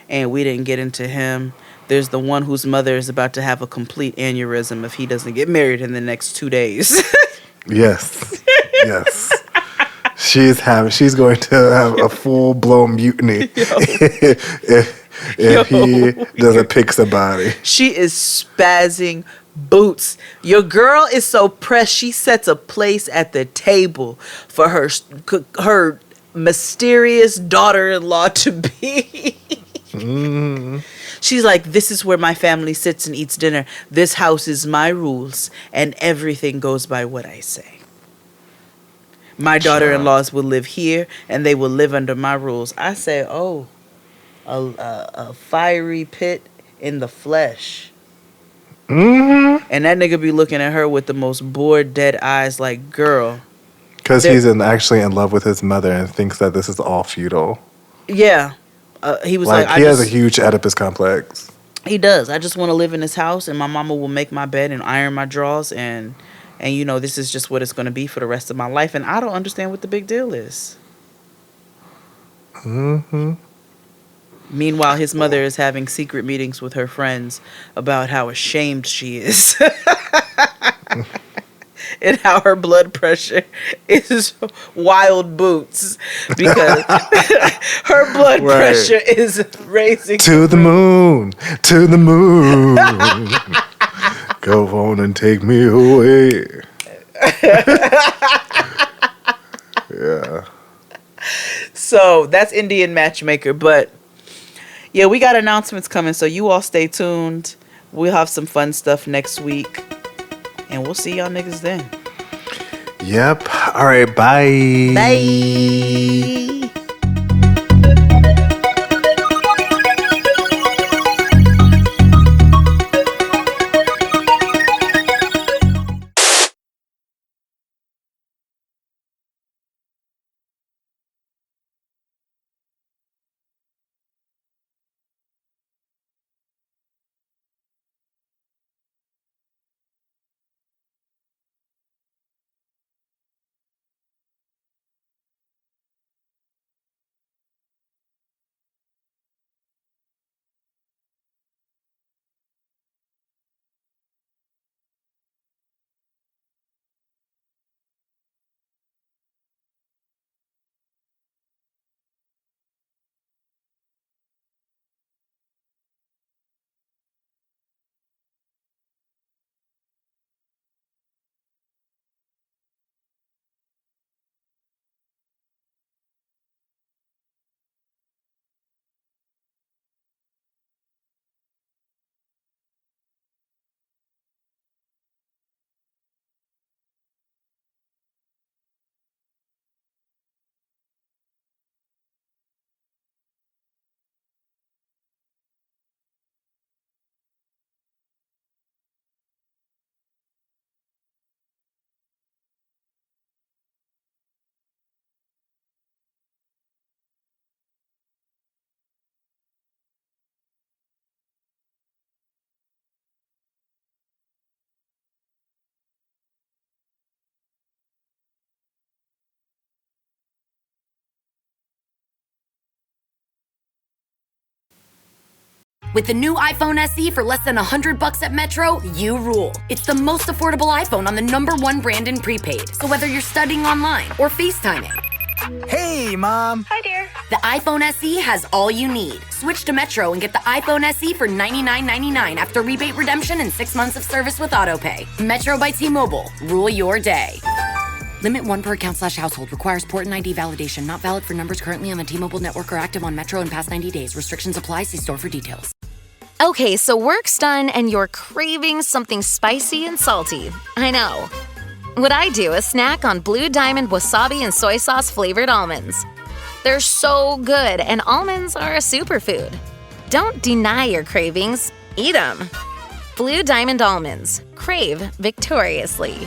and we didn't get into him. There's the one whose mother is about to have a complete aneurysm if he doesn't get married in the next 2 days. Yes. Yes. She's going to have a full-blown mutiny if he doesn't pick somebody. She is spazzing boots. Your girl is so pressed, she sets a place at the table for her mysterious daughter-in-law to be. She's like, this is where my family sits and eats dinner. This house is my rules, and everything goes by what I say. My daughter-in-laws will live here, and they will live under my rules. I say, oh, a fiery pit in the flesh. Mm-hmm. And that nigga be looking at her with the most bored, dead eyes like, girl. Because he's actually in love with his mother and thinks that this is all futile. Yeah. He was like he has a huge Oedipus complex. He does. I just want to live in this house, and my mama will make my bed and iron my drawers, and you know, this is just what it's going to be for the rest of my life, and I don't understand what the big deal is. Mm-hmm. Meanwhile, his mother is having secret meetings with her friends about how ashamed she is. And how her blood pressure is wild boots because her blood pressure is raising to the moon, to the moon. Go on and take me away. Yeah. So that's Indian Matchmaker. But yeah, we got announcements coming, so you all stay tuned. We'll have some fun stuff next week. And we'll see y'all niggas then. Yep. All right. Bye. Bye. With the new iPhone SE for less than $100 at Metro, you rule. It's the most affordable iPhone on the #1 brand in prepaid. So whether you're studying online or FaceTiming. Hey, Mom. Hi, dear. The iPhone SE has all you need. Switch to Metro and get the iPhone SE for $99.99 after rebate redemption and 6 months of service with AutoPay. Metro by T-Mobile. Rule your day. Limit 1 per account/household. Requires port and ID validation. Not valid for numbers currently on the T-Mobile network or active on Metro in past 90 days. Restrictions apply. See store for details. Okay, so work's done and you're craving something spicy and salty. I know. What I do is snack on Blue Diamond wasabi and soy sauce flavored almonds. They're so good, and almonds are a superfood. Don't deny your cravings. Eat them. Blue Diamond almonds. Crave victoriously.